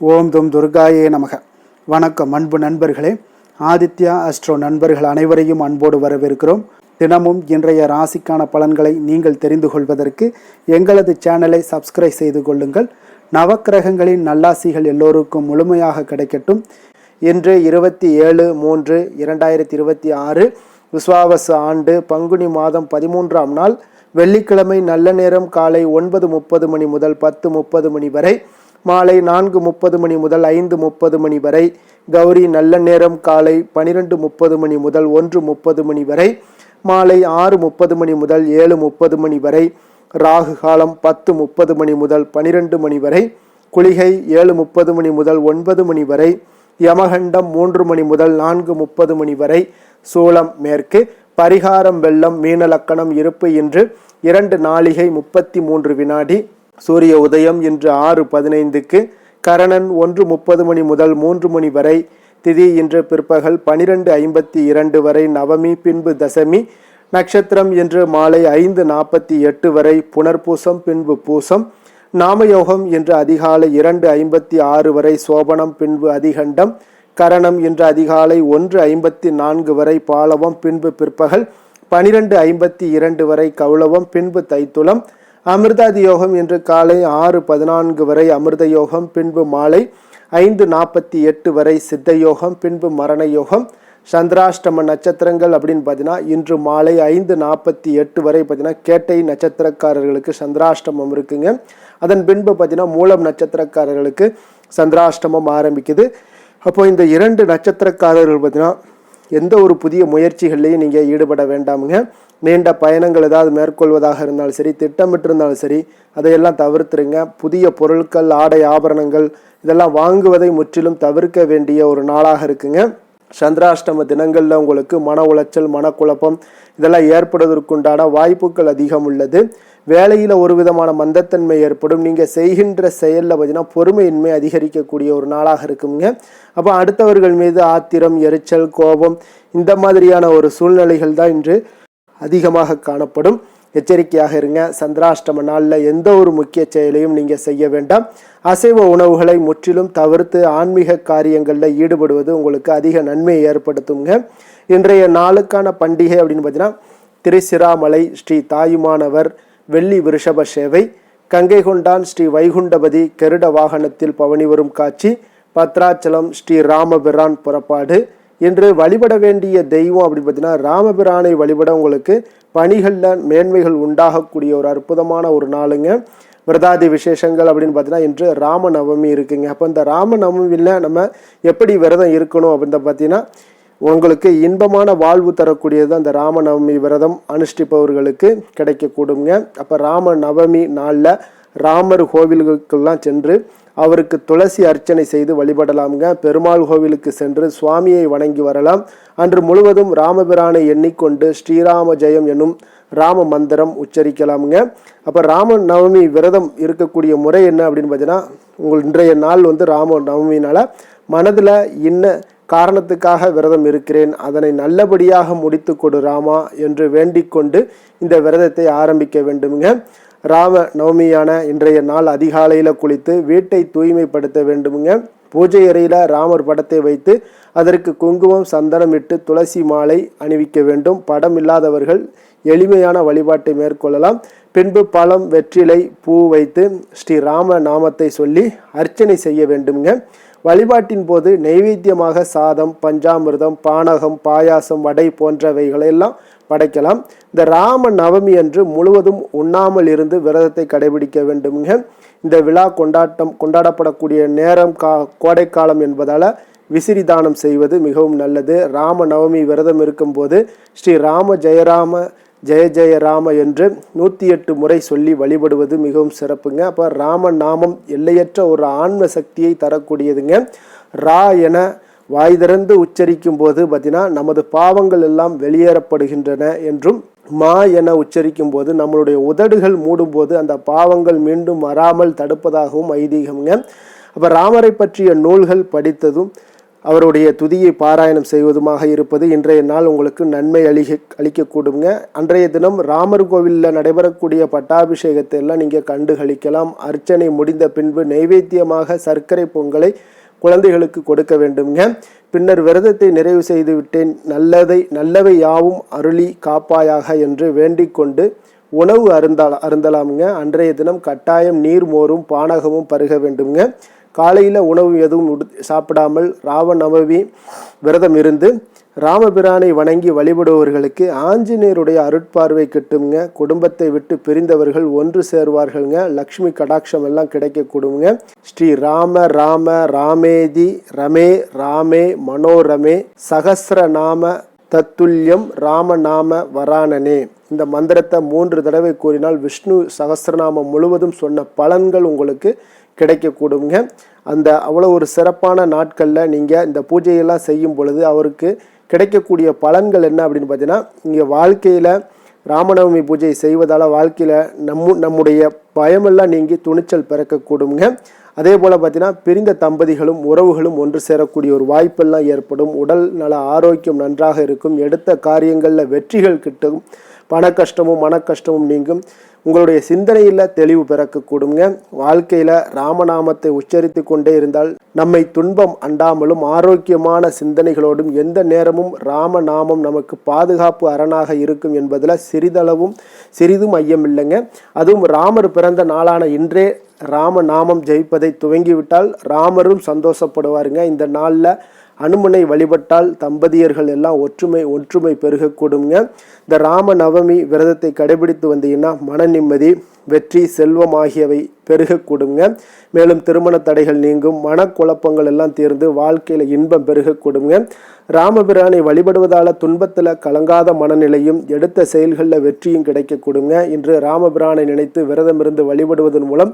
ஓம் தும் துர்காயே நமக. வணக்கம் அன்பு நண்பர்களே. ஆதித்யா அஸ்ட்ரோ நண்பர்கள் அனைவரையும் அன்போடு வரவேற்கிறோம். தினமும் இன்றைய ராசிக்கான பலன்களை நீங்கள் தெரிந்து கொள்வதற்கு எங்களது சேனலை சப்ஸ்கிரைப் செய்து கொள்ளுங்கள். நவக்கிரகங்களின் நல்லாசிகள் எல்லோருக்கும் முழுமையாக கிடைக்கட்டும். இன்று 27/3/2026 விஸ்வாவசு ஆண்டு பங்குனி மாதம் 13ஆம் நாள் வெள்ளிக்கிழமை. நல்ல நேரம் காலை 9:30 மணி முதல் 10:30 மணி வரை, மாலை 4:30 மணி முதல் 5:30 மணி வரை. கௌரி நல்ல நேரம் காலை 12:30 மணி முதல் 1:30 மணி வரை, மாலை 6:30 மணி முதல் 7:30 மணி வரை. ராகு காலம் 10:30 மணி முதல் 12 மணி வரை. குளிகை 7:30 மணி முதல் 9 மணி வரை. யமகண்டம் 3 மணி முதல் 4:30 மணி வரை. சூலம் மேற்கு. பரிகாரம் வெள்ளம். மீன லக்கணம். இருப்பு இன்று 2 நாழிகை 33 வினாடி. சூரிய உதயம் இன்று 6:15க்கு. கரணன் 1:30 மணி முதல் 3 மணி வரை. திதி இன்று பிற்பகல் 12:52 வரை. நவமி பின்பு தசமி. நட்சத்திரம் இன்று மாலை 5:48 வரை. புனர்பூசம் பின்பு பூசம். நாமயோகம் இன்று அதிகாலை 2:56 வரை. சோபனம் பின்பு அதிகண்டம். கரணம் இன்று அதிகாலை 1:54 வரை. பாலவம் பின்பு பிற்பகல் 12:52 வரை. கௌளவம் பின்பு தைத்துளம். அமிர்தாதி யோகம் இன்று காலை 6:14 வரை. அமிர்த யோகம் பின்பு மாலை 5:48 வரை. சித்த யோகம் பின்பு மரண யோகம். சந்திராஷ்டம நட்சத்திரங்கள் அப்படின்னு பார்த்தீங்கன்னா இன்று மாலை 5:48 வரை பார்த்தீங்கன்னா கேட்டை நட்சத்திரக்காரர்களுக்கு சந்திராஷ்டமம் இருக்குங்க. அதன் பின்பு பார்த்தீங்கன்னா மூலம் நட்சத்திரக்காரர்களுக்கு சந்திராஷ்டமம் ஆரம்பிக்குது. அப்போ இந்த 2 நட்சத்திரக்காரர்கள் பார்த்தீங்கன்னா எந்த ஒரு புதிய முயற்சிகள்லையும் நீங்கள் ஈடுபட வேண்டாமுங்க. நீண்ட பயணங்கள் ஏதாவது மேற்கொள்வதாக இருந்தாலும் சரி, திட்டமிட்டிருந்தாலும் சரி, அதையெல்லாம் தவிர்த்துருங்க. புதிய பொருட்கள், ஆடை, ஆபரணங்கள் இதெல்லாம் வாங்குவதை முற்றிலும் தவிர்க்க வேண்டிய ஒரு நாளாக இருக்குங்க. சந்திராஷ்டம தினங்களில் உங்களுக்கு மன உளைச்சல், மனக்குழப்பம் இதெல்லாம் ஏற்படுவதற்குண்டான வாய்ப்புகள் அதிகம் உள்ளது. வேலையில் ஒரு விதமான மந்தத்தன்மை ஏற்படும். நீங்கள் செய்கின்ற செயலில் பார்த்தீங்கன்னா பொறுமையின்மை அதிகரிக்கக்கூடிய ஒரு நாளாக இருக்குங்க. அப்போ அடுத்தவர்கள் மீது ஆத்திரம், எரிச்சல், கோபம் இந்த மாதிரியான ஒரு சூழ்நிலைகள் தான் இன்று அதிகமாக காணப்படும். எச்சரிக்கையாக இருங்க. சந்திராஷ்டம நாளில் எந்த ஒரு முக்கிய செயலையும் நீங்கள் செய்ய வேண்டாம். அசைவ உணவுகளை முற்றிலும் தவிர்த்து ஆன்மீக காரியங்களில் ஈடுபடுவது உங்களுக்கு அதிக நன்மையை ஏற்படுத்துங்க. இன்றைய நாளுக்கான பண்டிகை அப்படின்னு பார்த்தீங்கன்னா திருச்சிராமலை ஸ்ரீ தாயுமானவர் வெள்ளி விருஷப சேவை. கங்கை கொண்டான் ஸ்ரீ வைகுண்டபதி கருட வாகனத்தில் பவனி வரும் காட்சி. பத்ராச்சலம் ஸ்ரீ ராமபிரான் புறப்பாடு. இன்று வழிபட வேண்டிய தெய்வம் அப்படின்னு பார்த்தீங்கன்னா ராமபிரானை வழிபட உங்களுக்கு பணிகளில் மேன்மைகள் உண்டாகக்கூடிய ஒரு அற்புதமான ஒரு நாளுங்க. விரதாதி விசேஷங்கள் அப்படின்னு பார்த்தீங்கன்னா இன்று ராம நவமி இருக்குங்க. அப்போ இந்த ராம நவமியில் நம்ம எப்படி விரதம் இருக்கணும் அப்படின்னு பார்த்தீங்கன்னா உங்களுக்கு இன்பமான வாழ்வு தரக்கூடியது அந்த ராம நவமி விரதம் அனுஷ்டிப்பவர்களுக்கு கிடைக்கக்கூடுங்க. அப்போ ராம நவமி நாளில் ராமர் கோவில்களுக்கெல்லாம் சென்று அவருக்கு துளசி அர்ச்சனை செய்து வழிபடலாமுங்க. பெருமாள் கோவிலுக்கு சென்று சுவாமியை வணங்கி வரலாம். அன்று முழுவதும் ராமபிரானை எண்ணிக்கொண்டு ஸ்ரீராம ஜெயம் என்னும் ராம மந்திரம் உச்சரிக்கலாமுங்க. அப்போ ராம நவமி விரதம் இருக்கக்கூடிய முறை என்ன அப்படின்னு பார்த்தீங்கன்னா உங்கள் இன்றைய நாள் ராம நவமினால மனதில் என்ன காரணத்துக்காக விரதம் இருக்கிறேன், அதனை நல்லபடியாக முடித்து கொடு ராமா என்று வேண்டிக் கொண்டு இந்த விரதத்தை ஆரம்பிக்க வேண்டுமுங்க. ராம நவமியான இன்றைய நாள் அதிகாலையில் குளித்து வீட்டை தூய்மைப்படுத்த வேண்டுமுங்க. பூஜை அறையில் ராமர் படத்தை வைத்து அதற்கு குங்குமம், சந்தனம் இட்டு துளசி மாலை அணிவிக்க வேண்டும். படம் இல்லாதவர்கள் எளிமையான வழிபாட்டை மேற்கொள்ளலாம். பின்பு பழம், வெற்றிலை, பூ வைத்து ஸ்ரீ ராம நாமத்தை சொல்லி அர்ச்சனை செய்ய வேண்டுமுங்க. வழிபாட்டின் போது நைவேத்தியமாக சாதம், பஞ்சாமிர்தம், பானகம், பாயாசம், வடை போன்றவைகளெல்லாம் படைக்கலாம். இந்த ராம நவமி அன்று முழுவதும் உண்ணாமல் இருந்து விரதத்தை கடைபிடிக்க வேண்டுமுங்க. இந்த விழா கொண்டாடப்படக்கூடிய நேரம் கோடைக்காலம் என்பதால் விசிறி தானம் செய்வது மிகவும் நல்லது. ராம நவமி விரதம் இருக்கும்போது ஸ்ரீ ராம ஜெயராம ஜெய ஜெய ராம என்று 108 முறை சொல்லி வழிபடுவது மிகவும் சிறப்புங்க. அப்போ ராம நாமம் எல்லையற்ற ஒரு ஆன்ம சக்தியை தரக்கூடியதுங்க. ரா என வாய் திறந்து உச்சரிக்கும் போது பார்த்தீங்கன்னா நமது பாவங்கள் எல்லாம் வெளியேறப்படுகின்றன என்றும், மா என உச்சரிக்கும் போது நம்மளுடைய உதடுகள் மூடும் போது அந்த பாவங்கள் மீண்டும் வராமல் தடுப்பதாகவும் ஐதீகம்ங்க. அப்போ ராமரை பற்றிய நூல்கள் படித்ததும் அவருடைய துதியை பாராயணம் செய்வதுமாக இருப்பது இன்றைய நாள் உங்களுக்கு நன்மை அளிக்கக்கூடுங்க. அன்றைய தினம் ராமர் கோவிலில் நடைபெறக்கூடிய பட்டாபிஷேகத்தை எல்லாம் நீங்கள் கண்டு களிக்கலாம். அர்ச்சனை முடிந்த பின்பு நைவேத்தியமாக சர்க்கரை பொங்கலை குழந்தைகளுக்கு கொடுக்க வேண்டுங்க. பின்னர் விரதத்தை நிறைவு செய்து விட்டேன், நல்லவை யாவும் அருளி காப்பாயாக என்று வேண்டிக் கொண்டு உணவு அருந்தலாமுங்க. அன்றைய தினம் கட்டாயம் நீர் மோரும் பானகமும் பருக வேண்டுங்க. காலையில் உணவு எதுவும் சாப்பிடாமல் ராமநவமி விரதம் இருந்து ராமபிரானை வணங்கி வழிபடுபவர்களுக்கு ஆஞ்சநேயருடைய அருட்பார்வை கிட்டுங்க. குடும்பத்தை விட்டு பிரிந்தவர்கள் ஒன்று சேர்வார்கள்ங்க. லக்ஷ்மி கடாட்சம் எல்லாம் கிடைக்கக்கூடுங்க. ஸ்ரீ ராம ராம ராமேதி ரமே ராமே மனோரமே சகஸ்ரநாம தத்துல்யம் ராமநாம வரானனே. இந்த மந்திரத்தை 3 தடவை கூறினால் விஷ்ணு சகஸ்ரநாமம் முழுவதும் சொன்ன பலன்கள் உங்களுக்கு கிடைக்கக்கூடுங்க. அவ்வளோ ஒரு சிறப்பான நாட்களில் நீங்கள் இந்த பூஜையெல்லாம் செய்யும் பொழுது அவருக்கு கிடைக்கக்கூடிய பலன்கள் என்ன அப்படின்னு பார்த்தீங்கன்னா, இங்கே வாழ்க்கையில் ராமநவமி பூஜை செய்வதால் வாழ்க்கையில் நம்முடைய பயமெல்லாம் நீங்கி துணிச்சல் பிறக்கக்கூடுங்க. அதே போல் பார்த்தீங்கன்னா பிரிந்த தம்பதிகளும் உறவுகளும் ஒன்று சேரக்கூடிய ஒரு வாய்ப்பெல்லாம் ஏற்படும். உடல் நல ஆரோக்கியம் நன்றாக இருக்கும். எடுத்த காரியங்களில் வெற்றிகள் கிட்டும். பண கஷ்டமும் மன கஷ்டமும் நீங்கும். உங்களுடைய சிந்தனையில் தெளிவு பிறக்கக்கூடுங்க. வாழ்க்கையில் ராமநாமத்தை உச்சரித்து கொண்டே இருந்தால் நம்மை துன்பம் அண்டாமலும் ஆரோக்கியமான சிந்தனைகளோடும் எந்த நேரமும் ராமநாமம் நமக்கு பாதுகாப்பு அரணாக இருக்கும் என்பதில் சிறிதும் ஐயமில்லைங்க. அதுவும் ராமர் பிறந்த நாளான இன்றே ராமநாமம் ஜெயிப்பதை துவங்கிவிட்டால் ராமரும் சந்தோஷப்படுவாருங்க. இந்த நாளில் அனுமனை வழிபட்டால் தம்பதியர்கள் எல்லாம் ஒற்றுமை பெருகக்கூடுங்க. இந்த ராம நவமி விரதத்தை கடைபிடித்து வந்தீங்கன்னா மன நிம்மதி, வெற்றி, செல்வம் ஆகியவை பெருகக்கூடுங்க. மேலும் திருமண தடைகள் நீங்கும். மனக்குழப்பங்கள் எல்லாம் தீர்ந்து வாழ்க்கையில் இன்பம் பெருகக்கூடுங்க. ராமபிரானை வழிபடுவதால் துன்பத்தில் கலங்காத மனநிலையும் எடுத்த செயல்களில் வெற்றியும் கிடைக்கக்கூடுங்க. இன்று ராமபிரானை நினைத்து விரதமிருந்து வழிபடுவதன் மூலம்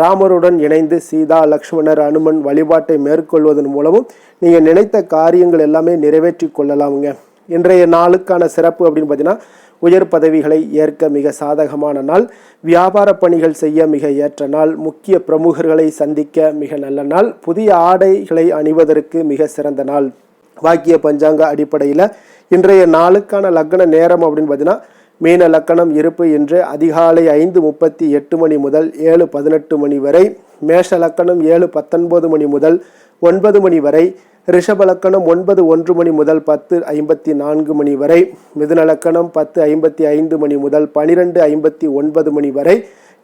ராமருடன் இணைந்து சீதா, லக்ஷ்மணர், அனுமன் வழிபாட்டை மேற்கொள்வதன் மூலமும் நீங்கள் நினைத்த காரியங்கள் எல்லாமே நிறைவேற்றி கொள்ளலாமுங்க. இன்றைய நாளுக்கான சிறப்பு அப்படின்னு பார்த்தீங்கன்னா, உயர் பதவிகளை ஏற்க மிக சாதகமான நாள், வியாபார பணிகள் செய்ய மிக ஏற்ற நாள், முக்கிய பிரமுகர்களை சந்திக்க மிக நல்ல நாள், புதிய ஆடைகளை அணிவதற்கு மிக சிறந்த நாள். வாக்கிய பஞ்சாங்க அடிப்படையில் இன்றைய நாளுக்கான லக்ன நேரம் அப்படின்னு பார்த்தீங்கன்னா, மீன லக்கணம் இருப்பு இன்று அதிகாலை 5:38 மணி முதல் 7:18 மணி வரை, மேஷ லக்கணம் 7:19 மணி முதல் 9 மணி வரை, ரிஷப லக்கணம் 9:01 மணி முதல் 10:54 மணி வரை, மிதுன லக்கணம் 10:55 மணி முதல் 12:59 மணி வரை,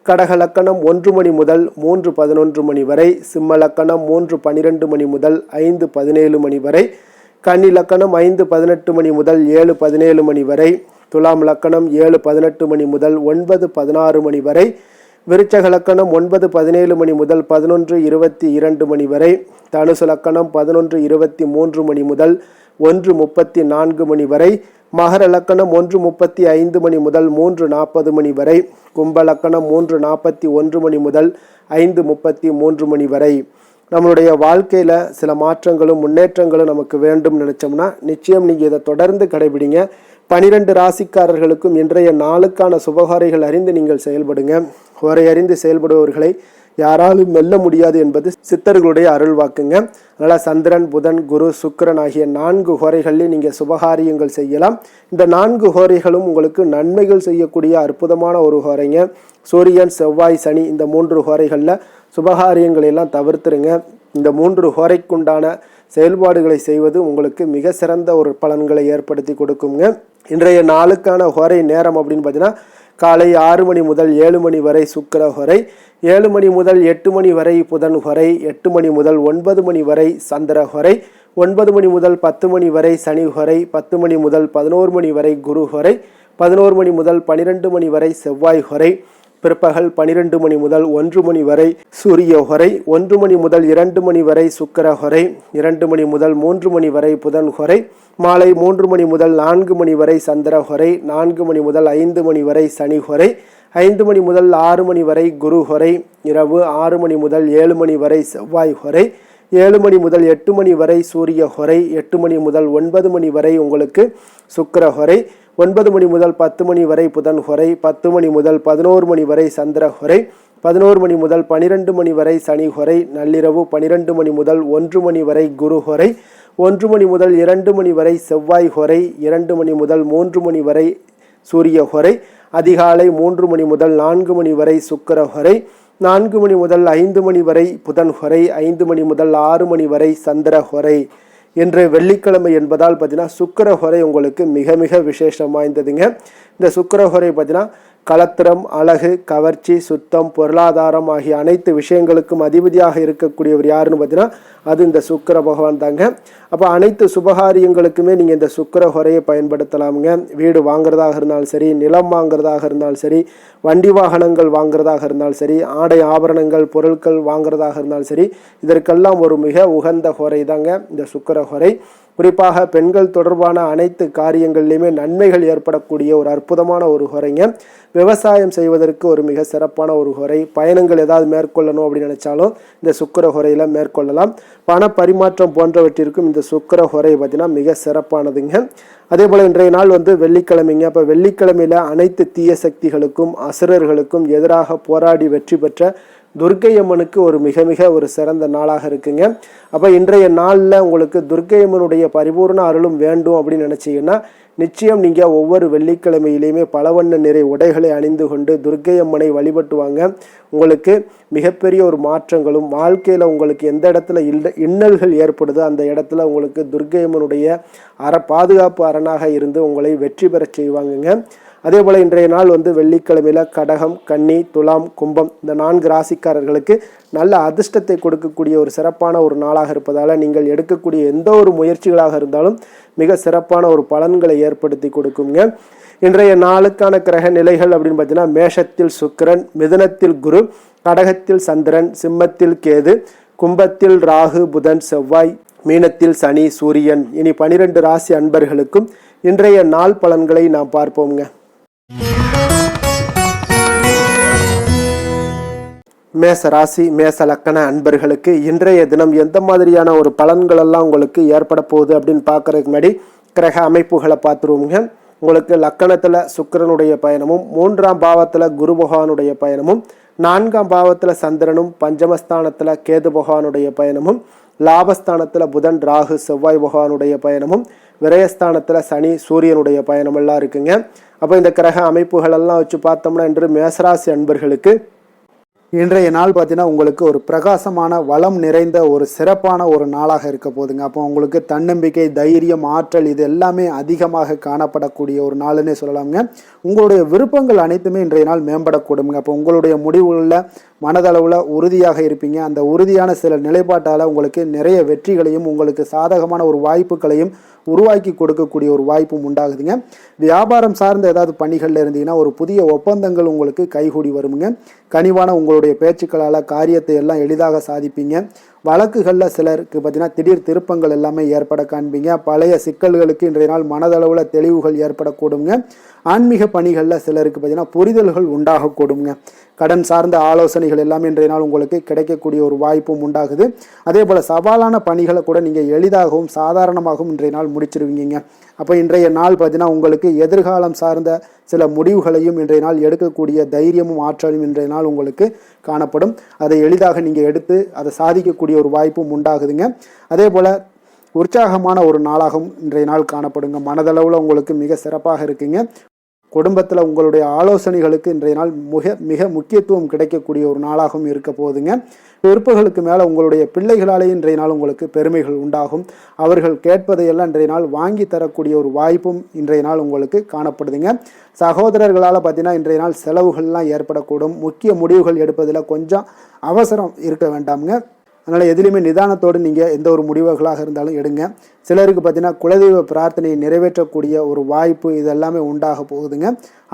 கடக லக்கணம் 1 மணி முதல் 3:11 மணி வரை, சிம்ம லக்கணம் 3:12 மணி முதல் 5:17 மணி வரை, கன்னி லக்கணம் 5:18 மணி முதல் 7:17 மணி வரை, துலாம் லக்கணம் 7:18 மணி முதல் 9:16 மணி வரை, விருச்சக லக்கணம் 9:17 மணி முதல் 11:22 மணி வரை, தனுசு லக்கணம் 11:23 மணி முதல் 1:34 மணி வரை, மகர லக்கணம் 1:35 மணி முதல் 3:40 மணி வரை, கும்ப லக்கணம் 3:41 மணி முதல் 5:33 மணி வரை. நம்மளுடைய வாழ்க்கையில் சில மாற்றங்களும் முன்னேற்றங்களும் நமக்கு வேண்டும் நினைச்சோம்னா நிச்சயம் நீங்கள் இதை தொடர்ந்து கடைபிடிங்க. 12 ராசிக்காரர்களுக்கும் இன்றைய நாளுக்கான சுபகாரிகள் அறிந்து நீங்கள் செயல்படுங்க. ஹோரை அறிந்து செயல்படுபவர்களை யாராலும் வெல்ல முடியாது என்பது சித்தர்களுடைய அருள் வாக்குங்க. அதனால் சந்திரன், புதன், குரு, சுக்கிரன் ஆகிய 4 ஹோரைகளில் நீங்கள் சுபகாரியங்கள் செய்யலாம். இந்த 4 ஹோரைகளும் உங்களுக்கு நன்மைகள் செய்யக்கூடிய அற்புதமான ஒரு ஹோரைங்க. சூரியன், செவ்வாய், சனி இந்த 3 ஹோரைகளில் சுபகாரியங்களை எல்லாம் தவிர்த்துருங்க. இந்த 3 ஹோரைக்குண்டான செயல்பாடுகளை செய்வது உங்களுக்கு மிக சிறந்த ஒரு பலன்களை ஏற்படுத்தி கொடுக்குங்க. இன்றைய நாளுக்கான ஹோரை நேரம் அப்படின்னு பார்த்தீங்கன்னா, காலை 6 மணி முதல் 7 மணி வரை சுக்கிர ஹோரை, 7 மணி முதல் 8 மணி வரை புதன் ஹோரை, 8 மணி முதல் 9 மணி வரை சந்திர ஹோரை, 9 மணி முதல் 10 மணி வரை சனி ஹோரை, 10 மணி முதல் 11 மணி வரை குரு ஹோரை, 11 மணி முதல் 12 மணி வரை செவ்வாய் ஹோரை, பிற்பகல் 12 மணி முதல் 1 மணி வரை சூரிய ஹோரை, 1 மணி முதல் 2 மணி வரை சுக்கிர ஹோரை, 2 மணி முதல் 3 மணி வரை புதன் ஹோரை, மாலை 3 மணி முதல் 4 மணி வரை சந்திர ஹோரை, 4 மணி முதல் 5 மணி வரை சனி ஹோரை, 5 மணி முதல் 6 மணி வரை குரு ஹோரை, இரவு 6 மணி முதல் 7 மணி வரை செவ்வாய் ஹோரை, 7 மணி முதல் 8 மணி வரை சூரிய ஹோரை, 8 மணி முதல் 9 மணி வரை உங்களுக்கு சுக்கிர ஹோரை, 9 மணி முதல் 10 மணி வரை புதன் ஹோரை, 10 மணி முதல் 11 மணி வரை சந்திர ஹோரை, 11 மணி முதல் 12 மணி வரை சனி ஹோரை, நள்ளிரவு 12 மணி முதல் 1 மணி வரை குரு ஹோரை, 1 மணி முதல் 2 மணி வரை செவ்வாய் ஹொரை, 2 மணி முதல் 3 மணி வரை சூரிய ஹொரை, அதிகாலை 3 மணி முதல் 4 மணி வரை சுக்கிர ஹொரை, 4 மணி முதல் 5 மணி வரை புதன் ஹொரை, 5 மணி முதல் 6 மணி வரை சந்திர ஹொரை. இன்று வெள்ளிக்கிழமை என்பதால் பார்த்தீங்கன்னா சுக்கிர ஹொரை உங்களுக்கு மிக மிக விசேஷம் வாய்ந்ததுங்க. இந்த சுக்கிர ஹொரை பார்த்தீங்கன்னா களத்திரம், அழகு, கவர்ச்சி, சுத்தம், பொருளாதாரம் ஆகிய அனைத்து விஷயங்களுக்கும் அதிபதியாக இருக்கக்கூடியவர் யாருன்னு பார்த்தீங்கன்னா அது இந்த சுக்கிர பகவான் தாங்க. அப்போ அனைத்து சுபகாரியங்களுக்குமே நீங்கள் இந்த சுக்கிர ஹொரையை பயன்படுத்தலாமுங்க. வீடு வாங்குறதாக இருந்தாலும் சரி, நிலம் வாங்குறதாக இருந்தாலும் சரி, வண்டி வாகனங்கள் வாங்குறதாக இருந்தாலும் சரி, ஆடை ஆபரணங்கள் பொருட்கள் வாங்குறதாக இருந்தாலும் சரி, இதற்கெல்லாம் ஒரு மிக உகந்த ஹொரை தாங்க இந்த சுக்கிர ஹொரை. குறிப்பாக பெண்கள் தொடர்பான அனைத்து காரியங்கள்லையுமே நன்மைகள் ஏற்படக்கூடிய ஒரு அற்புதமான ஒரு ஹொரைங்க. விவசாயம் செய்வதற்கு ஒரு மிக சிறப்பான ஒரு ஹொரை. பயணங்கள் ஏதாவது மேற்கொள்ளணும் அப்படின்னு நினைச்சாலும் இந்த சுக்கிர ஹொரையில் மேற்கொள்ளலாம். பண பரிமாற்றம் போன்றவற்றிற்கும் இந்த சுக்கிர ஹொரை பார்த்தீங்கன்னா மிக சிறப்பானதுங்க. அதே போல் இன்றைய நாள் வெள்ளிக்கிழமைங்க. அப்போ வெள்ளிக்கிழமையில் அனைத்து தீய சக்திகளுக்கும் அசுரர்களுக்கும் எதிராக போராடி வெற்றி பெற்ற துர்க்கை அம்மனுக்கு ஒரு மிக மிக ஒரு சிறந்த நாளாக இருக்குங்க. அப்போ இன்றைய நாளில் உங்களுக்கு துர்க்கை அம்மனுடைய பரிபூர்ண அருளும் வேண்டும் அப்படின்னு நினச்சிங்கன்னா நிச்சயம் நீங்கள் ஒவ்வொரு வெள்ளிக்கிழமையிலையுமே பலவண்ண நிறை உடைகளை அணிந்து கொண்டு துர்க்கை அம்மனை வழிபட்டு வாங்க. உங்களுக்கு மிகப்பெரிய ஒரு மாற்றங்களும் வாழ்க்கையில் உங்களுக்கு எந்த இடத்துல இன்னல்கள் ஏற்படுதோ அந்த இடத்துல உங்களுக்கு துர்க்கை அம்மனுடைய பாதுகாப்பு அரணாக இருந்து உங்களை வெற்றி பெறச் செய்வாங்கங்க. அதே போல் இன்றைய நாள் வெள்ளிக்கிழமையில் கடகம், கன்னி, துலாம், கும்பம் இந்த 4 ராசிக்காரர்களுக்கு நல்ல அதிர்ஷ்டத்தை கொடுக்கக்கூடிய ஒரு சிறப்பான ஒரு நாளாக இருப்பதால் நீங்கள் எடுக்கக்கூடிய எந்த ஒரு முயற்சிகளாக இருந்தாலும் மிக சிறப்பான ஒரு பலன்களை ஏற்படுத்தி கொடுக்குங்க. இன்றைய நாளுக்கான கிரக நிலைகள் அப்படின்னு பார்த்தீங்கன்னா மேஷத்தில் சுக்கிரன், மிதுனத்தில் குரு, கடகத்தில் சந்திரன், சிம்மத்தில் கேது, கும்பத்தில் ராகு, புதன், செவ்வாய், மீனத்தில் சனி, சூரியன். இனி 12 ராசி அன்பர்களுக்கும் இன்றைய நாள் பலன்களை நாம் பார்ப்போம்ங்க. மேச ராசி மேச லக்கண அன்பர்களுக்கு இன்றைய தினம் எந்த மாதிரியான ஒரு பலன்கள் எல்லாம் உங்களுக்கு ஏற்பட போகுது அப்படின்னு பார்க்கறதுக்கு முன்னாடி கிரக அமைப்புகளை பார்த்துருவோங்க. உங்களுக்கு லக்கணத்தில் சுக்கிரனுடைய பயணமும், 3ஆம் பாவத்தில் குரு பகவானுடைய பயணமும், 4ஆம் பாவத்தில் சந்திரனும், பஞ்சமஸ்தானத்தில் கேது பகவானுடைய பயணமும், லாபஸ்தானத்தில் புதன், ராகு, செவ்வாய் பகவானுடைய பயணமும், விரயஸ்தானத்தில் சனி, சூரியனுடைய பயணமெல்லாம் இருக்குங்க. அப்போ இந்த கிரக அமைப்புகள் எல்லாம் வச்சு பார்த்தோம்னா இன்று மேசராசி அன்பர்களுக்கு இன்றைய நாள் பார்த்தீங்கன்னா உங்களுக்கு ஒரு பிரகாசமான வளம் நிறைந்த ஒரு சிறப்பான ஒரு நாளாக இருக்க போதுங்க. அப்போ உங்களுக்கு தன்னம்பிக்கை, தைரியம், ஆற்றல் இது எல்லாமே அதிகமாக காணப்படக்கூடிய ஒரு நாளுன்னே சொல்லலாமுங்க. உங்களுடைய விருப்பங்கள் அனைத்துமே இன்றைய நாள் மேம்படக்கூடுங்க. அப்போ உங்களுடைய முடிவுகளில் மனதளவில் உறுதியாக இருப்பீங்க. அந்த உறுதியான சில நிலைப்பாட்டால் உங்களுக்கு நிறைய வெற்றிகளையும் உங்களுக்கு சாதகமான ஒரு வாய்ப்புகளையும் உருவாக்கி கொடுக்கக்கூடிய ஒரு வாய்ப்பும் உண்டாகுதுங்க. வியாபாரம் சார்ந்த ஏதாவது பணிகளில் இருந்தீங்கன்னா ஒரு புதிய ஒப்பந்தங்கள் உங்களுக்கு கைகூடி வருமுங்க. கனிவான உங்களுடைய பேச்சுக்களால் காரியத்தை எல்லாம் எளிதாக சாதிப்பீங்க. வழக்குகளில் சிலருக்கு பார்த்தீங்கன்னா திடீர் திருப்பங்கள் எல்லாமே ஏற்பட காண்பீங்க. பழைய சிக்கல்களுக்கு இன்றைய நாள் மனதளவில் தெளிவுகள் ஏற்படக்கூடுங்க. ஆன்மீக பணிகளில் சிலருக்கு பார்த்தீங்கன்னா புரிதல்கள் உண்டாகக்கூடுங்க. கடன் சார்ந்த ஆலோசனைகள் எல்லாமே இன்றைய நாள் உங்களுக்கு கிடைக்கக்கூடிய ஒரு வாய்ப்பும் உண்டாகுது. அதே போல் சவாலான பணிகளை கூட நீங்கள் எளிதாகவும் சாதாரணமாகவும் இன்றைய நாள் முடிச்சிருவீங்க. அப்போ இன்றைய நாள் பார்த்தீங்கன்னா உங்களுக்கு எதிர்காலம் சார்ந்த சில முடிவுகளையும் இன்றைய நாள் எடுக்கக்கூடிய தைரியமும் ஆற்றலும் இன்றைய நாள் உங்களுக்கு காணப்படும். அதை எளிதாக நீங்கள் எடுத்து அதை சாதிக்கக்கூடிய ஒரு வாய்ப்பும் உண்டாகுதுங்க. அதே போல் உற்சாகமான ஒரு நாளாகவும் இன்றைய நாள் காணப்படுங்க. மனதளவில் உங்களுக்கு மிக சிறப்பாக இருக்குங்க. குடும்பத்தில் உங்களுடைய ஆலோசனைகளுக்கு இன்றைய நாள் மிக முக்கியத்துவம் கிடைக்கக்கூடிய ஒரு நாளாகவும் இருக்க போகுதுங்க. பிற்பகலுக்கு மேலே உங்களுடைய பிள்ளைகளாலே இன்றைய நாள் உங்களுக்கு பெருமைகள் உண்டாகும். அவர்கள் கேட்பதையெல்லாம் இன்றைய நாள் வாங்கி தரக்கூடிய ஒரு வாய்ப்பும் இன்றைய நாள் உங்களுக்கு காணப்படுதுங்க. சகோதரர்களால் பார்த்தீங்கன்னா இன்றைய நாள் செலவுகள்லாம் ஏற்படக்கூடும். முக்கிய முடிவுகள் எடுப்பதில் கொஞ்சம் அவசரம் இருக்க வேண்டாமுங்க. அதனால் எதுலேயுமே நிதானத்தோடு நீங்கள் எந்த ஒரு முடிவுகளாக இருந்தாலும் எடுங்க. சிலருக்கு பார்த்தீங்கன்னா குலதெய்வ பிரார்த்தனையை நிறைவேற்றக்கூடிய ஒரு வாய்ப்பு இதெல்லாமே உண்டாக போகுதுங்க.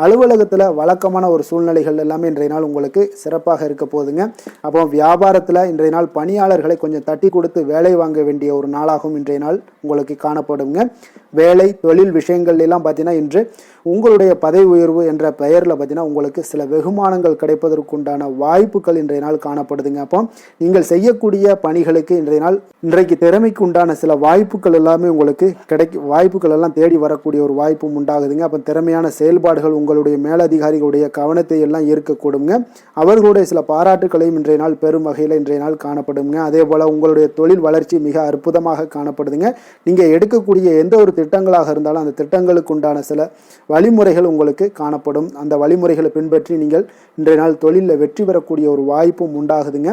அலுவலகத்தில் வழக்கமான ஒரு சூழ்நிலைகள் எல்லாமே இன்றைய நாள் உங்களுக்கு சிறப்பாக இருக்க போகுதுங்க. அப்போ வியாபாரத்தில் இன்றைய நாள் பணியாளர்களை கொஞ்சம் தட்டி கொடுத்து வேலை வாங்க வேண்டிய ஒரு நாளாகவும் இன்றைய நாள் உங்களுக்கு காணப்படுங்க. வேலை தொழில் விஷயங்கள் எல்லாம் பார்த்தீங்கன்னா இன்று உங்களுடைய பதவி உயர்வு என்ற பெயரில் பார்த்தீங்கன்னா உங்களுக்கு சில வெகுமானங்கள் கிடைப்பதற்குண்டான வாய்ப்புகள் இன்றைய நாள் காணப்படுதுங்க. அப்போ நீங்கள் செய்யக்கூடிய பணிகளுக்கு இன்றைக்கு திறமைக்கு உண்டான சில வாய்ப்புகள் எல்லாமே உங்களுக்கு வாய்ப்புகள் எல்லாம் தேடி வரக்கூடிய ஒரு வாய்ப்பும் உண்டாகுதுங்க. அப்போ திறமையான செயல்பாடுகள் உங்களுடைய மேலதிகாரிகளுடைய கவனத்தை எல்லாம் ஈர்க்கக்கூடுங்க. அவர்களுடைய சில பாராட்டுகளையும் இன்றைய நாள் பெரும் வகையில் இன்றைய நாள் காணப்படுங்க. அதே போல் உங்களுடைய தொழில் வளர்ச்சி மிக அற்புதமாக காணப்படுதுங்க. நீங்கள் எடுக்கக்கூடிய எந்த ஒரு திட்டங்களாக இருந்தாலும் அந்த திட்டங்களுக்கு உண்டான சில வழிமுறைகள் உங்களுக்கு காணப்படும். அந்த வழிமுறைகளை பின்பற்றி நீங்கள் இன்றைய நாள் தொழிலில் வெற்றி பெறக்கூடிய ஒரு வாய்ப்பும் உண்டாகுதுங்க.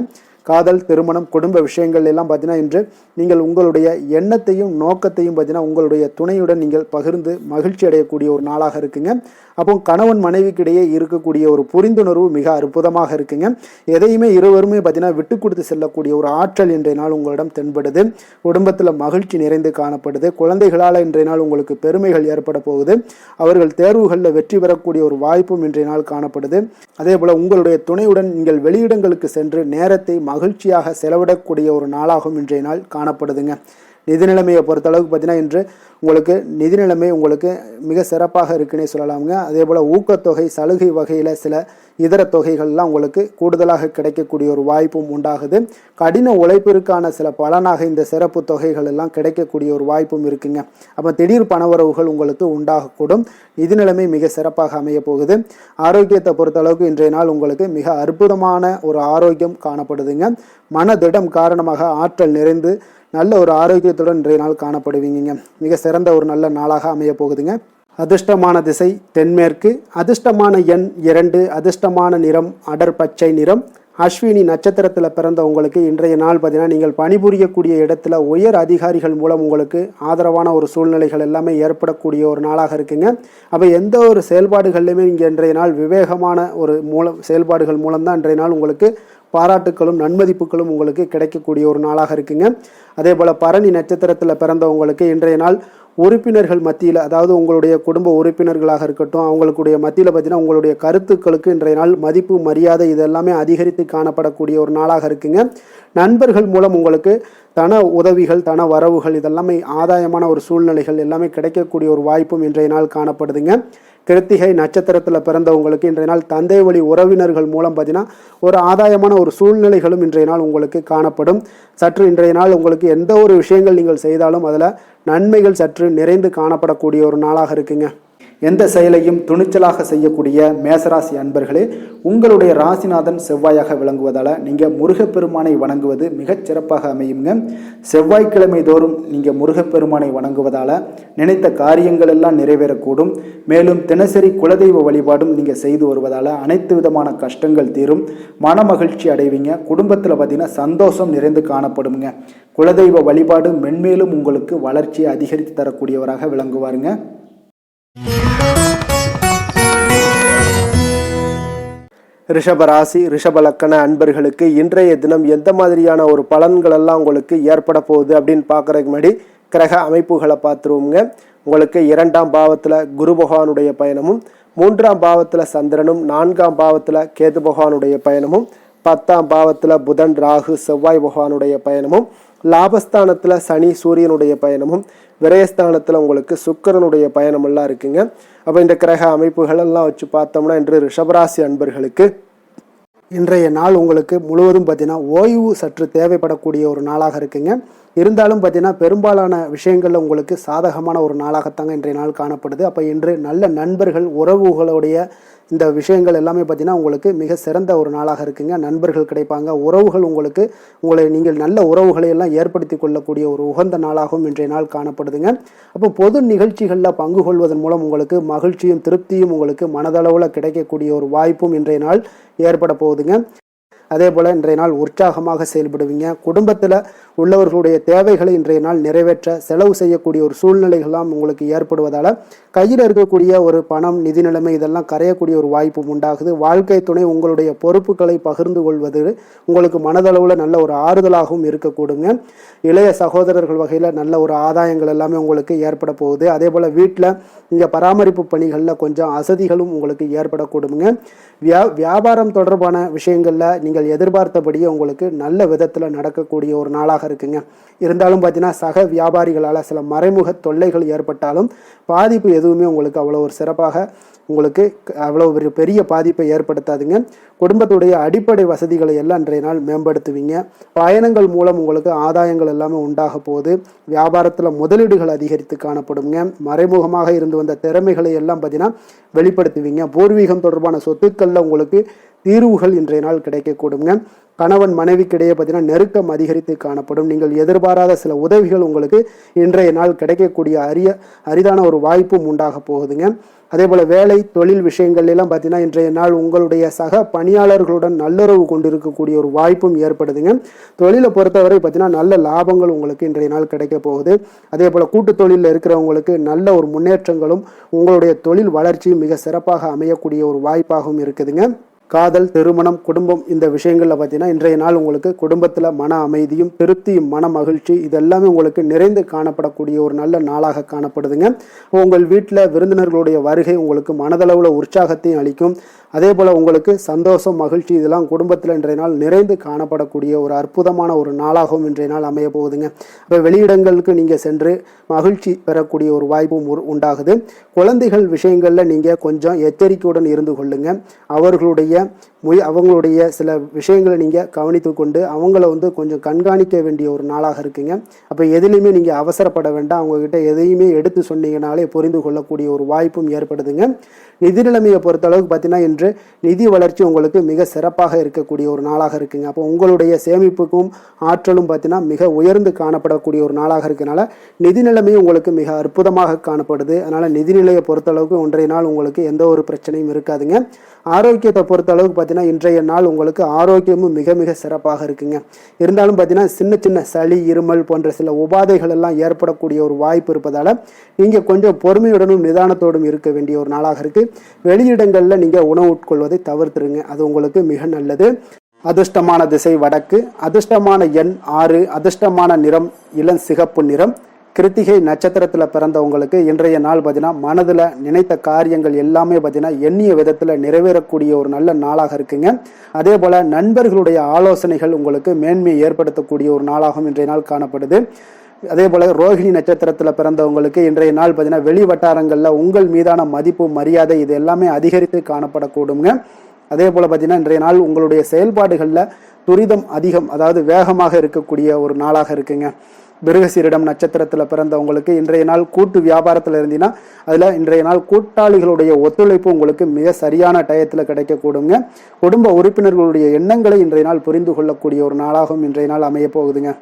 காதல், திருமணம், குடும்ப விஷயங்கள் எல்லாம் பார்த்தீங்கன்னா இன்று நீங்கள் உங்களுடைய எண்ணத்தையும் நோக்கத்தையும் பார்த்தீங்கன்னா உங்களுடைய துணையுடன் நீங்கள் பகிர்ந்து மகிழ்ச்சி அடையக்கூடிய ஒரு நாளாக இருக்குங்க. அப்போ கணவன் மனைவிக்கிடையே இருக்கக்கூடிய ஒரு புரிந்துணர்வு மிக அற்புதமாக இருக்குங்க. எதையுமே இருவருமே பார்த்தீங்கன்னா விட்டு கொடுத்து செல்லக்கூடிய ஒரு ஆற்றல் இன்றைய நாள் உங்களிடம் தென்படுது. குடும்பத்தில் மகிழ்ச்சி நிறைந்து காணப்படுது. குழந்தைகளால் இன்றைய நாள் உங்களுக்கு பெருமைகள் ஏற்பட போகுது. அவர்கள் தேர்வுகளில் வெற்றி பெறக்கூடிய ஒரு வாய்ப்பும் இன்றைய நாள் காணப்படுது. அதே போல் உங்களுடைய துணையுடன் நீங்கள் வெளியிடங்களுக்கு சென்று நேரத்தை மகிழ்ச்சியாக செலவிடக்கூடிய ஒரு நாளாகவும் இன்றைய நாள் காணப்படுதுங்க. நிதி நிலைமையை பொறுத்தளவுக்கு பார்த்தீங்கன்னா இன்று உங்களுக்கு நிதி நிலைமை உங்களுக்கு மிக சிறப்பாக இருக்குன்னே சொல்லலாமுங்க. அதே போல் ஊக்கத்தொகை, சலுகை வகையில் சில இதர தொகைகள்லாம் உங்களுக்கு கூடுதலாக கிடைக்கக்கூடிய ஒரு வாய்ப்பும் உண்டாகுது. கடின உழைப்பிற்கான சில பலனாக இந்த சிறப்பு தொகைகள் எல்லாம் கிடைக்கக்கூடிய ஒரு வாய்ப்பும் இருக்குங்க. அப்போ திடீர் பணவரவுகள் உங்களுக்கு உண்டாகக்கூடும். நிதி நிலைமை மிக சிறப்பாக அமைய போகுது. ஆரோக்கியத்தை பொறுத்தளவுக்கு இன்றைய நாள் உங்களுக்கு மிக அற்புதமான ஒரு ஆரோக்கியம் காணப்படுதுங்க. மனதிடம் காரணமாக ஆற்றல் நிறைந்து நல்ல ஒரு ஆரோக்கியத்துடன் இன்றைய நாள் காணப்படுவீங்க. மிக சிறந்த ஒரு நல்ல நாளாக அமைய போகுதுங்க. அதிர்ஷ்டமான திசை தென்மேற்கு, அதிர்ஷ்டமான எண் 2, அதிர்ஷ்டமான நிறம் அடர் பச்சை நிறம். அஸ்வினி நட்சத்திரத்தில் பிறந்த உங்களுக்கு இன்றைய நாள் பார்த்தீங்கன்னா நீங்கள் பணிபுரியக்கூடிய இடத்துல உயர் அதிகாரிகள் மூலம் உங்களுக்கு ஆதரவான ஒரு சூழ்நிலைகள் எல்லாமே ஏற்படக்கூடிய ஒரு நாளாக இருக்குங்க. அப்போ எந்த ஒரு செயல்பாடுகள்லையுமே நீங்கள் இன்றைய நாள் விவேகமான ஒரு செயல்பாடுகள் மூலம்தான் இன்றைய நாள் உங்களுக்கு பாராட்டுக்களும் நன்மதிப்புகளும் உங்களுக்கு கிடைக்கக்கூடிய ஒரு நாளாக இருக்குங்க. அதே போல் பரணி நட்சத்திரத்தில் பிறந்தவங்களுக்கு இன்றைய நாள் உறுப்பினர்கள் மத்தியில், அதாவது உங்களுடைய குடும்ப உறுப்பினர்களாக இருக்கட்டும், அவங்களுடைய மத்தியில் பார்த்தீங்கன்னா உங்களுடைய கருத்துக்களுக்கு இன்றைய நாள் மதிப்பு, மரியாதை இதெல்லாமே அதிகரித்து காணப்படக்கூடிய ஒரு நாளாக இருக்குங்க. நண்பர்கள் மூலம் உங்களுக்கு தன உதவிகள், தன வரவுகள் இதெல்லாமே ஆதாயமான ஒரு சூழ்நிலைகள் எல்லாமே கிடைக்கக்கூடிய ஒரு வாய்ப்பும் இன்றைய நாள் காணப்படுதுங்க. கிருத்திகை நட்சத்திரத்தில் பிறந்தவங்களுக்கு இன்றைய நாள் தந்தை வழி உறவினர்கள் மூலம் பார்த்தீங்கன்னா ஒரு ஆதாயமான ஒரு சூழ்நிலைகளும் இன்றைய நாள் உங்களுக்கு காணப்படும். சற்று இன்றைய நாள் உங்களுக்கு எந்த ஒரு விஷயங்கள் நீங்கள் செய்தாலும் அதில் நன்மைகள் சற்று நிறைந்து காணப்படக்கூடிய ஒரு நாளாக இருக்குங்க. எந்த செயலையும் துணிச்சலாக செய்யக்கூடிய மேசராசி அன்பர்களே, உங்களுடைய ராசிநாதன் செவ்வாயாக விளங்குவதால் நீங்கள் முருகப்பெருமானை வணங்குவது மிகச் சிறப்பாக அமையுங்க. செவ்வாய்க்கிழமை தோறும் நீங்கள் முருகப்பெருமானை வணங்குவதால் நினைத்த காரியங்கள் எல்லாம் நிறைவேறக்கூடும். மேலும் தினசரி குலதெய்வ வழிபாடும் நீங்கள் செய்து வருவதால் அனைத்து விதமான கஷ்டங்கள் தீரும், மன மகிழ்ச்சி அடைவீங்க. குடும்பத்தில் பார்த்தீங்கன்னா சந்தோஷம் நிறைந்து காணப்படுங்க. குலதெய்வ வழிபாடு மென்மேலும் உங்களுக்கு வளர்ச்சியை அதிகரித்து தரக்கூடியவராக விளங்குவாருங்க. ரிஷபராசி ரிஷபலக்கண அன்பர்களுக்கு இன்றைய தினம் எந்த மாதிரியான ஒரு பலன்கள் எல்லாம் உங்களுக்கு ஏற்பட போகுது அப்படின்னு பார்க்குறதுக்கு முன்னாடி கிரக அமைப்புகளை பார்த்துருவோங்க. உங்களுக்கு 2ஆம் பாவத்தில் குரு பகவானுடைய பயணமும், 3ஆம் பாவத்தில் சந்திரனும், 4ஆம் பாவத்தில் கேது பகவானுடைய பயணமும், 10ஆம் பாவத்தில் புதன், ராகு, செவ்வாய் பகவானுடைய பயணமும், லாபஸ்தானத்தில் சனி சூரியனுடைய பயணமும், விரயஸ்தானத்தில் உங்களுக்கு சுக்கிரனுடைய பயணமெல்லாம் இருக்குங்க. அப்போ இந்த கிரக அமைப்புகள் எல்லாம் வச்சு பார்த்தோம்னா இன்று ரிஷபராசி அன்பர்களுக்கு இன்றைய நாள் உங்களுக்கு முழுவதும் பார்த்தீங்கன்னா ஓய்வு சற்று தேவைப்படக்கூடிய ஒரு நாளாக இருக்குங்க. இருந்தாலும் பார்த்தீங்கன்னா பெரும்பாலான விஷயங்களில் உங்களுக்கு சாதகமான ஒரு நாளாகத்தாங்க இன்றைய நாள் காணப்படுது. அப்போ இன்று நல்ல நண்பர்கள், உறவுகளுடைய இந்த விஷயங்கள் எல்லாமே பார்த்தீங்கன்னா உங்களுக்கு மிக சிறந்த ஒரு நாளாக இருக்குங்க. நண்பர்கள் கிடைப்பாங்க, உறவுகள் உங்களை நீங்கள் நல்ல உறவுகளை எல்லாம் ஏற்படுத்தி கொள்ளக்கூடிய ஒரு உகந்த நாளாகவும் இன்றைய நாள் காணப்படுதுங்க. அப்போ பொது நிகழ்ச்சிகளில் பங்கு கொள்வதன் மூலம் உங்களுக்கு மகிழ்ச்சியும் திருப்தியும் உங்களுக்கு மனதளவில் கிடைக்கக்கூடிய ஒரு வாய்ப்பும் இன்றைய நாள் ஏற்பட போகுதுங்க. அதே போல் இன்றைய நாள் உற்சாகமாக செயல்படுவீங்க. குடும்பத்தில் உள்ளவர்களுடைய தேவைகளை இன்றைய நாள் நிறைவேற்ற செலவு செய்யக்கூடிய ஒரு சூழ்நிலைகள்லாம் உங்களுக்கு ஏற்படுவதால் கையில் இருக்கக்கூடிய ஒரு பணம், நிதி நிலைமை இதெல்லாம் கரையக்கூடிய ஒரு வாய்ப்பும் உண்டாகுது. வாழ்க்கை துணை உங்களுடைய பொறுப்புகளை பகிர்ந்து கொள்வது உங்களுக்கு மனதளவில் நல்ல ஒரு ஆறுதலாகவும் இருக்கக்கூடுங்க. இளைய சகோதரர்கள் வகையில் நல்ல ஒரு ஆதாயங்கள் எல்லாமே உங்களுக்கு ஏற்பட போகுது. அதே போல் வீட்டில் நீங்கள் பராமரிப்பு பணிகளில் கொஞ்சம் அசதிகளும் உங்களுக்கு ஏற்படக்கூடுங்க. வியாபாரம் தொடர்பான விஷயங்களில் நீங்கள் நீங்கள் எதிர்பார்த்தபடியே உங்களுக்கு நல்ல விதத்தில் நடக்கக்கூடிய ஒரு நாளாக இருக்குங்க. இருந்தாலும் பார்த்தீங்கன்னா சக வியாபாரிகளால் சில மறைமுக தொல்லைகள் ஏற்பட்டாலும் பாதிப்பு எதுவுமே உங்களுக்கு அவ்வளோ ஒரு சிறப்பாக உங்களுக்கு அவ்வளோ ஒரு பெரிய பாதிப்பை ஏற்படுத்தாதுங்க. குடும்பத்துடைய அடிப்படை வசதிகளை எல்லாம் இன்றைய நாள் மேம்படுத்துவீங்க. பயணங்கள் மூலம் உங்களுக்கு ஆதாயங்கள் எல்லாமே உண்டாக போகுது. வியாபாரத்தில் முதலீடுகள் அதிகரித்து காணப்படுங்க. மறைமுகமாக இருந்து வந்த திறமைகளை எல்லாம் பார்த்தீங்கன்னா வெளிப்படுத்துவீங்க. பூர்வீகம் தொடர்பான சொத்துக்களில் உங்களுக்கு தீர்வுகள் இன்றைய நாள் கிடைக்கக்கூடுங்க. கணவன் மனைவிக்கிடையே பார்த்தீங்கன்னா நெருக்கம் அதிகரித்து காணப்படும். நீங்கள் எதிர்பாராத சில உதவிகள் உங்களுக்கு இன்றைய நாள் கிடைக்கக்கூடிய அரிதான ஒரு வாய்ப்பும் உண்டாக போகுதுங்க. அதே போல் வேலை தொழில் விஷயங்கள்லாம் பார்த்தீங்கன்னா இன்றைய நாள் உங்களுடைய சக பணியாளர்களுடன் நல்லுறவு கொண்டிருக்கக்கூடிய ஒரு வாய்ப்பும் ஏற்படுதுங்க. தொழிலை பொறுத்தவரை பார்த்தீங்கன்னா நல்ல லாபங்கள் உங்களுக்கு இன்றைய நாள் கிடைக்க போகுது. அதே போல் கூட்டு தொழிலில் இருக்கிறவங்களுக்கு நல்ல ஒரு முன்னேற்றங்களும் உங்களுடைய தொழில் வளர்ச்சியும் மிக சிறப்பாக அமையக்கூடிய ஒரு வாய்ப்பாகவும் இருக்குதுங்க. காதல், திருமணம், குடும்பம் இந்த விஷயங்களில் பார்த்தீங்கன்னா இன்றைய நாள் உங்களுக்கு குடும்பத்தில் மன அமைதியும் திருப்தியும் மன மகிழ்ச்சி இதெல்லாமே உங்களுக்கு நிறைந்து காணப்படக்கூடிய ஒரு நல்ல நாளாக காணப்படுதுங்க. உங்கள் வீட்டில் விருந்தினர்களுடைய வருகை உங்களுக்கு மனதளவில் உற்சாகத்தையும் அளிக்கும். அதே போல் உங்களுக்கு சந்தோஷம் மகிழ்ச்சி இதெல்லாம் குடும்பத்தில் இன்றைய நாள் நிறைந்து காணப்படக்கூடிய ஒரு அற்புதமான ஒரு நாளாகவும் இன்றைய நாள் அமைய போகுதுங்க. இப்போ வெளியிடங்களுக்கு நீங்கள் சென்று மகிழ்ச்சி பெறக்கூடிய ஒரு வாய்ப்பும் உண்டாகுது. குழந்தைகள் விஷயங்களில் நீங்கள் கொஞ்சம் எச்சரிக்கையுடன் இருந்து கொள்ளுங்க. அவங்களுடைய சில விஷயங்களை நீங்கள் கவனித்து கொண்டு அவங்கள கொஞ்சம் கண்காணிக்க வேண்டிய ஒரு நாளாக இருக்குங்க. அப்போ எதுலையுமே நீங்கள் அவசரப்பட வேண்டாம். அவங்கக்கிட்ட எதையுமே எடுத்து சொன்னீங்கனாலே புரிந்து கொள்ளக்கூடிய ஒரு வாய்ப்பும் ஏற்படுதுங்க. நிதி நிலைமையை பொறுத்தளவுக்கு பார்த்தீங்கன்னா இன்று நிதி வளர்ச்சி உங்களுக்கு மிக சிறப்பாக இருக்கக்கூடிய ஒரு நாளாக இருக்குங்க. அப்போ உங்களுடைய சேமிப்புக்கும் ஆற்றலும் பார்த்தீங்கன்னா மிக உயர்ந்து காணப்படக்கூடிய ஒரு நாளாக இருக்கனால நிதி நிலைமையும் உங்களுக்கு மிக அற்புதமாக காணப்படுது. அதனால் நிதிநிலையை பொறுத்தளவுக்கு ஒன்றைய நாள் உங்களுக்கு எந்த ஒரு பிரச்சனையும் இருக்காதுங்க. ஆரோக்கியத்தை பொறுத்த அளவுக்கு பார்த்தீங்கன்னா இன்றைய நாள் உங்களுக்கு ஆரோக்கியமும் மிக மிக சிறப்பாக இருக்குங்க. இருந்தாலும் பார்த்தீங்கன்னா சின்ன சின்ன சளி, இருமல் போன்ற சில உபாதைகள் எல்லாம் ஏற்படக்கூடிய ஒரு வாய்ப்பு இருப்பதால் நீங்கள் கொஞ்சம் பொறுமையுடனும் நிதானத்தோடும் இருக்க வேண்டிய ஒரு நாளாக இருக்குது. வெளியிடங்களில் நீங்கள் உணவு உட்கொள்வதை தவிர்த்துருங்க. அது உங்களுக்கு மிக நல்லது. அதிர்ஷ்டமான திசை வடக்கு, அதிர்ஷ்டமான எண் 6, அதிர்ஷ்டமான நிறம் இளம் சிகப்பு நிறம். கிருத்திகை நட்சத்திரத்தில் பிறந்தவங்களுக்கு இன்றைய நாள் பார்த்தீங்கன்னா மனதில் நினைத்த காரியங்கள் எல்லாமே பார்த்தீங்கன்னா எண்ணிய விதத்தில் நிறைவேறக்கூடிய ஒரு நல்ல நாளாக இருக்குங்க. அதே போல் நண்பர்களுடைய ஆலோசனைகள் உங்களுக்கு மேன்மையை ஏற்படுத்தக்கூடிய ஒரு நாளாகவும் இன்றைய நாள் காணப்படுது. அதே போல் ரோஹிணி நட்சத்திரத்தில் பிறந்தவங்களுக்கு இன்றைய நாள் பார்த்தீங்கன்னா வெளி வட்டாரங்களில் உங்கள் மீதான மதிப்பு, மரியாதை இது எல்லாமே அதிகரித்து காணப்படக்கூடுங்க. அதே போல் பார்த்தீங்கன்னா இன்றைய நாள் உங்களுடைய செயல்பாடுகளில் துரிதம் அதிகம், அதாவது வேகமாக இருக்கக்கூடிய ஒரு நாளாக இருக்குங்க. மிருகசீரிடம் நட்சத்திரத்தில் பிறந்தவங்களுக்கு இன்றைய நாள் கூட்டு வியாபாரத்தில் இருந்தீங்கன்னா அதில் இன்றைய நாள் கூட்டாளிகளுடைய ஒத்துழைப்பு உங்களுக்கு மிக சரியான டயத்தில் கிடைக்கக்கூடுங்க. குடும்ப உறுப்பினர்களுடைய எண்ணங்களை இன்றைய நாள் புரிந்து கொள்ளக்கூடிய ஒரு நாளாகவும் இன்றைய நாள் அமைய போகுதுங்க.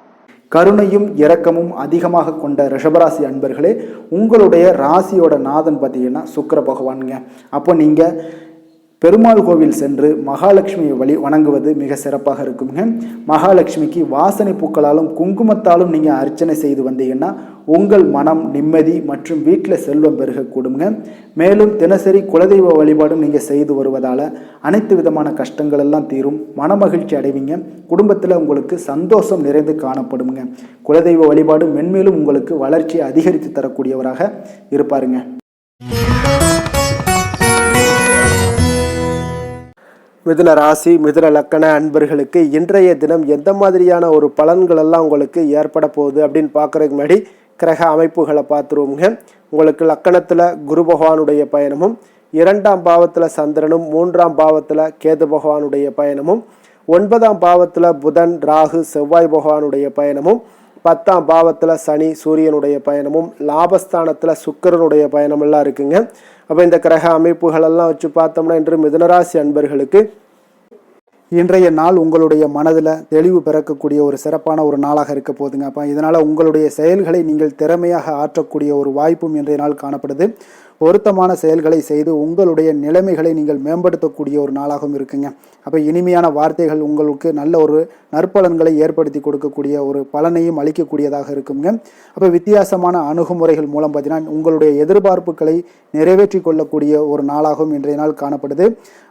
கருணையும் இரக்கமும் அதிகமாக கொண்ட ரிஷபராசி அன்பர்களே, உங்களுடைய ராசியோட நாதன் பார்த்தீங்கன்னா சுக்கிர பகவானுங்க. அப்போ நீங்கள் பெருமாள் கோவில் சென்று மகாலட்சுமியை வணங்குவது மிக சிறப்பாக இருக்குங்க. மகாலட்சுமிக்கு வாசனை பூக்களாலும் குங்குமத்தாலும் நீங்கள் அர்ச்சனை செய்து வந்தீங்கன்னா உங்கள் மனம் நிம்மதி மற்றும் வீட்டில் செல்வம் பெருகக்கூடுங்க. மேலும் தினசரி குலதெய்வ வழிபாடும் நீங்கள் செய்து வருவதால் அனைத்து விதமான கஷ்டங்கள் எல்லாம் தீரும், மனமகிழ்ச்சி அடைவீங்க. குடும்பத்தில் உங்களுக்கு சந்தோஷம் நிறைந்து காணப்படுங்க. குலதெய்வ வழிபாடு மென்மேலும் உங்களுக்கு வளர்ச்சியை அதிகரித்து தரக்கூடியவராக இருப்பாருங்க. மிதுன ராசி, மிதுன லக்கண அன்பர்களுக்கு இன்றைய தினம் எந்த மாதிரியான ஒரு பலன்கள் எல்லாம் உங்களுக்கு ஏற்பட போகுது அப்படின்னு பார்க்குறதுக்கு முன்னாடி கிரக அமைப்புகளை பார்த்துருவோங்க. உங்களுக்கு லக்கணத்தில் குரு பகவானுடைய பயணமும், 2ஆம் பாவத்தில் சந்திரனும், 3ஆம் பாவத்தில் கேது பகவானுடைய பயணமும், 9ஆம் பாவத்தில் புதன், ராகு, செவ்வாய் பகவானுடைய பயணமும், 10ஆம் பாவத்தில் சனி, சூரியனுடைய பயணமும், லாபஸ்தானத்தில் சுக்கிரனுடைய பயணமெல்லாம் இருக்குங்க. அப்போ இந்த கிரக அமைப்புகளெல்லாம் வச்சு பார்த்தோம்னா இன்று மிதுனராசி அன்பர்களுக்கு இன்றைய நாள் உங்களுடைய மனதில் தெளிவு பிறக்கக்கூடிய ஒரு சிறப்பான ஒரு நாளாக இருக்க போகுதுங்க. அப்போ இதனால் உங்களுடைய செயல்களை நீங்கள் திறமையாக ஆற்றக்கூடிய ஒரு வாய்ப்பும் இன்றைய நாள் காணப்படுது. பொருத்தமான செயல்களை செய்து உங்களுடைய நிலைமைகளை நீங்கள் மேம்படுத்தக்கூடிய ஒரு நாளாகவும் இருக்குங்க. அப்போ இனிமையான வார்த்தைகள் உங்களுக்கு நல்ல ஒரு நற்பலன்களை ஏற்படுத்தி கொடுக்கக்கூடிய ஒரு பலனையும் அளிக்கக்கூடியதாக இருக்குங்க. அப்போ வித்தியாசமான அணுகுமுறைகள் மூலம் பார்த்தீங்கன்னா உங்களுடைய எதிர்பார்ப்புகளை நிறைவேற்றி கொள்ளக்கூடிய ஒரு நாளாகவும் இன்றைய நாள் காணப்படுது.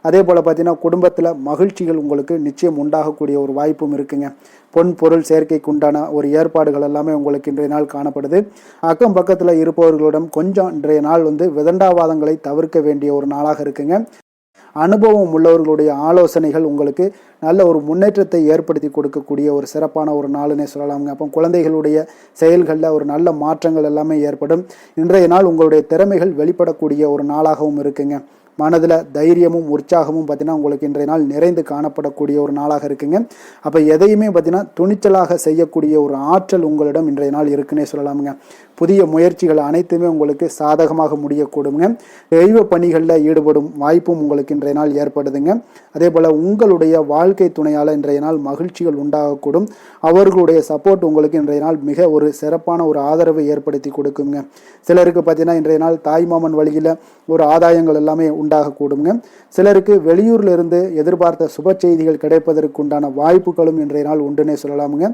அதே போல் பார்த்தீங்கன்னா குடும்பத்தில் மகிழ்ச்சிகள் உங்களுக்கு நிச்சயம் உண்டாகக்கூடிய ஒரு வாய்ப்பும் இருக்குங்க. பொன் பொருள் சேர்க்கைக்கு உண்டான ஒரு ஏற்பாடுகள் எல்லாமே உங்களுக்கு இன்றைய நாள் காணப்படுது. அக்கம் பக்கத்தில் இருப்பவர்களிடம் கொஞ்சம் இன்றைய நாள் விதண்டாவாதங்களை தவிர்க்க வேண்டிய ஒரு நாளாக இருக்குங்க. அனுபவம் உள்ளவர்களுடைய ஆலோசனைகள் உங்களுக்கு நல்ல ஒரு முன்னேற்றத்தை ஏற்படுத்தி கொடுக்கக்கூடிய ஒரு சிறப்பான ஒரு நாளுன்னே சொல்லலாமுங்க. அப்போ குழந்தைகளுடைய செயல்களில் ஒரு நல்ல மாற்றங்கள் எல்லாமே ஏற்படும். இன்றைய நாள் உங்களுடைய திறமைகள் வெளிப்படக்கூடிய ஒரு நாளாகவும் இருக்குங்க. மனதில் தைரியமும் உற்சாகமும் பார்த்தீங்கன்னா உங்களுக்கு இன்றைய நாள் நிறைந்து காணப்படக்கூடிய ஒரு நாளாக இருக்குங்க. அப்போ எதையுமே பார்த்தீங்கன்னா துணிச்சலாக செய்யக்கூடிய ஒரு ஆற்றல் உங்களிடம் இன்றைய நாள் இருக்குன்னே சொல்லலாமுங்க. புதிய முயற்சிகள் அனைத்துமே உங்களுக்கு சாதகமாக முடியக்கூடுங்க. தெய்வ பணிகளில் ஈடுபடும் வாய்ப்பும் உங்களுக்கு இன்றைய நாள் ஏற்படுதுங்க. அதே போல் உங்களுடைய வாழ்க்கை துணையால் இன்றைய நாள் மகிழ்ச்சிகள் உண்டாகக்கூடும். அவர்களுடைய சப்போர்ட் உங்களுக்கு இன்றைய நாள் மிக ஒரு சிறப்பான ஒரு ஆதரவை ஏற்படுத்தி கொடுக்குங்க. சிலருக்கு பார்த்தீங்கன்னா இன்றைய நாள் தாய்மாமன் வழியில் ஒரு ஆதாயங்கள் எல்லாமே உண்டாகக்கூடுங்க. சிலருக்கு வெளியூர்ல இருந்து எதிர்பார்த்த சுப செய்திகள் கிடைப்பதற்கு உண்டான வாய்ப்புகளும் இன்றைய நாள் உண்டுன்னே சொல்லலாமுங்க.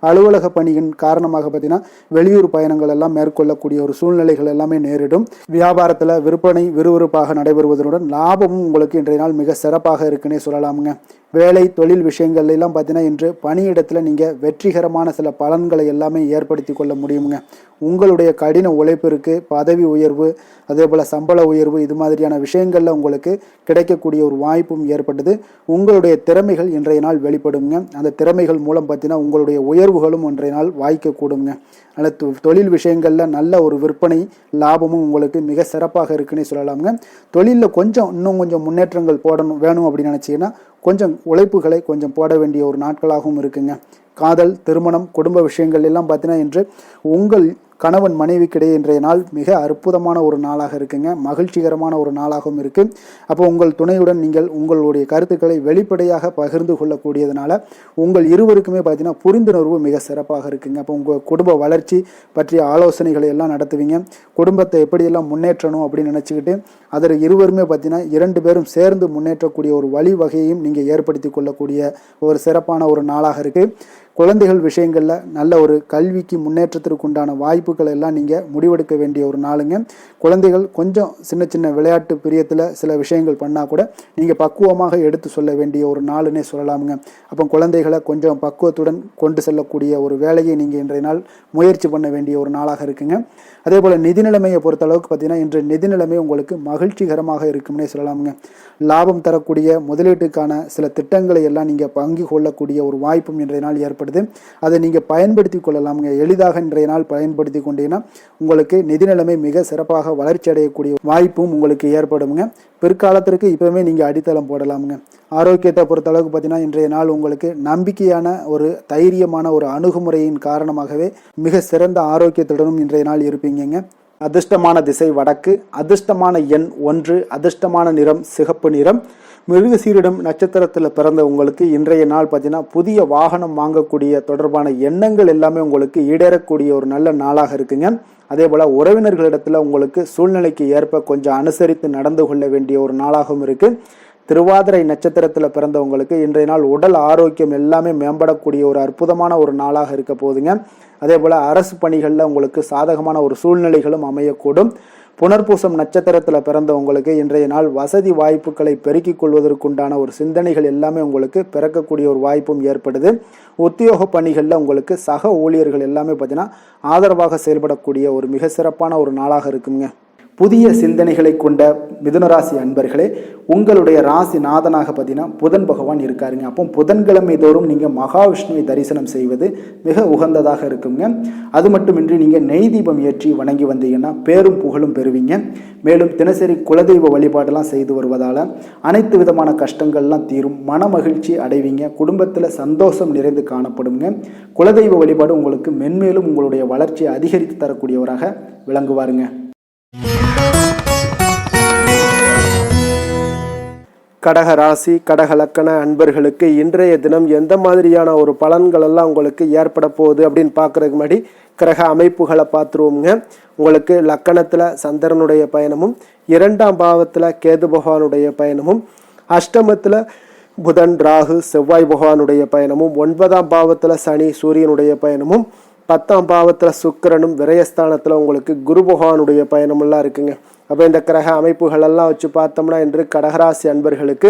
அலுவலக பணியின் காரணமாக பார்த்தீங்கன்னா வெளியூர் பயணங்கள் எல்லாம் மேற்கொள்ளக்கூடிய ஒரு சூழ்நிலைகள் எல்லாமே நேரிடும். வியாபாரத்தில் விற்பனை விறுவிறுப்பாக நடைபெறுவதனுடன் லாபமும் உங்களுக்கு இன்றைய நாள் மிக சிறப்பாக இருக்குன்னே சொல்லலாமுங்க. வேலை தொழில் விஷயங்கள்ல எல்லாம் பார்த்தீங்கன்னா இன்று பணியிடத்தில் நீங்கள் வெற்றிகரமான சில பலன்களை எல்லாமே ஏற்படுத்தி கொள்ள முடியுங்க. உங்களுடைய கடின உழைப்பிற்கு பதவி உயர்வு, அதே போல் சம்பள உயர்வு, இது மாதிரியான விஷயங்களில் உங்களுக்கு கிடைக்கக்கூடிய ஒரு வாய்ப்பும் ஏற்பட்டது. உங்களுடைய திறமைகள் இன்றைய நாள் வெளிப்படுங்க. அந்த திறமைகள் மூலம் பார்த்தீங்கன்னா உங்களுடைய உயர்வுகளும் இன்றைய நாள் வாய்க்கக்கூடுங்க. அதனால் தொழில் விஷயங்களில் நல்ல ஒரு விற்பனை லாபமும் உங்களுக்கு மிக சிறப்பாக இருக்குன்னே சொல்லலாமுங்க. தொழிலில் இன்னும் கொஞ்சம் முன்னேற்றங்கள் வேணும் அப்படின்னு நினச்சிங்கன்னா கொஞ்சம் உழைப்புகளை கொஞ்சம் போட வேண்டிய ஒரு நாட்களாகவும் இருக்குங்க. காதல், திருமணம், குடும்ப விஷயங்கள் எல்லாம் பார்த்தீங்கன்னா இன்று உங்கள் கணவன் மனைவிக்கிடையே இன்றைய நாள் மிக அற்புதமான ஒரு நாளாக இருக்குங்க. மகிழ்ச்சிகரமான ஒரு நாளாகவும் இருக்குது. அப்போ உங்கள் துணையுடன் நீங்கள் உங்களுடைய கருத்துக்களை வெளிப்படையாக பகிர்ந்து கொள்ளக்கூடியதுனால உங்கள் இருவருக்குமே பார்த்தீங்கன்னா புரிந்துணர்வு மிக சிறப்பாக இருக்குங்க. அப்போ உங்கள் குடும்ப வளர்ச்சி பற்றிய ஆலோசனைகளை எல்லாம் நடத்துவீங்க. குடும்பத்தை எப்படியெல்லாம் முன்னேற்றணும் அப்படின்னு நினச்சிக்கிட்டு அதில் இருவருமே பார்த்தீங்கன்னா 2 பேரும் சேர்ந்து முன்னேற்றக்கூடிய ஒரு வழிவகையையும் நீங்கள் ஏற்படுத்தி கொள்ளக்கூடிய ஒரு சிறப்பான ஒரு நாளாக இருக்குது. குழந்தைகள் விஷயங்களில் நல்ல ஒரு கல்விக்கு முன்னேற்றத்திற்கு உண்டான வாய்ப்புகள் எல்லாம் நீங்கள் முடிவெடுக்க வேண்டிய ஒரு நாளுங்க. குழந்தைகள் கொஞ்சம் சின்ன சின்ன விளையாட்டு பிரியத்தில் சில விஷயங்கள் பண்ணால் கூட நீங்கள் பக்குவமாக எடுத்து சொல்ல வேண்டிய ஒரு நாளுன்னே சொல்லலாமுங்க. அப்போ குழந்தைகளை கொஞ்சம் பக்குவத்துடன் கொண்டு செல்லக்கூடிய ஒரு வேலையை நீங்கள் இன்றைய நாள் முயற்சி பண்ண வேண்டிய ஒரு நாளாக இருக்குங்க. அதே போல் நிதி நிலைமையை பொறுத்த அளவுக்கு பார்த்தீங்கன்னா இன்று நிதி நிலைமை உங்களுக்கு மகிழ்ச்சிகரமாக இருக்கும்னே சொல்லலாமுங்க. லாபம் தரக்கூடிய முதலீட்டுக்கான சில திட்டங்களை எல்லாம் நீங்கள் பங்கு கொள்ளக்கூடிய ஒரு வாய்ப்பும் இன்றைய நாள் ஏற்படுது. அதை நீங்கள் பயன்படுத்தி கொள்ளலாமுங்க. எளிதாக இன்றைய நாள் பயன்படுத்தி கொண்டீங்கன்னா உங்களுக்கு நிதி நிலைமை மிக சிறப்பாக வளர்ச்சி அடையக்கூடிய வாய்ப்பும் உங்களுக்கு ஏற்படுங்க. பிற்காலத்திற்கு இப்பவுமே நீங்கள் அடித்தளம் போடலாமுங்க. ஆரோக்கியத்தை பொறுத்த அளவுக்கு பார்த்தீங்கன்னா இன்றைய நாள் உங்களுக்கு நம்பிக்கையான ஒரு தைரியமான ஒரு அணுகுமுறையின் காரணமாகவே மிக சிறந்த ஆரோக்கியத்துடனும் இன்றைய நாள் இருப்பீங்க. அதிர்ஷ்டமான திசை வடக்கு, அதிர்ஷ்டமான எண் 1, அதிர்ஷ்டமான நிறம் சிகப்பு நிறம். மிருகசீரிடம் நட்சத்திரத்தில் பிறந்த உங்களுக்கு இன்றைய நாள் பார்த்தீங்கன்னா புதிய வாகனம் வாங்கக்கூடிய தொடர்பான எண்ணங்கள் எல்லாமே உங்களுக்கு ஈடேறக்கூடிய ஒரு நல்ல நாளாக இருக்குங்க. அதே போல் உறவினர்களிடத்தில் உங்களுக்கு சூழ்நிலைக்கு ஏற்ப கொஞ்சம் அனுசரித்து நடந்து கொள்ள வேண்டிய ஒரு நாளாகவும் இருக்குது. திருவாதிரை நட்சத்திரத்தில் பிறந்தவங்களுக்கு இன்றைய நாள் உடல் ஆரோக்கியம் எல்லாமே மேம்படக்கூடிய ஒரு அற்புதமான ஒரு நாளாக இருக்க போகுதுங்க. அதே போல் அரசு பணிகளில் உங்களுக்கு சாதகமான ஒரு சூழ்நிலைகளும் அமையக்கூடும். புனர்பூசம் நட்சத்திரத்தில் பிறந்தவங்களுக்கு இன்றைய நாள் வசதி வாய்ப்புகளை பெருக்கிக் கொள்வதற்குண்டான ஒரு சிந்தனைகள் எல்லாமே உங்களுக்கு பிறக்கக்கூடிய ஒரு வாய்ப்பும் ஏற்படுது. உத்தியோக பணிகளில் உங்களுக்கு சக ஊழியர்கள் எல்லாமே பார்த்தீங்கன்னா ஆதரவாக செயல்படக்கூடிய ஒரு மிக சிறப்பான ஒரு நாளாக இருக்குங்க. புதிய சிந்தனைகளை கொண்ட மிதுனராசி அன்பர்களே, உங்களுடைய ராசி நாதனாக பார்த்தீங்கன்னா புதன் பகவான் இருக்காருங்க. அப்போ புதன்கிழமை தோறும் நீங்கள் மகாவிஷ்ணுவை தரிசனம் செய்வது மிக உகந்ததாக இருக்குங்க. அது மட்டுமின்றி நீங்கள் நெய் தீபம் ஏற்றி வணங்கி வந்தீங்கன்னா பேரும் புகழும் பெறுவீங்க. மேலும் தினசரி குலதெய்வ வழிபாடெல்லாம் செய்து வருவதால் அனைத்து விதமான கஷ்டங்கள்லாம் தீரும், மன மகிழ்ச்சி அடைவீங்க, குடும்பத்தில் சந்தோஷம் நிறைந்து காணப்படுங்க. குலதெய்வ வழிபாடு உங்களுக்கு மென்மேலும் உங்களுடைய வளர்ச்சியை அதிகரித்து தரக்கூடியவராக விளங்குவாருங்க. கடக ராசி கடக லக்கண அன்பர்களுக்கு இன்றைய தினம் எந்த மாதிரியான ஒரு பலன்கள் எல்லாம் உங்களுக்கு ஏற்பட போகுது அப்படின்னு பார்க்கறதுக்கு முன்னாடி கிரக அமைப்புகளை பார்த்துருவோங்க. உங்களுக்கு லக்கணத்தில் சந்திரனுடைய பயணமும், 2ஆம் பாவத்தில் கேது பகவானுடைய பயணமும், அஷ்டமத்தில் புதன் ராகு செவ்வாய் பகவானுடைய பயணமும், 9ஆம் பாவத்தில் சனி சூரியனுடைய பயணமும், 10ஆம் பாவத்தில் சுக்கிரனும், விரயஸ்தானத்தில் உங்களுக்கு குரு பகவானுடைய பயணமெல்லாம் இருக்குங்க. அப்போ இந்த கிரக அமைப்புகள் எல்லாம் வச்சு பார்த்தோம்னா இன்று கடகராசி அன்பர்களுக்கு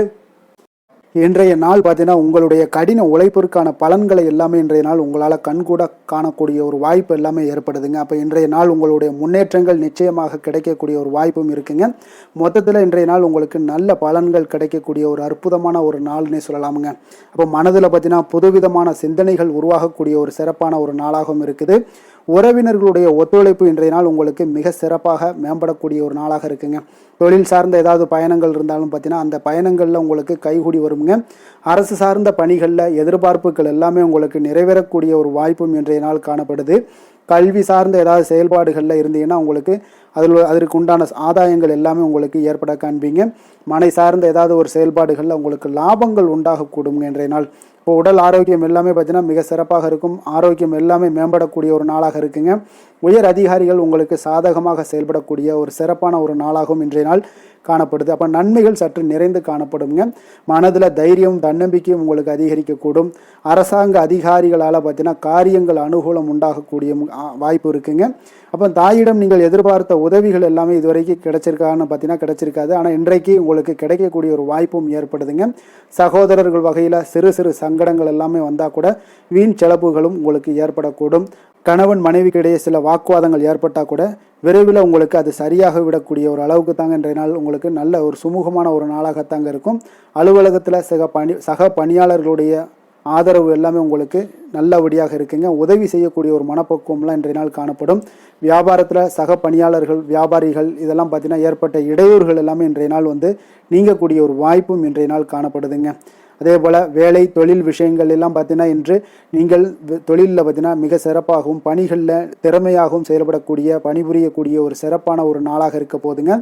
இன்றைய நாள் பார்த்தீங்கன்னா உங்களுடைய கடின உழைப்பிற்கான பலன்களை எல்லாமே இன்றைய நாள் உங்களால் கண்கூட காணக்கூடிய ஒரு வாய்ப்பு எல்லாமே ஏற்படுதுங்க. அப்போ இன்றைய நாள் உங்களுடைய முன்னேற்றங்கள் நிச்சயமாக கிடைக்கக்கூடிய ஒரு வாய்ப்பும் இருக்குங்க. மொத்தத்தில் இன்றைய நாள் உங்களுக்கு நல்ல பலன்கள் கிடைக்கக்கூடிய ஒரு அற்புதமான ஒரு நாள்னே சொல்லலாமுங்க. அப்போ மனதில் பார்த்தீங்கன்னா புதுவிதமான சிந்தனைகள் உருவாகக்கூடிய ஒரு சிறப்பான ஒரு நாளாகவும் இருக்குது. உறவினர்களுடைய ஒத்துழைப்பு இன்றைய நாள் உங்களுக்கு மிக சிறப்பாக மேம்படக்கூடிய ஒரு நாளாக இருக்குங்க. தொழில் சார்ந்த ஏதாவது பயணங்கள் இருந்தாலும் பார்த்தீங்கன்னா அந்த பயணங்களில் உங்களுக்கு கைகூடி வருங்க. அரசு சார்ந்த பணிகளில் எதிர்பார்ப்புகள் எல்லாமே உங்களுக்கு நிறைவேறக்கூடிய ஒரு வாய்ப்பும் இன்றைய நாள் காணப்படுது. கல்வி சார்ந்த ஏதாவது செயல்பாடுகளில் இருந்தீங்கன்னா உங்களுக்கு அதற்கு உண்டான ஆதாயங்கள் எல்லாமே உங்களுக்கு ஏற்பட காண்பீங்க. மனை சார்ந்த ஏதாவது ஒரு செயல்பாடுகளில் உங்களுக்கு லாபங்கள் உண்டாகக்கூடுங்க இன்றைய நாள். இப்போ உடல் ஆரோக்கியம் எல்லாமே பார்த்தீங்கன்னா மிக சிறப்பாக இருக்கும். ஆரோக்கியம் எல்லாமே மேம்படக்கூடிய ஒரு நாளாக இருக்குங்க. உயர் அதிகாரிகள் உங்களுக்கு சாதகமாக செயல்படக்கூடிய ஒரு சிறப்பான ஒரு நாளாகவும் இன்றைய நாள் காணப்படுது. அப்போ நன்மைகள் சற்று நிறைந்து காணப்படுங்க. மனதில் தைரியம் தன்னம்பிக்கையும் உங்களுக்கு அதிகரிக்கக்கூடும். அரசாங்க அதிகாரிகளால் பார்த்தீங்கன்னா காரியங்கள் அனுகூலம் உண்டாகக்கூடிய வாய்ப்பு இருக்குங்க. அப்போ தாயிடம் நீங்கள் எதிர்பார்த்த உதவிகள் எல்லாமே இதுவரைக்கும் கிடைச்சிருக்கான்னு பார்த்தீங்கன்னா கிடைச்சிருக்காது. ஆனால் இன்றைக்கு உங்களுக்கு கிடைக்கக்கூடிய ஒரு வாய்ப்பும் ஏற்படுதுங்க. சகோதரர்கள் வகையில் சிறு சிறு சங்கடங்கள் எல்லாமே வந்தால் கூட வீண் செலவுகளும் உங்களுக்கு ஏற்படக்கூடும். கணவன் மனைவிக்கு இடையே சில வாக்குவாதங்கள் ஏற்பட்டால் கூட விரைவில் உங்களுக்கு அது சரியாக விடக்கூடிய ஒரு அளவுக்கு தாங்க இன்றைய நாள் உங்களுக்கு நல்ல ஒரு சுமூகமான ஒரு நாளாகத்தாங்க இருக்கும். அலுவலகத்தில் சக பணியாளர்களுடைய ஆதரவு எல்லாமே உங்களுக்கு நல்லபடியாக இருக்குங்க. உதவி செய்யக்கூடிய ஒரு மனப்பக்குவம்லாம் இன்றைய நாள் காணப்படும். வியாபாரத்தில் சக பணியாளர்கள் வியாபாரிகள் இதெல்லாம் பார்த்தீங்கன்னா ஏற்பட்ட இடையூறுகள் எல்லாமே இன்றைய நாள் நீங்கக்கூடிய ஒரு வாய்ப்பும் இன்றைய நாள் காணப்படுதுங்க. அதே போல் வேலை தொழில் விஷயங்கள் எல்லாம் பார்த்தீங்கன்னா இன்று நீங்கள் தொழிலில் பார்த்தீங்கன்னா மிக சிறப்பாகவும் பணிகளில் திறமையாகவும் செயல்படக்கூடிய பணிபுரியக்கூடிய ஒரு சிறப்பான ஒரு நாளாக இருக்க போதுங்க.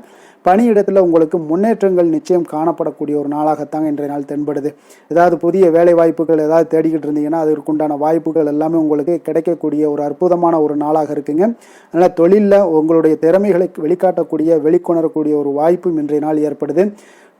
பணியிடத்தில் உங்களுக்கு முன்னேற்றங்கள் நிச்சயம் காணப்படக்கூடிய ஒரு நாளாகத்தாங்க இன்றைய நாள் தென்படுது. ஏதாவது புதிய வேலை வாய்ப்புகள் ஏதாவது தேடிக்கிட்டு இருந்தீங்கன்னா அதற்குண்டான வாய்ப்புகள் எல்லாமே உங்களுக்கு கிடைக்கக்கூடிய ஒரு அற்புதமான ஒரு நாளாக இருக்குங்க. அதனால் தொழிலில் உங்களுடைய திறமைகளை வெளிக்காட்டக்கூடிய வெளிக்கொணரக்கூடிய ஒரு வாய்ப்பும் இன்றைய நாள் ஏற்படுது.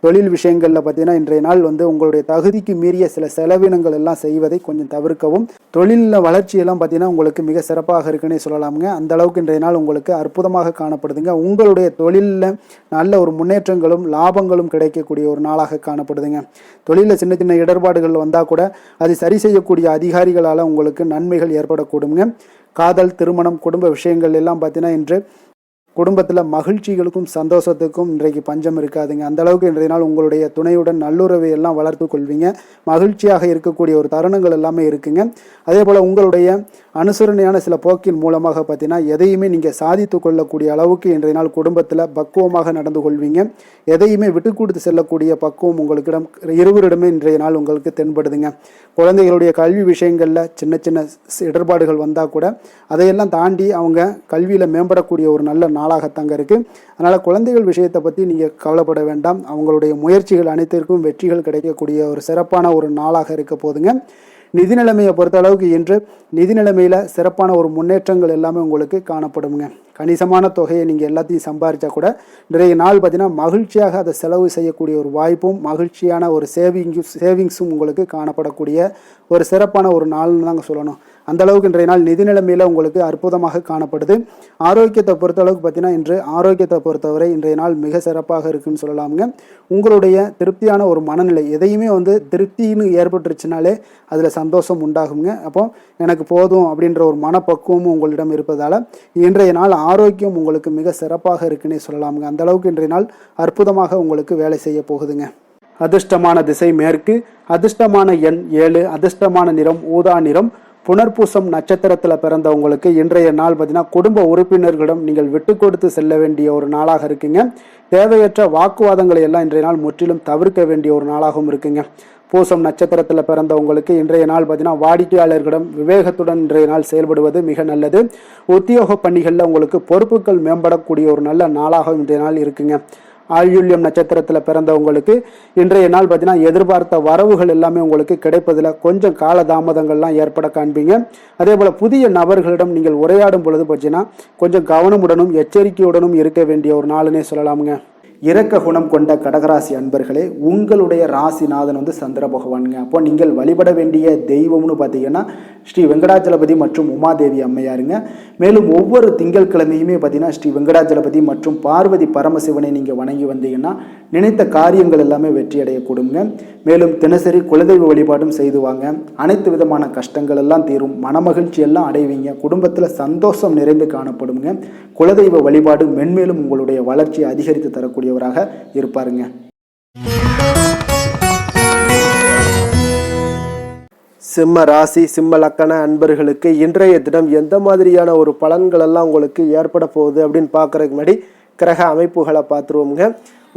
தொழில் விஷயங்களில் பார்த்தீங்கன்னா இன்றைய நாள் உங்களுடைய தகுதிக்கு மீறிய சில செலவினங்கள் எல்லாம் செய்வதை கொஞ்சம் தவிர்க்கவும். தொழிலில் வளர்ச்சியெல்லாம் பார்த்தீங்கன்னா உங்களுக்கு மிக சிறப்பாக இருக்குன்னே சொல்லலாமுங்க. அந்த அளவுக்கு இன்றைய நாள் உங்களுக்கு அற்புதமாக காணப்படுதுங்க. உங்களுடைய தொழிலில் நல்ல ஒரு முன்னேற்றங்களும் லாபங்களும் கிடைக்கக்கூடிய ஒரு நாளாக காணப்படுதுங்க. தொழிலில் சின்ன சின்ன இடர்பாடுகள் வந்தால் கூட அது சரி செய்யக்கூடிய அதிகாரிகளால் உங்களுக்கு நன்மைகள் ஏற்படக்கூடுங்க. காதல் திருமணம் குடும்ப விஷயங்கள் எல்லாம் பார்த்தீங்கன்னா இன்று குடும்பத்தில் மகிழ்ச்சிகளுக்கும் சந்தோஷத்துக்கும் இன்றைக்கு பஞ்சம் இருக்காதுங்க. அந்த அளவுக்கு இன்றைய நாள் உங்களுடைய துணையுடன் நல்லுறவை எல்லாம் வளர்த்து கொள்வீங்க. மகிழ்ச்சியாக இருக்கக்கூடிய ஒரு தருணங்கள் எல்லாமே இருக்குங்க. அதே போல் உங்களுடைய அனுசரணையான சில போக்கின் மூலமாக பார்த்தீங்கன்னா எதையுமே நீங்கள் சாதித்து கொள்ளக்கூடிய அளவுக்கு இன்றைய நாள் குடும்பத்தில் பக்குவமாக நடந்து கொள்வீங்க. எதையுமே விட்டு கொடுத்து செல்லக்கூடிய பக்குவம் உங்களுக்கிடம் இருவரிடமே இன்றைய நாள் உங்களுக்கு தென்படுதுங்க. குழந்தைகளுடைய கல்வி விஷயங்களில் சின்ன சின்ன இடர்பாடுகள் வந்தால் கூட அதையெல்லாம் தாண்டி அவங்க கல்வியில் மேம்படக்கூடிய ஒரு நல்ல நாளாகத்தாங்க இருக்குது. அதனால் குழந்தைகள் விஷயத்தை பற்றி நீங்கள் கவலைப்பட வேண்டாம். அவங்களுடைய முயற்சிகள் அனைத்திற்கும் வெற்றிகள் கிடைக்கக்கூடிய ஒரு சிறப்பான ஒரு நாளாக இருக்க போதுங்க. நிதி நிலைமையை பொறுத்த அளவுக்கு இன்று நிதி நிலைமையில் சிறப்பான ஒரு முன்னேற்றங்கள் எல்லாமே உங்களுக்கு காணப்படுங்க. கணிசமான தொகையை நீங்கள் எல்லாத்தையும் சம்பாதிச்சா கூட நிறைய நாள் பார்த்தீங்கன்னா மகிழ்ச்சியாக அதை செலவு செய்யக்கூடிய ஒரு வாய்ப்பும் மகிழ்ச்சியான ஒரு சேவிங்ஸும் உங்களுக்கு காணப்படக்கூடிய ஒரு சிறப்பான ஒரு நாள்னு தாங்க சொல்லணும். அந்த அளவுக்கு இன்றைய நாள் நிதி நிலைமையில் உங்களுக்கு அற்புதமாக காணப்படுது. ஆரோக்கியத்தை பொறுத்தளவுக்கு பார்த்தீங்கன்னா இன்று ஆரோக்கியத்தை பொறுத்தவரை இன்றைய நாள் மிக சிறப்பாக இருக்குன்னு சொல்லலாமுங்க. உங்களுடைய திருப்தியான ஒரு மனநிலை எதையுமே திருப்தின்னு ஏற்பட்டுருச்சுனாலே அதில் சந்தோஷம் உண்டாகுங்க. அப்போ எனக்கு போதும் அப்படின்ற ஒரு மனப்பக்குவமும் உங்களிடம் இருப்பதால் இன்றைய நாள் ஆரோக்கியம் உங்களுக்கு மிக சிறப்பாக இருக்குன்னே சொல்லலாமுங்க. அந்த அளவுக்கு இன்றைய நாள் அற்புதமாக உங்களுக்கு வேலை செய்ய போகுதுங்க. அதிர்ஷ்டமான திசை மேற்கு, அதிர்ஷ்டமான எண் 7, அதிர்ஷ்டமான நிறம் ஊதா நிறம். புனர்பூசம் நட்சத்திரத்தில் பிறந்தவங்களுக்கு இன்றைய நாள் பார்த்தீங்கன்னா குடும்ப உறுப்பினர்களிடம் நீங்கள் விட்டு கொடுத்து செல்ல வேண்டிய ஒரு நாளாக இருக்குங்க. தேவையற்ற வாக்குவாதங்களை எல்லாம் இன்றைய நாள் முற்றிலும் தவிர்க்க வேண்டிய ஒரு நாளாகவும் இருக்குங்க. பூசம் நட்சத்திரத்தில் பிறந்தவங்களுக்கு இன்றைய நாள் பார்த்தீங்கன்னா வாடிக்கையாளர்களிடம் விவேகத்துடன் இன்றைய நாள் செயல்படுவது மிக நல்லது. உத்தியோக பணிகளில் உங்களுக்கு பொறுப்புகள் மேம்படக்கூடிய ஒரு நல்ல நாளாக இன்றைய நாள் இருக்குங்க. ஆயுள்யம் நட்சத்திரத்தில் பிறந்தவங்களுக்கு இன்றைய நாள் பார்த்தீங்கன்னா எதிர்பார்த்த வரவுகள் எல்லாமே உங்களுக்கு கிடைப்பதில் கொஞ்சம் காலதாமதங்கள்லாம் ஏற்பட காண்பீங்க. அதே போல் புதிய நபர்களிடம் நீங்கள் உரையாடும் பொழுது பார்த்தீங்கன்னா கொஞ்சம் கவனமுடனும் எச்சரிக்கையுடனும் இருக்க வேண்டிய ஒரு நாளுன்னே சொல்லலாமுங்க. இரக்க குணம் கொண்ட கடகராசி அன்பர்களே, உங்களுடைய ராசிநாதன் சந்திர பகவானுங்க. அப்போ நீங்கள் வழிபட வேண்டிய தெய்வம்னு பார்த்தீங்கன்னா ஸ்ரீ வெங்கடாச்சலபதி மற்றும் உமாதேவி அம்மையாருங்க. மேலும் ஒவ்வொரு திங்கட்கிழமையுமே பார்த்தீங்கன்னா ஸ்ரீ வெங்கடாச்சலபதி மற்றும் பார்வதி பரமசிவனை நீங்கள் வணங்கி வந்தீங்கன்னா நினைத்த காரியங்கள் எல்லாமே வெற்றி அடையக்கூடுங்க. மேலும் தினசரி குலதெய்வ வழிபாடும் செய்து வாங்க. அனைத்து விதமான கஷ்டங்கள் எல்லாம் தீரும். மனமகிழ்ச்சி எல்லாம் அடைவீங்க. குடும்பத்தில் சந்தோஷம் நிறைந்து காணப்படுங்க. குலதெய்வ வழிபாடு மென்மேலும் உங்களுடைய வளர்ச்சியை அதிகரித்து தரக்கூடியவராக இருப்பாருங்க. சிம்ம ராசி சிம்ம லக்கண அன்பர்களுக்கு இன்றைய தினம் எந்த மாதிரியான ஒரு பலன்கள் எல்லாம் உங்களுக்கு ஏற்பட போகுது அப்படின்னு பார்க்கறதுக்கு முன்னாடி கிரக அமைப்புகளை பார்த்துருவோங்க.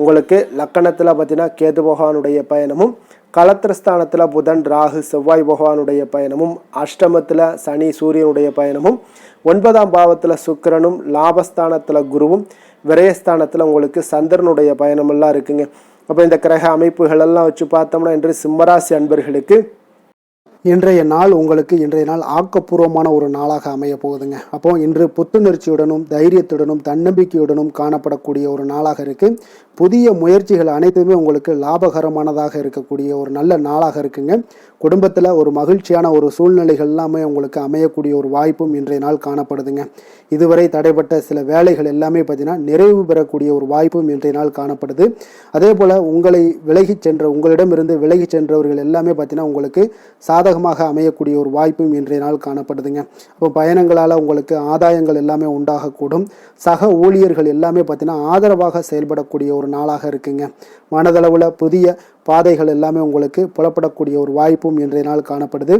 உங்களுக்கு லக்கணத்தில் பார்த்தீங்கன்னா கேது பகவானுடைய பயணமும், களத்திரஸ்தானத்தில் புதன் ராகு செவ்வாய் பகவானுடைய பயணமும், அஷ்டமத்தில் சனி சூரியனுடைய பயணமும், 9ஆம் பாவத்தில் சுக்கிரனும், லாபஸ்தானத்தில் குருவும், விரயஸ்தானத்தில் உங்களுக்கு சந்திரனுடைய பயணமெல்லாம் இருக்குங்க. அப்போ இந்த கிரக அமைப்புகள் எல்லாம் வச்சு பார்த்தோம்னா இன்று சிம்மராசி அன்பர்களுக்கு இன்றைய நாள் உங்களுக்கு இன்றைய நாள் ஆக்கப்பூர்வமான ஒரு நாளாக அமைய போகுதுங்க. அப்போ இன்று புத்துணர்ச்சியுடனும் தைரியத்துடனும் தன்னம்பிக்கையுடனும் காணப்படக்கூடிய ஒரு நாளாக இருக்கு. புதிய முயற்சிகள் அனைத்துமே உங்களுக்கு லாபகரமானதாக இருக்கக்கூடிய ஒரு நல்ல நாளாக இருக்குங்க. குடும்பத்தில் ஒரு மகிழ்ச்சியான ஒரு சூழ்நிலைகள் எல்லாமே உங்களுக்கு அமையக்கூடிய ஒரு வாய்ப்பும் இன்றைய நாள் காணப்படுதுங்க. இதுவரை தடைப்பட்ட சில வேலைகள் எல்லாமே பார்த்தீங்கன்னா நிறைவு பெறக்கூடிய ஒரு வாய்ப்பும் இன்றைய நாள் காணப்படுது. அதே போல் உங்களிடமிருந்து விலகி சென்றவர்கள் எல்லாமே பார்த்தீங்கன்னா உங்களுக்கு சாதகமாக அமையக்கூடிய ஒரு வாய்ப்பும் இன்றைய நாள் காணப்படுதுங்க. அப்போ பயணங்களால் உங்களுக்கு ஆதாயங்கள் எல்லாமே உண்டாகக்கூடும். சக ஊழியர்கள் எல்லாமே பார்த்தீங்கன்னா ஆதரவாக செயல்படக்கூடிய ஒரு நாளாக இருக்குங்க. மனதளவில் புதிய பாதைகள் எல்லாமே உங்களுக்கு புலப்படக்கூடிய ஒரு வாய்ப்பும் இன்றைய நாள் காணப்படுது.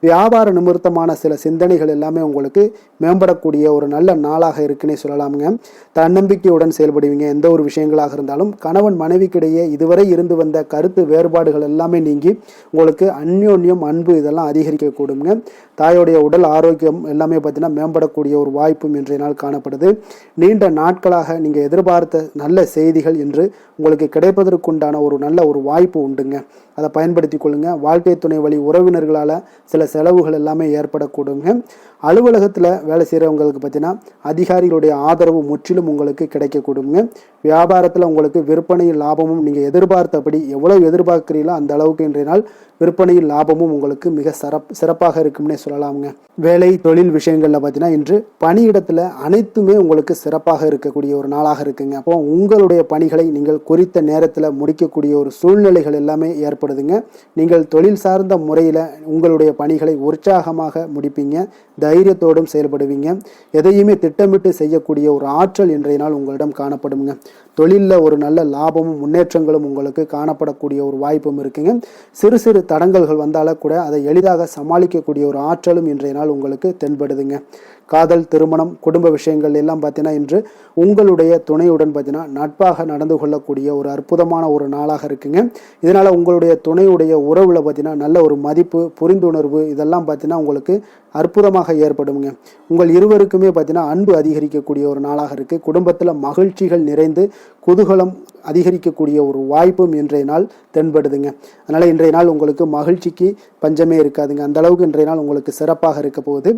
வியாபார நிமித்தமான சில சிந்தனைகள் எல்லாமே உங்களுக்கு மேம்படக்கூடிய ஒரு நல்ல நாளாக இருக்குன்னே சொல்லலாமுங்க. தன்னம்பிக்கையுடன் செயல்படுவீங்க. எந்த ஒரு விஷயங்களாக இருந்தாலும் கணவன் மனைவிக்கிடையே இதுவரை இருந்து வந்த கருத்து வேறுபாடுகள் எல்லாமே நீங்கி உங்களுக்கு அந்யோன்யம் அன்பு இதெல்லாம் அதிகரிக்கக்கூடுங்க. தாயோடைய உடல் ஆரோக்கியம் எல்லாமே பார்த்தீங்கன்னா மேம்படக்கூடிய ஒரு வாய்ப்பும் இன்றைய நாள் காணப்படுது. நீண்ட நாட்களாக நீங்கள் எதிர்பார்த்த நல்ல செய்திகள் இன்று உங்களுக்கு கிடைப்பதற்குண்டான ஒரு நல்ல ஒரு வாய்ப்பு உண்டுங்க. அதை பயன்படுத்தி கொள்ளுங்க. வாழ்க்கை துணை வழி உறவினர்களால் சில செலவுகள் எல்லாமே ஏற்படக்கூடுங்க. அலுவலகத்தில் வேலை செய்கிறவங்களுக்கு பார்த்தீங்கன்னா அதிகாரிகளுடைய ஆதரவு முற்றிலும் உங்களுக்கு கிடைக்கக்கூடுங்க. வியாபாரத்தில் உங்களுக்கு விற்பனையில் லாபமும் நீங்கள் எதிர்பார்த்தபடி எவ்வளவு எதிர்பார்க்கிறீங்களோ அந்த அளவுக்கு இன்றைய நாள் விற்பனையில் லாபமும் உங்களுக்கு மிக சிறப்பாக இருக்கும்னே சொல்லலாமுங்க. வேலை தொழில் விஷயங்களில் பார்த்தீங்கன்னா இன்று பணியிடத்தில் அனைத்துமே உங்களுக்கு சிறப்பாக இருக்கக்கூடிய ஒரு நாளாக இருக்குங்க. அப்போ உங்களுடைய பணிகளை நீங்கள் குறித்த நேரத்தில் முடிக்கக்கூடிய ஒரு சூழ்நிலைகள் எல்லாமே ஏற்படுதுங்க. நீங்கள் தொழில் சார்ந்த முறையில் உங்களுடைய பணிகளை உற்சாகமாக முடிப்பீங்க. தைரியத்தோடும் செயல்படுவீங்க. எதையுமே திட்டமிட்டு செய்யக்கூடிய ஒரு ஆற்றல் இன்றைய நாள் உங்களிடம் காணப்படுங்க. தொழிலில் ஒரு நல்ல லாபமும் முன்னேற்றங்களும் உங்களுக்கு காணப்படக்கூடிய ஒரு வாய்ப்பும் இருக்குங்க. சிறு சிறு தடங்கல்கள் வந்தாலும் கூட அதை எளிதாக சமாளிக்கக்கூடிய ஒரு ஆற்றலும் இன்றைய நாள் உங்களுக்கு தென்படுதுங்க. காதல், திருமணம், குடும்ப விஷயங்கள் எல்லாம் பார்த்தீங்கன்னா இன்று உங்களுடைய துணையுடன் பார்த்தீங்கன்னா நட்பாக நடந்து கொள்ளக்கூடிய ஒரு அற்புதமான ஒரு நாளாக இருக்குங்க. இதனால் உங்களுடைய துணையுடைய உறவில் பார்த்தீங்கன்னா நல்ல ஒரு மதிப்பு, புரிந்துணர்வு இதெல்லாம் பார்த்தீங்கன்னா உங்களுக்கு அற்புதமாக ஏற்படுங்க. உங்கள் இருவருக்குமே பார்த்தீங்கன்னா அன்பு அதிகரிக்கக்கூடிய ஒரு நாளாக இருக்குது. குடும்பத்தில் மகிழ்ச்சிகள் நிறைந்து குதூகலம் அதிகரிக்கக்கூடிய ஒரு வாய்ப்பும் இன்றைய நாள் தென்படுதுங்க. அதனால் இன்றைய நாள் உங்களுக்கு மகிழ்ச்சிக்கு பஞ்சமே இருக்காதுங்க. அந்த அளவுக்கு இன்றைய நாள் உங்களுக்கு சிறப்பாக இருக்க போகுது.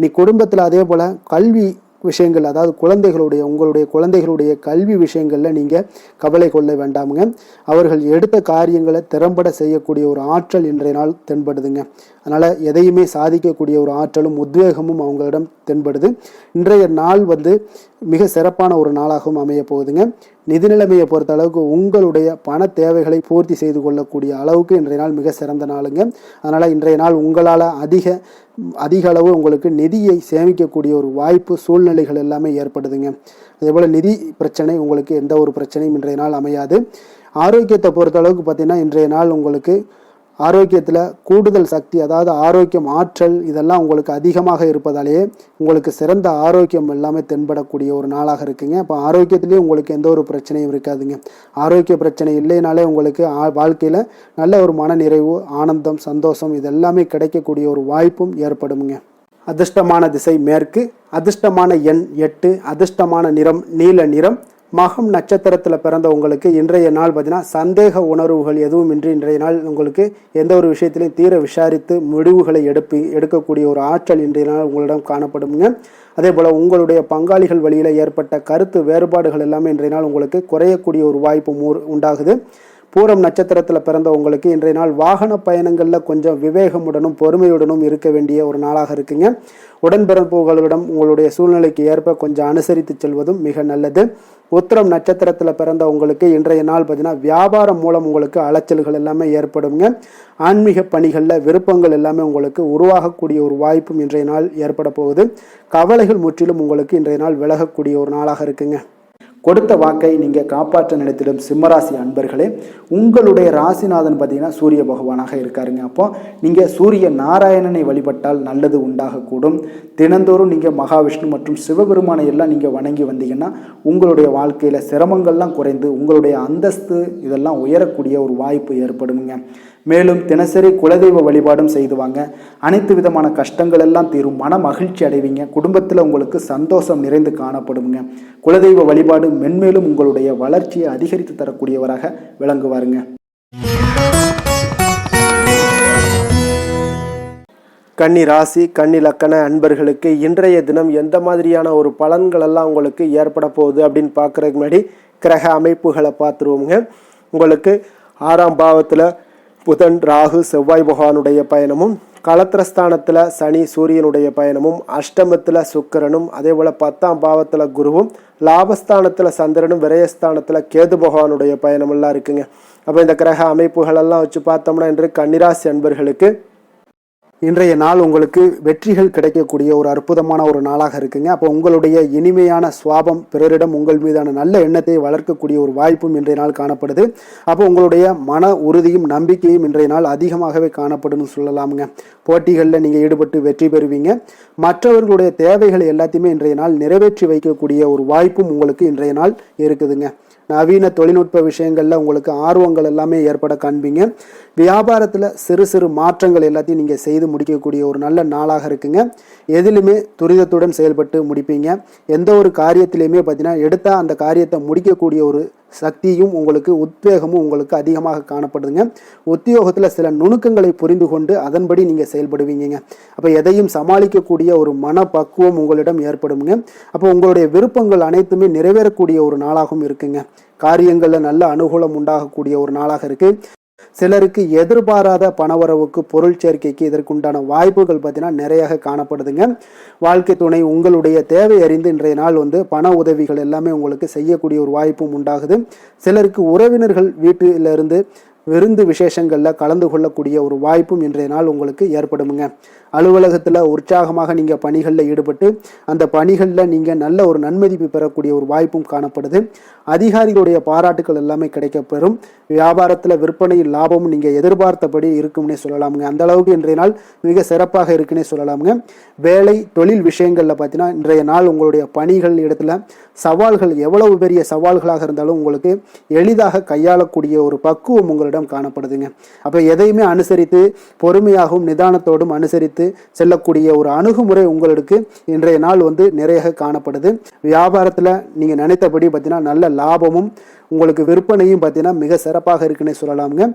நீ குடும்பத்தில் அதே போல் கல்வி விஷயங்கள், அதாவது உங்களுடைய குழந்தைகளுடைய கல்வி விஷயங்களில் நீங்கள் கவலை கொள்ள வேண்டாமுங்க. அவர்கள் எடுத்த காரியங்களை திறம்பட செய்யக்கூடிய ஒரு ஆற்றல் இன்றைய நாள் தென்படுதுங்க. அதனால் எதையுமே சாதிக்கக்கூடிய ஒரு ஆற்றலும் உத்வேகமும் அவங்களிடம் தென்படுது. இன்றைய நாள் மிக சிறப்பான ஒரு நாளாகவும் அமைய போகுதுங்க. நிதி நிலைமையை பொறுத்த அளவுக்கு உங்களுடைய பண தேவைகளை பூர்த்தி செய்து கொள்ளக்கூடிய அளவுக்கு இன்றைய நாள் மிக சிறந்த நாளுங்க. அதனால் இன்றைய நாள் உங்களால் அதிக அளவு உங்களுக்கு நிதியை சேமிக்கக்கூடிய ஒரு வாய்ப்பு, சூழ்நிலைகள் எல்லாமே ஏற்படுதுங்க. அதேபோல் நிதி பிரச்சனை உங்களுக்கு எந்த ஒரு பிரச்சனையும் இன்றைய நாள் அமையாது. ஆரோக்கியத்தை பொறுத்த அளவுக்கு பார்த்தீங்கன்னா இன்றைய நாள் உங்களுக்கு ஆரோக்கியத்தில் கூடுதல் சக்தி, அதாவது ஆரோக்கியம், ஆற்றல் இதெல்லாம் உங்களுக்கு அதிகமாக இருப்பதாலேயே உங்களுக்கு சிறந்த ஆரோக்கியம் எல்லாமே தென்படக்கூடிய ஒரு நாளாக இருக்குங்க. இப்போ ஆரோக்கியத்திலேயே உங்களுக்கு எந்த ஒரு பிரச்சனையும் இருக்காதுங்க. ஆரோக்கிய பிரச்சனை இல்லைனாலே உங்களுக்கு வாழ்க்கையில் நல்ல ஒரு மன நிறைவு, ஆனந்தம், சந்தோஷம் இதெல்லாமே கிடைக்கக்கூடிய ஒரு வாய்ப்பும் ஏற்படுங்க. அதிர்ஷ்டமான திசை மேற்கு, அதிர்ஷ்டமான எண் 8, அதிர்ஷ்டமான நிறம் நீல நிறம். மகம் நட்சத்திரத்தில் பிறந்த உங்களுக்கு இன்றைய நாள் பார்த்தீங்கன்னா சந்தேக உணர்வுகள் எதுவும் இன்றி இன்றைய நாள் உங்களுக்கு எந்த ஒரு விஷயத்திலையும் தீர விசாரித்து முடிவுகளை எடுக்கக்கூடிய ஒரு ஆற்றல் இன்றைய நாள் உங்களிடம் காணப்படுங்க. அதே போல் உங்களுடைய பங்காளிகள் வழியில் ஏற்பட்ட கருத்து வேறுபாடுகள் எல்லாமே இன்றைய நாள் உங்களுக்கு குறையக்கூடிய ஒரு வாய்ப்பு உண்டாகுது. பூரம் நட்சத்திரத்தில் பிறந்த உங்களுக்கு இன்றைய நாள் வாகன பயணங்களில் கொஞ்சம் விவேகமுடனும் பொறுமையுடனும் இருக்க வேண்டிய ஒரு நாளாக இருக்குங்க. உடன்பிறப்புகளிடம் உங்களுடைய சூழ்நிலைக்கு ஏற்ப கொஞ்சம் அனுசரித்து செல்வதும் மிக நல்லது. உத்திரம் நட்சத்திரத்தில் பிறந்த உங்களுக்கு இன்றைய நாள் பார்த்தீங்கன்னா வியாபாரம் மூலம் உங்களுக்கு அலைச்சல்கள் எல்லாமே ஏற்படுங்க. ஆன்மீக பணிகளில் விருப்பங்கள் எல்லாமே உங்களுக்கு உருவாகக்கூடிய ஒரு வாய்ப்பும் இன்றைய நாள் ஏற்பட போகுது. கவலைகள் முற்றிலும் உங்களுக்கு இன்றைய நாள் விலகக்கூடிய ஒரு நாளாக இருக்குங்க. கொடுத்த வாக்கை நீங்கள் காப்பாற்ற நினைத்திடும் சிம்மராசி அன்பர்களே, உங்களுடைய ராசிநாதன் பார்த்தீங்கன்னா சூரிய பகவானாக இருக்காருங்க. அப்போ நீங்கள் சூரிய நாராயணனை வழிபட்டால் நல்லது உண்டாகக்கூடும். தினந்தோறும் நீங்கள் மகாவிஷ்ணு மற்றும் சிவபெருமானை எல்லாம் நீங்கள் வணங்கி வந்தீங்கன்னா உங்களுடைய வாழ்க்கையில் சிரமங்கள்லாம் குறைந்து உங்களுடைய அந்தஸ்து இதெல்லாம் உயரக்கூடிய ஒரு வாய்ப்பு ஏற்படுங்க. மேலும் தினசரி குலதெய்வ வழிபாடும் செய்துவாங்க. அனைத்து விதமான கஷ்டங்கள் எல்லாம் தீரும். மன மகிழ்ச்சி அடைவீங்க. குடும்பத்தில் உங்களுக்கு சந்தோஷம் நிறைந்து காணப்படுங்க. குலதெய்வ வழிபாடு மென்மேலும் உங்களுடைய வளர்ச்சியை அதிகரித்து தரக்கூடியவராக விளங்குவாருங்க. கன்னி ராசி கன்னி லக்கண அன்பர்களுக்கு இன்றைய தினம் எந்த மாதிரியான ஒரு பலன்கள் எல்லாம் உங்களுக்கு ஏற்பட போகுது அப்படின்னு பார்க்குறதுக்கு முன்னாடி கிரக அமைப்புகளை பார்த்துருவோங்க. உங்களுக்கு 6ஆம் பாவத்தில் புதன் ராகு செவ்வாய் பகவானுடைய பயணமும், களத்திரஸ்தானத்தில் சனி சூரியனுடைய பயணமும், அஷ்டமத்தில் சுக்கிரனும், அதே போல் 10ஆம் பாவத்தில் குருவும், லாபஸ்தானத்தில் சந்திரனும், விரயஸ்தானத்தில் கேது பகவானுடைய பயணமெல்லாம் இருக்குங்க. அப்போ இந்த கிரக அமைப்புகளெல்லாம் வச்சு பார்த்தோம்னா இன்று கன்னிராசி அன்பர்களுக்கு இன்றைய நாள் உங்களுக்கு வெற்றிகள் கிடைக்கக்கூடிய ஒரு அற்புதமான ஒரு நாளாக இருக்குங்க. அப்போ உங்களுடைய இனிமையான சுவாபம் பிறரிடம் உங்கள் மீதான நல்ல எண்ணத்தை வளர்க்கக்கூடிய ஒரு வாய்ப்பும் இன்றைய நாள் காணப்படுது. அப்போ உங்களுடைய மன உறுதியும் நம்பிக்கையும் இன்றைய நாள் அதிகமாகவே காணப்படும்னு சொல்லலாமுங்க. போட்டிகளில் நீங்கள் ஈடுபட்டு வெற்றி பெறுவீங்க. மற்றவர்களுடைய தேவைகளை எல்லாத்தையுமே இன்றைய நாள் நிறைவேற்றி வைக்கக்கூடிய ஒரு வாய்ப்பும் உங்களுக்கு இன்றைய நாள் இருக்குதுங்க. நவீன தொழில்நுட்ப விஷயங்களில் உங்களுக்கு ஆர்வங்கள் எல்லாமே ஏற்பட காண்பீங்க. வியாபாரத்தில் சிறு சிறு மாற்றங்கள் எல்லாத்தையும் நீங்கள் செய்து முடிக்கக்கூடிய ஒரு நல்ல நாளாக இருக்குங்க. எதிலுமே துரிதத்துடன் செயல்பட்டு முடிப்பீங்க. எந்த ஒரு காரியத்திலையுமே பார்த்தீங்கன்னா எடுத்தால் அந்த காரியத்தை முடிக்கக்கூடிய ஒரு சக்தியும் உங்களுக்கு உத்வேகமும் உங்களுக்கு அதிகமாக காணப்படுதுங்க. உத்தியோகத்தில் சில நுணுக்கங்களை புரிந்து கொண்டு அதன்படி நீங்கள் செயல்படுவீங்க. அப்போ எதையும் சமாளிக்கக்கூடிய ஒரு மனப்பக்குவம் உங்களிடம் ஏற்படுங்க. அப்போ உங்களுடைய விருப்பங்கள் அனைத்துமே நிறைவேறக்கூடிய ஒரு நாளாகவும் இருக்குங்க. காரியங்களில் நல்ல அனுகூலம் உண்டாகக்கூடிய ஒரு நாளாக இருக்கு. சிலருக்கு எதிர்பாராத பணவரவுக்கு பொருள் சேர்க்கைக்கு இதற்குண்டான வாய்ப்புகள் பார்த்தீங்கன்னா நிறைய காணப்படுதுங்க. வாழ்க்கை துணை உங்களுடைய தேவை அறிந்து இன்றைய நாள் பண உதவிகள் எல்லாமே உங்களுக்கு செய்யக்கூடிய ஒரு வாய்ப்பும் உண்டாகுது. சிலருக்கு உறவினர்கள் வீட்டிலிருந்து விருந்து விசேஷங்களில் கலந்து கொள்ளக்கூடிய ஒரு வாய்ப்பும் இன்றைய நாள் உங்களுக்கு ஏற்படுமுங்க. அலுவலகத்தில் உற்சாகமாக நீங்கள் பணிகளில் ஈடுபட்டு அந்த பணிகளில் நீங்கள் நல்ல ஒரு நன்மதிப்பு பெறக்கூடிய ஒரு வாய்ப்பும் காணப்படுது. அதிகாரிகளுடைய பாராட்டுகள் எல்லாமே கிடைக்கப்பெறும். வியாபாரத்தில் விற்பனையில் லாபமும் நீங்கள் எதிர்பார்த்தபடி இருக்கும்னே சொல்லலாமுங்க. அந்த அளவுக்கு இன்றைய நாள் மிக சிறப்பாக இருக்குன்னே சொல்லலாமுங்க. வேலை தொழில் விஷயங்களில் பார்த்தீங்கன்னா இன்றைய நாள் உங்களுடைய பணிகள் இடத்துல சவால்கள் எவ்வளவு பெரிய சவால்களாக இருந்தாலும் உங்களுக்கு எளிதாக கையாளக்கூடிய ஒரு பக்குவம் உங்களிடம் காணப்படுதுங்க. அப்போ எதையுமே அனுசரித்து பொறுமையாகவும் நிதானத்தோடும் அனுசரித்து செல்லக்கூடிய ஒரு அணுகுமுறை உங்களுக்கு இன்றைய நாள் நிறைய காணப்படுது. வியாபாரத்தில் நீங்கள் நினைத்தபடி பார்த்தீங்கன்னா நல்ல லாபமும் உங்களுக்கு விற்பனையும் பார்த்தீங்கன்னா மிக சிறப்பாக இருக்குன்னே சொல்லலாமுங்க.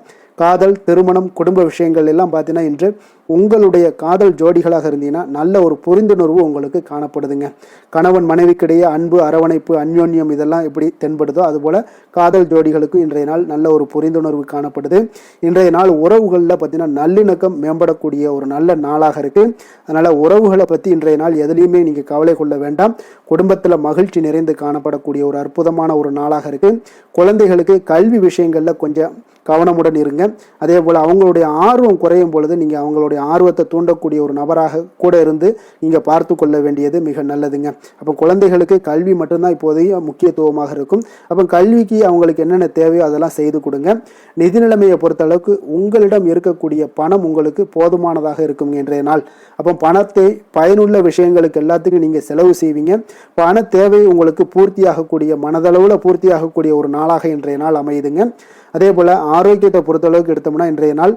காதல் திருமணம் குடும்ப விஷயங்கள் எல்லாம் பார்த்தீங்கன்னா இன்று உங்களுடைய காதல் ஜோடிகளாக இருந்தீங்கன்னா நல்ல ஒரு புரிந்துணர்வு உங்களுக்கு காணப்படுதுங்க. கணவன் மனைவிக்கிடையே அன்பு அரவணைப்பு அந்யோன்யம் இதெல்லாம் எப்படி தென்படுதோ அதுபோல் காதல் ஜோடிகளுக்கு இன்றைய நாள் நல்ல ஒரு புரிந்துணர்வு காணப்படுது. இன்றைய நாள் உறவுகளில் பார்த்தீங்கன்னா நல்லிணக்கம் மேம்படக்கூடிய ஒரு நல்ல நாளாக இருக்குது. அதனால் உறவுகளை பற்றி இன்றைய நாள் எதுலேயுமே நீங்கள் கவலை கொள்ள வேண்டாம். குடும்பத்தில் மகிழ்ச்சி நிறைந்து காணப்படக்கூடிய ஒரு அற்புதமான ஒரு நாளாக இருக்குது. குழந்தைகளுக்கு கல்வி விஷயங்களில் கொஞ்சம் கவனமுடன் இருங்க. அதே போல் அவங்களுடைய ஆர்வம் குறையும் பொழுது நீங்கள் அவங்களுடைய ஆர்வத்தை தூண்டக்கூடிய ஒரு நபராக கூட இருந்து நீங்கள் பார்த்து கொள்ள வேண்டியது மிக நல்லதுங்க. அப்போ குழந்தைகளுக்கு கல்வி மட்டும்தான் இப்போதைய முக்கியத்துவமாக இருக்கும். அப்போ கல்விக்கு அவங்களுக்கு என்னென்ன தேவையோ அதெல்லாம் செய்து கொடுங்க. நிதி நிலைமையை பொறுத்தளவுக்கு உங்களிடம் இருக்கக்கூடிய பணம் உங்களுக்கு போதுமானதாக இருக்கும் இன்றைய நாள். அப்போ பணத்தை பயனுள்ள விஷயங்களுக்கு எல்லாத்துக்கும் நீங்கள் செலவு செய்வீங்க. பண தேவை உங்களுக்கு பூர்த்தியாகக்கூடிய மனதளவில் பூர்த்தியாகக்கூடிய ஒரு நாளாக இன்றைய நாள் அமையுதுங்க. அதே போல் ஆரோக்கியத்தை பொறுத்தளவுக்கு எடுத்தோம்னா இன்றைய நாள்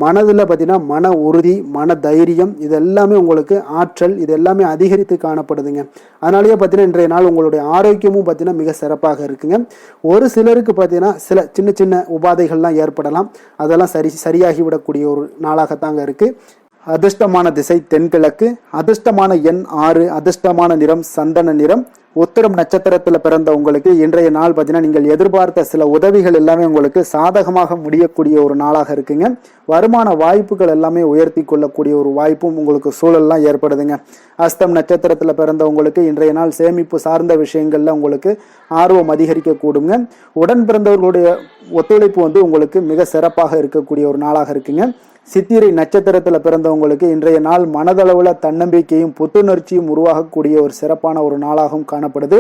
மனதில் பார்த்தீங்கன்னா மன உறுதி மன தைரியம் இது எல்லாமே உங்களுக்கு ஆற்றல் இது எல்லாமே அதிகரித்து காணப்படுதுங்க. அதனாலேயே பார்த்தீங்கன்னா இன்றைய நாள் உங்களுடைய ஆரோக்கியமும் பார்த்தீங்கன்னா மிக சிறப்பாக இருக்குங்க. ஒரு சிலருக்கு பார்த்தீங்கன்னா சில சின்ன சின்ன உபாதைகள்லாம் ஏற்படலாம். அதெல்லாம் சரியாகிவிடக்கூடிய ஒரு நாளாகத்தாங்க இருக்குது. அதிர்ஷ்டமான திசை தென்கிழக்கு, அதிர்ஷ்டமான எண் 6, அதிர்ஷ்டமான நிறம் சந்தன நிறம். உத்திரம் நட்சத்திரத்துல பிறந்த உங்களுக்கு இன்றைய நாள் பார்த்தீங்கன்னா நீங்கள் எதிர்பார்த்த சில உதவிகள் எல்லாமே உங்களுக்கு சாதகமாக முடியக்கூடிய ஒரு நாளாக இருக்குங்க. வருமான வாய்ப்புகள் எல்லாமே உயர்த்தி கொள்ளக்கூடிய ஒரு வாய்ப்பும் உங்களுக்கு சூழல்லாம் ஏற்படுதுங்க. அஸ்தம் நட்சத்திரத்துல பிறந்த உங்களுக்கு இன்றைய நாள் சேமிப்பு சார்ந்த விஷயங்கள்ல உங்களுக்கு ஆர்வம் அதிகரிக்க கூடுங்க. உடன் பிறந்தவர்களுடைய ஒத்துழைப்பு உங்களுக்கு மிக சிறப்பாக இருக்கக்கூடிய ஒரு நாளாக இருக்குங்க. சித்திரை நட்சத்திரத்துல பிறந்தவங்களுக்கு இன்றைய நாள் மனதளவுல தன்னம்பிக்கையும் புத்துணர்ச்சியும் உருவாகக்கூடிய ஒரு சிறப்பான ஒரு நாளாகவும் காணப்படுது.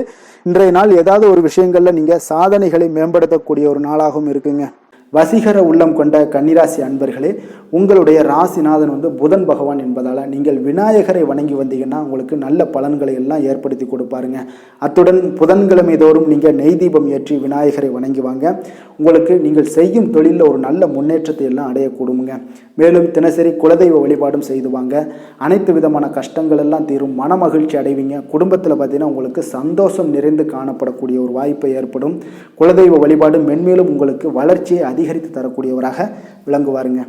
இன்றைய நாள் ஏதாவது ஒரு விஷயங்கள்ல நீங்க சாதனைகளை மேம்படுத்தக்கூடிய ஒரு நாளாகவும் இருக்குங்க. வசீகர உள்ளம் கொண்ட கன்னிராசி அன்பர்களே, உங்களுடைய ராசிநாதன் புதன் பகவான் என்பதால் நீங்கள் விநாயகரை வணங்கி வந்தீங்கன்னா உங்களுக்கு நல்ல பலன்களை எல்லாம் ஏற்படுத்தி கொடுப்பாருங்க. அத்துடன் புதன்கிழமை தோறும் நீங்கள் நெய் தீபம் ஏற்றி விநாயகரை வணங்கி வாங்க. உங்களுக்கு நீங்கள் செய்யும் தொழிலில் ஒரு நல்ல முன்னேற்றத்தை எல்லாம் அடையக்கூடுங்க. மேலும் தினசரி குலதெய்வ வழிபாடும் செய்து வாங்க. அனைத்து விதமான கஷ்டங்கள் எல்லாம் தீரும், மன மகிழ்ச்சி அடைவீங்க. குடும்பத்தில் பார்த்தீங்கன்னா உங்களுக்கு சந்தோஷம் நிறைந்து காணப்படக்கூடிய ஒரு வாய்ப்பு ஏற்படும். குலதெய்வ வழிபாடு மென்மேலும் உங்களுக்கு வளர்ச்சியை அதிகரித்து தரக்கூடியவராக விளங்குவாருங்க.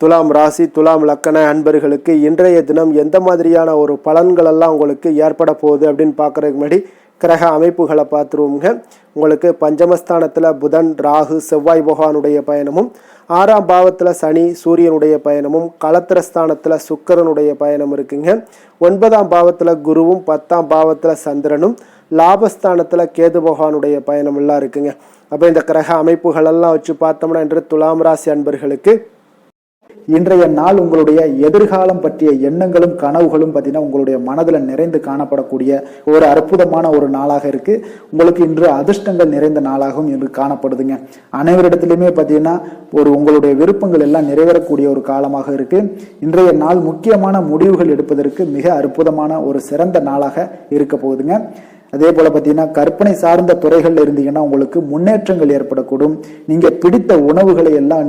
துலாம் ராசி துலாம் லக்கண அன்பர்களுக்கு இன்றைய தினம் எந்த மாதிரியான ஒரு பலன்கள் எல்லாம் உங்களுக்கு ஏற்பட போகுது அப்படின்னு பார்க்குறதுக்கு முன்னாடி கிரக அமைப்புகளை பார்த்துருவோங்க. உங்களுக்கு பஞ்சமஸ்தானத்தில் புதன், ராகு, செவ்வாய் பகவானுடைய பயணமும், 6ஆம் பாவத்தில் சனி சூரியனுடைய பயணமும், களத்திரஸ்தானத்தில் சுக்கிரனுடைய பயணம் இருக்குங்க. 9ஆம் பாவத்தில் குருவும், 10ஆம் பாவத்தில் சந்திரனும், லாபஸ்தானத்தில் கேது பகவானுடைய பயணம் எல்லாம் இருக்குங்க. அப்போ இந்த கிரக அமைப்புகள் எல்லாம் வச்சு பார்த்தோம்னா இன்று துலாம் ராசி அன்பர்களுக்கு இன்றைய நாள் உங்களுடைய எதிர்காலம் பற்றிய எண்ணங்களும் கனவுகளும் பார்த்தீங்கன்னா உங்களுடைய மனதில் நிறைந்து காணப்படக்கூடிய ஒரு அற்புதமான ஒரு நாளாக இருக்கு. உங்களுக்கு இன்று அதிர்ஷ்டங்கள் நிறைந்த நாளாகவும் இன்று காணப்படுதுங்க. அனைவரிடத்திலுமே பார்த்தீங்கன்னா உங்களுடைய விருப்பங்கள் எல்லாம் நிறைவேறக்கூடிய ஒரு காலமாக இருக்கு. இன்றைய நாள் முக்கியமான முடிவுகள் எடுப்பதற்கு மிக அற்புதமான ஒரு சிறந்த நாளாக இருக்க போகுதுங்க. அதே போல பார்த்தீங்கன்னா கற்பனை சார்ந்த துறைகள் இருந்தீங்கன்னா உங்களுக்கு முன்னேற்றங்கள் ஏற்படக்கூடும். நீங்க பிடித்த உணவுகளை எல்லாம்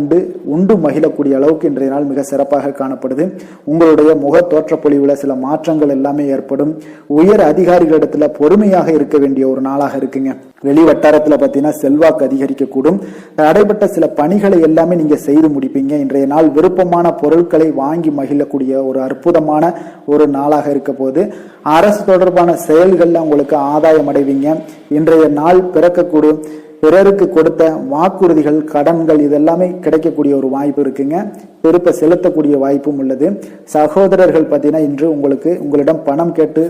உண்டு மகிழக்கூடிய அளவுக்கு இன்றைய நாள் மிக சிறப்பாக காணப்படுது. உங்களுடைய முக தோற்றப்பொழிவுல சில மாற்றங்கள் எல்லாமே ஏற்படும். உயர் அதிகாரிகளிடத்துல பொறுமையாக இருக்க வேண்டிய ஒரு நாளாக இருக்குங்க. வெளி வட்டாரத்துல பார்த்தீங்கன்னா செல்வாக்கு அதிகரிக்கக்கூடும். தடைப்பட்ட சில பணிகளை எல்லாமே நீங்க செய்து முடிப்பீங்க. இன்றைய நாள் விருப்பமான பொருட்களை வாங்கி மகிழக்கூடிய ஒரு அற்புதமான ஒரு நாளாக இருக்க போது. அரசு தொடர்பான செயல்கள்ல உங்களுக்கு ஆதாயம் அடைவீங்க. இன்றைய நாள் பிறக்கக்கூடும். பிறருக்கு கொடுத்த வாக்குறுதிகள், கடன்கள் இதெல்லாமே கிடைக்கக்கூடிய ஒரு வாய்ப்பு இருக்குங்க. திருப்ப செலுத்தக்கூடிய வாய்ப்பும் உள்ளது. சகோதரர்கள் பார்த்தீங்கன்னா இன்று உங்களிடம் பணம் கேட்டு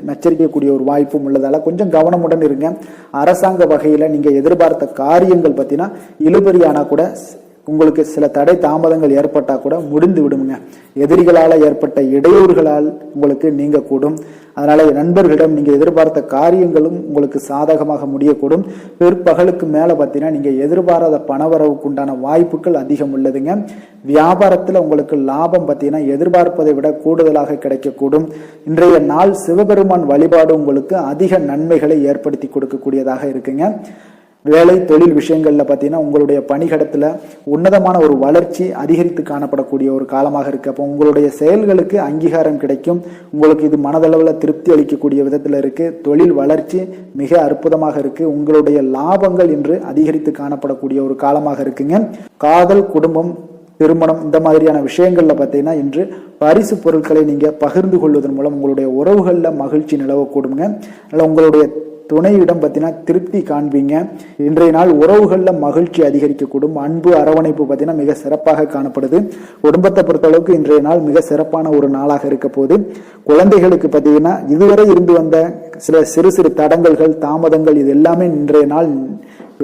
நச்சரிக்கக்கூடிய ஒரு வாய்ப்பும் உள்ளதால கொஞ்சம் கவனமுடன் இருங்க. அரசாங்க வகையில நீங்க எதிர்பார்த்த காரியங்கள் பார்த்தீங்கன்னா இழுபறியானா கூட உங்களுக்கு சில தடை தாமதங்கள் ஏற்பட்டா கூட முடிந்து விடுங்க. எதிரிகளால் ஏற்பட்ட இடையூறுகளால் உங்களுக்கு நீங்க கூடும். அதனால நண்பர்களிடம் நீங்க எதிர்பார்த்த காரியங்களும் உங்களுக்கு சாதகமாக முடியக்கூடும். பிற்பகலுக்கு மேல பார்த்தீங்கன்னா நீங்க எதிர்பாராத பணவரவுக்கு உண்டான வாய்ப்புகள் அதிகம் உள்ளதுங்க. வியாபாரத்துல உங்களுக்கு லாபம் பார்த்தீங்கன்னா எதிர்பார்ப்பதை விட கூடுதலாக கிடைக்கக்கூடும். இன்றைய நாள் சிவபெருமான் வழிபாடு உங்களுக்கு அதிக நன்மைகளை ஏற்படுத்தி கொடுக்கக்கூடியதாக இருக்குங்க. வேலை தொழில் விஷயங்கள்ல பார்த்தீங்கன்னா உங்களுடைய பணிகடத்துல உன்னதமான ஒரு வளர்ச்சி அதிகரித்து காணப்படக்கூடிய ஒரு காலமாக இருக்கு. அப்போ உங்களுடைய செயல்களுக்கு அங்கீகாரம் கிடைக்கும். உங்களுக்கு இது மனதளவில் திருப்தி அளிக்கக்கூடிய விதத்துல இருக்கு. தொழில் வளர்ச்சி மிக அற்புதமாக இருக்கு. உங்களுடைய லாபங்கள் இன்று அதிகரித்து காணப்படக்கூடிய ஒரு காலமாக இருக்குங்க. காதல், குடும்பம், திருமணம் இந்த மாதிரியான விஷயங்கள்ல பார்த்தீங்கன்னா இன்று பரிசு பொருட்களை நீங்க பகிர்ந்து கொள்வதன் மூலம் உங்களுடைய உறவுகள்ல மகிழ்ச்சி நிலவக்கூடுங்க. அதனால உங்களுடைய துணையிடம் பார்த்தீங்கன்னா திருப்தி காண்பீங்க. இன்றைய நாள் உறவுகள்ல மகிழ்ச்சி அதிகரிக்கக்கூடும். அன்பு, அரவணைப்பு பார்த்தீங்கன்னா மிக சிறப்பாக காணப்படுது. குடும்பத்தை பொறுத்தளவுக்கு இன்றைய நாள் மிக சிறப்பான ஒரு நாளாக இருக்க போது. குழந்தைகளுக்கு பார்த்தீங்கன்னா இதுவரை இருந்து வந்த சில சிறு சிறு தடங்கல்கள், தாமதங்கள் இது எல்லாமே இன்றைய நாள்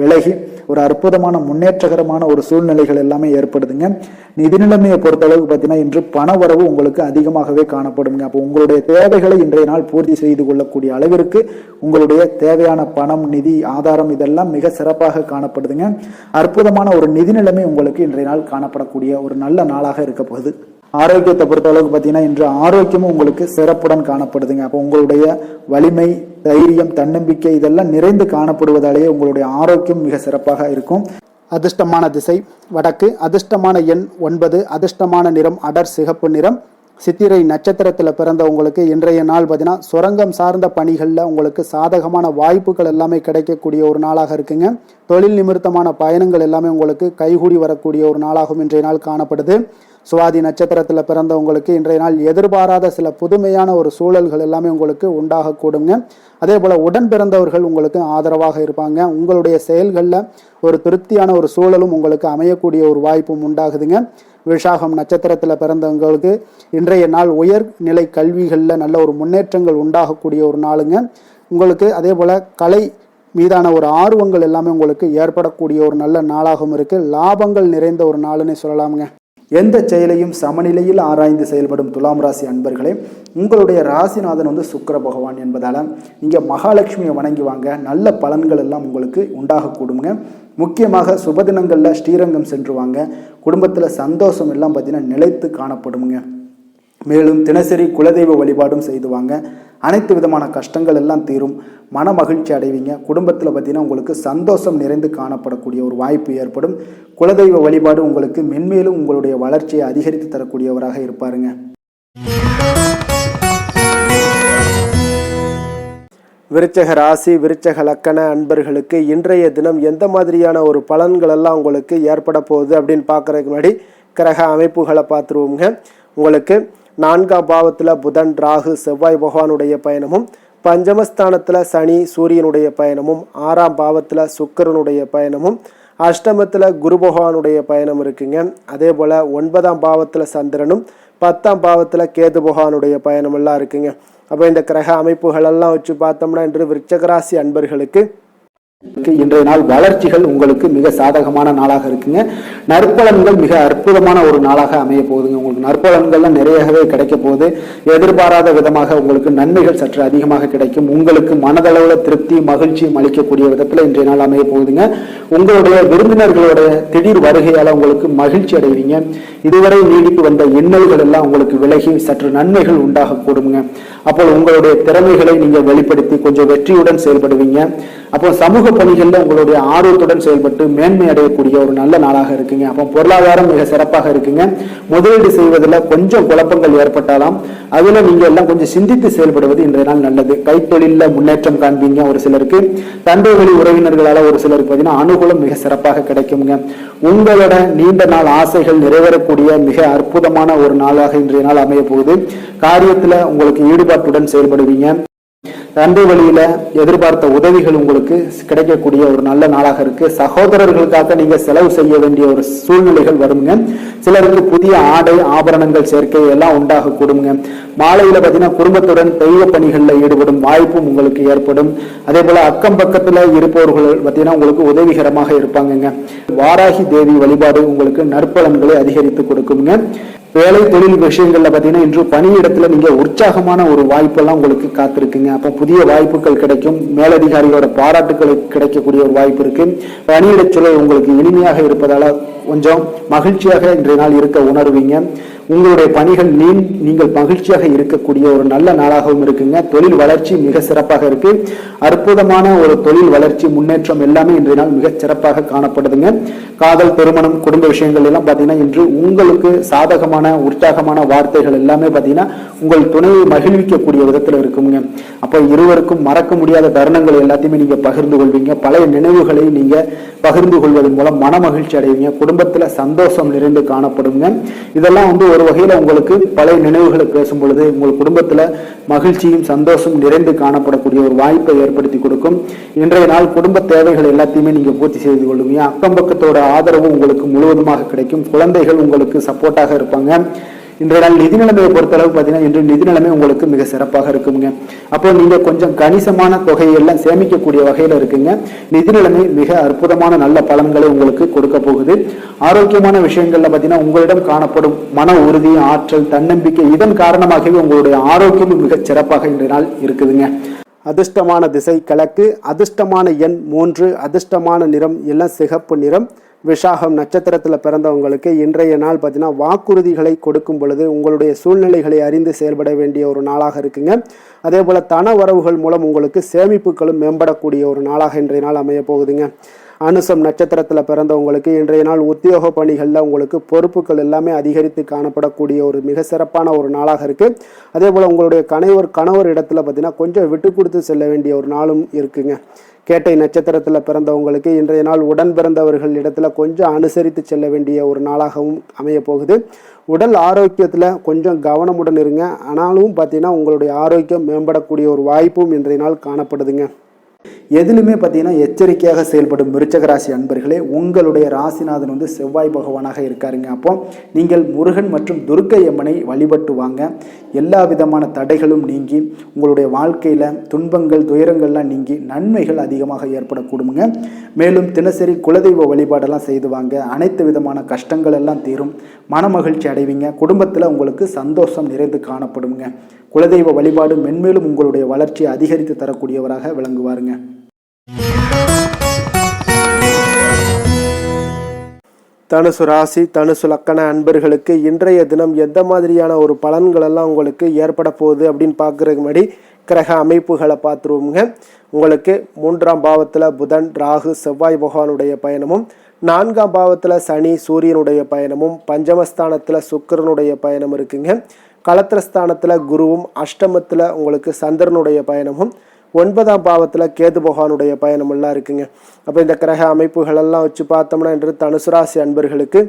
விலகி ஒரு அற்புதமான முன்னேற்றகரமான ஒரு சூழ்நிலைகள் எல்லாமே ஏற்படுதுங்க. நிதி நிலைமையை பொறுத்தளவுக்கு பார்த்தீங்கன்னா இன்று பண வரவு உங்களுக்கு அதிகமாகவே காணப்படுங்க. அப்போ உங்களுடைய தேவைகளை இன்றைய நாள் பூர்த்தி செய்து கொள்ளக்கூடிய அளவிற்கு உங்களுடைய தேவையான பணம், நிதி ஆதாரம் இதெல்லாம் மிக சிறப்பாக காணப்படுதுங்க. அற்புதமான ஒரு நிதி நிலைமை உங்களுக்கு இன்றைய நாள் காணப்படக்கூடிய ஒரு நல்ல நாளாக இருக்க போகுது. ஆரோக்கியத்தை பொறுத்த அளவுக்கு பார்த்தீங்கன்னா இன்று ஆரோக்கியமும் உங்களுக்கு சிறப்புடன் காணப்படுதுங்க. அப்போ உங்களுடைய வலிமை, தைரியம், தன்னம்பிக்கை இதெல்லாம் நிறைந்து காணப்படுவதாலேயே உங்களுடைய ஆரோக்கியம் மிக சிறப்பாக இருக்கும். அதிர்ஷ்டமான திசை வடக்கு, அதிர்ஷ்டமான எண் 9, அதிர்ஷ்டமான நிறம் அடர் சிகப்பு நிறம், சித்திரை நட்சத்திரத்தில் பிறந்தவங்களுக்கு இன்றைய நாள் பார்த்தீங்கன்னா சுரங்கம் சார்ந்த பணிகளில் உங்களுக்கு சாதகமான வாய்ப்புகள் எல்லாமே கிடைக்கக்கூடிய ஒரு நாளாக இருக்குங்க. தொழில் நிமித்தமான பயணங்கள் எல்லாமே உங்களுக்கு கைகூடி வரக்கூடிய ஒரு நாளாகவும் இன்றைய நாள் காணப்படுது. சுவாதி நட்சத்திரத்தில் பிறந்தவங்களுக்கு இன்றைய நாள் எதிர்பாராத சில புதுமையான ஒரு சூழல்கள் எல்லாமே உங்களுக்கு உண்டாகக்கூடுங்க. அதே போல் உடன் பிறந்தவர்கள் உங்களுக்கு ஆதரவாக இருப்பாங்க. உங்களுடைய செயல்களில் ஒரு திருப்தியான ஒரு சூழலும் உங்களுக்கு அமையக்கூடிய ஒரு வாய்ப்பும் உண்டாகுதுங்க. விசாகம் நட்சத்திரத்தில் பிறந்தவங்களுக்கு இன்றைய நாள் உயர்நிலை கல்விகளில் நல்ல ஒரு முன்னேற்றங்கள் உண்டாகக்கூடிய ஒரு நாளுங்க. உங்களுக்கு அதே போல் கலை மீதான ஒரு ஆர்வங்கள் எல்லாமே உங்களுக்கு ஏற்படக்கூடிய ஒரு நல்ல நாளாகவும் இருக்குது. லாபங்கள் நிறைந்த ஒரு நாளுன்னு சொல்லலாமுங்க. எந்த செயலையும் சமநிலையில் ஆராய்ந்து செயல்படும் துலாம் ராசி அன்பர்களே, உங்களுடைய ராசிநாதன் சுக்கிர பகவான் என்பதால் நீங்கள் மகாலட்சுமியை வணங்கி வாங்க. நல்ல பலன்கள் எல்லாம் உங்களுக்கு உண்டாகக்கூடுங்க. முக்கியமாக சுபதினங்களில் ஸ்ரீரங்கம் சென்று வாங்க. குடும்பத்தில் சந்தோஷம் எல்லாம் பார்த்தீங்கன்னா நிலைத்து காணப்படுங்க. மேலும் தினசரி குலதெய்வ வழிபாடும் செய்து வாங்க. அனைத்து விதமான கஷ்டங்கள் எல்லாம் தீரும். மன மகிழ்ச்சி அடைவீங்க. குடும்பத்தில் பார்த்தீங்கன்னா உங்களுக்கு சந்தோஷம் நிறைந்து காணப்படக்கூடிய ஒரு வாய்ப்பு ஏற்படும். குலதெய்வ வழிபாடு உங்களுக்கு மென்மேலும் உங்களுடைய வளர்ச்சியை அதிகரித்து தரக்கூடியவராக இருப்பாருங்க. விருச்சக ராசி விருச்சக லக்கண அன்பர்களுக்கு இன்றைய தினம் எந்த மாதிரியான ஒரு பலன்கள் எல்லாம் உங்களுக்கு ஏற்பட போகுது அப்படின்னு பார்க்கறதுக்கு முன்னாடி கிரக அமைப்புகளை பார்த்துருவோங்க. உங்களுக்கு 4ஆம் பாவத்தில் புதன் ராகு செவ்வாய் பகவானுடைய பயணமும், பஞ்சமஸ்தானத்தில் சனி சூரியனுடைய பயணமும், 6ஆம் பாவத்தில் சுக்கிரனுடைய பயணமும், அஷ்டமத்தில் குரு பகவானுடைய பயணம் இருக்குங்க. அதே போல் 9ஆம் பாவத்தில் சந்திரனும், 10ஆம் பாவத்தில் கேது பகவானுடைய பயணம் எல்லாம் இருக்குங்க. அப்போ இந்த கிரக அமைப்புகளெல்லாம் வச்சு பார்த்தோம்னா இன்று விருச்சக ராசி அன்பர்களுக்கு இன்றைய நாள் வளர்ச்சிகள் உங்களுக்கு மிக சாதகமான நாளாக இருக்குங்க. நற்பலன்கள் மிக அற்புதமான ஒரு நாளாக அமைய போகுதுங்க. உங்களுக்கு நற்பலன்கள்லாம் நிறையவே கிடைக்க போகுது. எதிர்பாராத விதமாக உங்களுக்கு நன்மைகள் சற்று அதிகமாக கிடைக்கும். உங்களுக்கு மனதளவில் திருப்தி மகிழ்ச்சியும் அளிக்கக்கூடிய விதத்தில் இன்றைய நாள் அமைய போகுதுங்க. உங்களுடைய விருந்தினர்களுடைய திடீர் வருகையால் உங்களுக்கு மகிழ்ச்சி அடைவீங்க. இதுவரை நீடித்து வந்த இன்னல்கள் எல்லாம் உங்களுக்கு விலகி சற்று நன்மைகள் உண்டாக கூடுங்க. அப்போ உங்களுடைய திறமைகளை நீங்கள் வெளிப்படுத்தி கொஞ்சம் வெற்றியுடன் செயல்படுவீங்க. அப்போ சமூக பணிகளில் உங்களுடைய ஆர்வத்துடன் செயல்பட்டு மேன்மை அடையக்கூடிய ஒரு நல்ல நாளாக இருக்குங்க. அப்போ பொருளாதாரம் மிக சிறப்பாக இருக்குங்க. முதலீடு செய்வதில் கொஞ்சம் குழப்பங்கள் ஏற்பட்டாலும் அதில் நீங்கள் எல்லாம் கொஞ்சம் சிந்தித்து செயல்படுவது இன்றைய நாள் நல்லது. கைத்தொழிலில் முன்னேற்றம் காண்பீங்க. ஒரு சிலருக்கு தந்தை வழி உறவினர்களால் ஒரு சிலருக்கு பார்த்தீங்கன்னா அனுகூலம் மிக சிறப்பாக கிடைக்குங்க. உங்களோட நீண்ட நாள் ஆசைகள் நிறைவேறக்கூடிய மிக அற்புதமான ஒரு நாளாக இன்றைய நாள் அமைய போகுது. காரியத்தில் உங்களுக்கு ஈடுபாட்டுடன் செயல்படுவீங்க. தந்தை வழியில எதிர்பார்த்த உதவிகள் உங்களுக்கு கிடைக்கக்கூடிய ஒரு நல்ல நாளாக இருக்கு. சகோதரர்களுக்காக நீங்க செலவு செய்ய வேண்டிய ஒரு சூழ்நிலைகள் வருங்க. சிலருக்கு புதிய ஆடை ஆபரணங்கள் சேர்க்கை எல்லாம் உண்டாக கூடுங்க. மாலையில பார்த்தீங்கன்னா குடும்பத்துடன் தெய்வ பணிகளில் ஈடுபடும் வாய்ப்பும் உங்களுக்கு ஏற்படும். அதே போல அக்கம் பக்கத்துல இருப்பவர்கள் பார்த்தீங்கன்னா உங்களுக்கு உதவிகரமாக இருப்பாங்க. வாராகி தேவி வழிபாடு உங்களுக்கு நற்பலன்களை அதிகரித்து கொடுக்குங்க. வேலை தொழில் விஷயங்கள்ல பார்த்தீங்கன்னா இன்று பணியிடத்துல நீங்க உற்சாகமான ஒரு வாய்ப்பெல்லாம் உங்களுக்கு காத்திருக்குங்க. அப்போ புதிய வாய்ப்புகள் கிடைக்கும். மேலதிகாரிகளோட பாராட்டுகள் கிடைக்கக்கூடிய ஒரு வாய்ப்பு இருக்கு. பணியிட சூழல் உங்களுக்கு இனிமையாக இருப்பதால கொஞ்சம் மகிழ்ச்சியாக இன்றைய நாள் இருக்க உணர்வீங்க. உங்களுடைய பணிகள் நீங்கள் மகிழ்ச்சியாக இருக்கக்கூடிய ஒரு நல்ல நாளாகவும் இருக்குங்க. தொழில் வளர்ச்சி மிக சிறப்பாக இருக்கு. அற்புதமான ஒரு தொழில் வளர்ச்சி முன்னேற்றம் எல்லாமே இன்றைய நாள் மிக சிறப்பாக காணப்படுதுங்க. காதல் திருமணம் குடும்ப விஷயங்கள் எல்லாம் பார்த்தீங்கன்னா இன்று உங்களுக்கு சாதகமான உற்சாகமான வார்த்தைகள் எல்லாமே பார்த்தீங்கன்னா உங்கள் துணையை மகிழ்விக்கக்கூடிய விதத்தில் இருக்குங்க. அப்போ இருவருக்கும் மறக்க முடியாத தருணங்கள் எல்லாத்தையுமே நீங்க பகிர்ந்து கொள்வீங்க. பழைய நினைவுகளை நீங்க பகிர்ந்து கொள்வதன் மூலம் மன மகிழ்ச்சி அடைவீங்க. குடும்பத்துல சந்தோஷம் நிறைந்து காணப்படுங்க. இதெல்லாம் ஒரு வகையில உங்களுக்கு பழைய நினைவுகளை பேசும் பொழுது உங்கள் குடும்பத்துல மகிழ்ச்சியும் சந்தோஷம் நிறைந்து காணப்படக்கூடிய ஒரு வாய்ப்பை ஏற்படுத்தி கொடுக்கும். இன்றைய நாள் குடும்ப தேவைகள் எல்லாத்தையுமே நீங்க பூர்த்தி செய்து கொள்ளுவீங்க. அக்கம் பக்கத்தோட ஆதரவு உங்களுக்கு முழுவதுமாக கிடைக்கும். குழந்தைகள் உங்களுக்கு சப்போர்ட்டாக இருப்பாங்க. இன்றைய நாள் நிதி நிலைமையை பொறுத்தளவு பார்த்தீங்கன்னா இன்று நிதி நிலைமை உங்களுக்கு மிக சிறப்பாக இருக்குங்க. அப்போ நீங்க கொஞ்சம் கணிசமான தொகையெல்லாம் சேமிக்கக்கூடிய வகையில இருக்குங்க. நிதி நிலைமை மிக அற்புதமான நல்ல பலன்களை உங்களுக்கு கொடுக்க போகுது. ஆரோக்கியமான விஷயங்கள்ல பார்த்தீங்கன்னா உங்களிடம் காணப்படும் மன உறுதி ஆற்றல் தன்னம்பிக்கை இதன் காரணமாகவே உங்களுடைய ஆரோக்கியமும் மிக சிறப்பாக இன்றைய நாள் இருக்குதுங்க. அதிர்ஷ்டமான திசை கிழக்கு, அதிர்ஷ்டமான எண் 3, அதிர்ஷ்டமான நிறம் எல்லாம் சிகப்பு நிறம். விசாகம் நட்சத்திரத்தில் பிறந்தவங்களுக்கு இன்றைய நாள் பார்த்தீங்கன்னா வாக்குறுதிகளை கொடுக்கும் பொழுது உங்களுடைய சூழ்நிலைகளை அறிந்து செயல்பட வேண்டிய ஒரு நாளாக இருக்குங்க. அதே போல் தன வரவுகள் மூலம் உங்களுக்கு சேமிப்புகளும் மேம்படக்கூடிய ஒரு நாளாக இன்றைய நாள் அமைய போகுதுங்க. அனுசம் நட்சத்திரத்தில் பிறந்தவங்களுக்கு இன்றைய நாள் உத்தியோக பணிகளில் உங்களுக்கு பொறுப்புகள் எல்லாமே அதிகரித்து காணப்படக்கூடிய ஒரு மிக சிறப்பான ஒரு நாளாக இருக்குது. அதே போல் உங்களுடைய கணவர் இடத்துல பார்த்தீங்கன்னா கொஞ்சம் விட்டு கொடுத்து செல்ல வேண்டிய ஒரு நாளும் இருக்குங்க. கேட்டை நட்சத்திரத்தில் பிறந்தவங்களுக்கு இன்றைய நாள் உடன் பிறந்தவர்கள் இடத்துல கொஞ்சம் அனுசரித்து செல்ல வேண்டிய ஒரு நாளாகவும் அமைய போகுது. உடல் ஆரோக்கியத்தில் கொஞ்சம் கவனமுடன் இருங்க. ஆனாலும் பார்த்தீங்கன்னா உங்களுடைய ஆரோக்கியம் மேம்படக்கூடிய ஒரு வாய்ப்பும் இன்றைய நாள் காணப்படுதுங்க. எதிலுமே பார்த்தீங்கன்னா எச்சரிக்கையாக செயல்படும் விருச்சக ராசி அன்பர்களே, உங்களுடைய ராசிநாதன் வந்து செவ்வாய் பகவானாக இருக்காருங்க. அப்போ நீங்கள் முருகன் மற்றும் துர்க்கை அம்மனை வழிபட்டு வாங்க. எல்லா விதமான தடைகளும் நீங்கி உங்களுடைய வாழ்க்கையில் துன்பங்கள் துயரங்கள்லாம் நீங்கி நன்மைகள் அதிகமாக ஏற்படக்கூடுங்க. மேலும் தினசரி குலதெய்வ வழிபாடெல்லாம் செய்து வாங்க. அனைத்து விதமான கஷ்டங்கள் எல்லாம் தீரும். மனமகிழ்ச்சி அடைவீங்க. குடும்பத்தில் உங்களுக்கு சந்தோஷம் நிறைந்து காணப்படுங்க. குலதெய்வ வழிபாடு மென்மேலும் உங்களுடைய வளர்ச்சியை அதிகரித்து தரக்கூடியவராக விளங்குவாருங்க. தனுசு ராசி தனுசு லக்கண அன்பர்களுக்கு இன்றைய தினம் எந்த மாதிரியான ஒரு பலன்கள் எல்லாம் உங்களுக்கு ஏற்பட போகுது அப்படின்னு பார்க்குறதுக்கு முன்னாடி கிரக அமைப்புகளை பார்த்துருவோங்க. உங்களுக்கு 3ஆம் பாவத்தில் புதன் ராகு செவ்வாய் பகவானுடைய பயணமும், 4ஆம் பாவத்தில் சனி சூரியனுடைய பயணமும், பஞ்சமஸ்தானத்தில் சுக்கிரனுடைய பயணம் இருக்குங்க. களத்திரஸ்தானத்தில் குருவும், அஷ்டமத்தில் உங்களுக்கு சந்திரனுடைய பயணமும், 9ஆம் பாவத்தில் கேது பகவானுடைய பயணம் எல்லாம் இருக்குங்க. அப்போ இந்த கிரக அமைப்புகளெல்லாம் வச்சு பார்த்தோம்னா இன்று தனுசு ராசி அன்பர்களுக்கு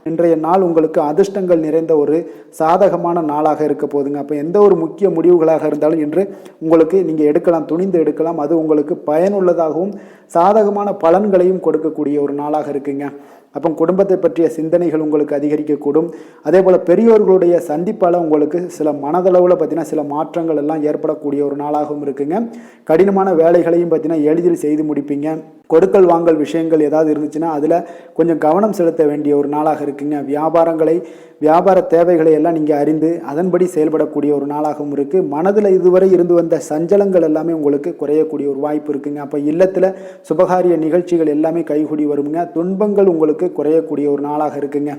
இன்றைய நாள் உங்களுக்கு அதிர்ஷ்டங்கள் நிறைந்த ஒரு சாதகமான நாளாக இருக்க போகுதுங்க. அப்போ எந்த ஒரு முக்கிய முடிவுகளாக இருந்தாலும் இன்று உங்களுக்கு நீங்கள் எடுக்கலாம், துணிந்து எடுக்கலாம். அது உங்களுக்கு பயனுள்ளதாகவும் சாதகமான பலன்களையும் கொடுக்கக்கூடிய ஒரு நாளாக இருக்குங்க. அப்போ குடும்பத்தை பற்றிய சிந்தனைகள் உங்களுக்கு அதிகரிக்கக்கூடும். அதே போல் பெரியோர்களுடைய சந்திப்பால் உங்களுக்கு சில மனதளவில் பார்த்தீங்கன்னா சில மாற்றங்கள் எல்லாம் ஏற்படக்கூடிய ஒரு நாளாகவும் இருக்குங்க. கடினமான வேலைகளையும் பார்த்தீங்கன்னா எளிதில் செய்து முடிப்பீங்க. கொடுக்கல் வாங்கல் விஷயங்கள் ஏதாவது இருந்துச்சுன்னா அதில் கொஞ்சம் கவனம் செலுத்த வேண்டிய ஒரு நாளாக இருக்குங்க. வியாபார தேவைகளை எல்லாம் நீங்கள் அறிந்து அதன்படி செயல்படக்கூடிய ஒரு நாளாகவும் இருக்குது. மனதில் இதுவரை இருந்து வந்த சஞ்சலங்கள் எல்லாமே உங்களுக்கு குறையக்கூடிய ஒரு வாய்ப்பு இருக்குங்க. அப்போ இல்லத்தில் சுபகாரிய நிகழ்ச்சிகள் எல்லாமே கைகூடி வருங்க. துன்பங்கள் உங்களுக்கு குறையக்கூடிய ஒரு நாளாக இருக்குங்க.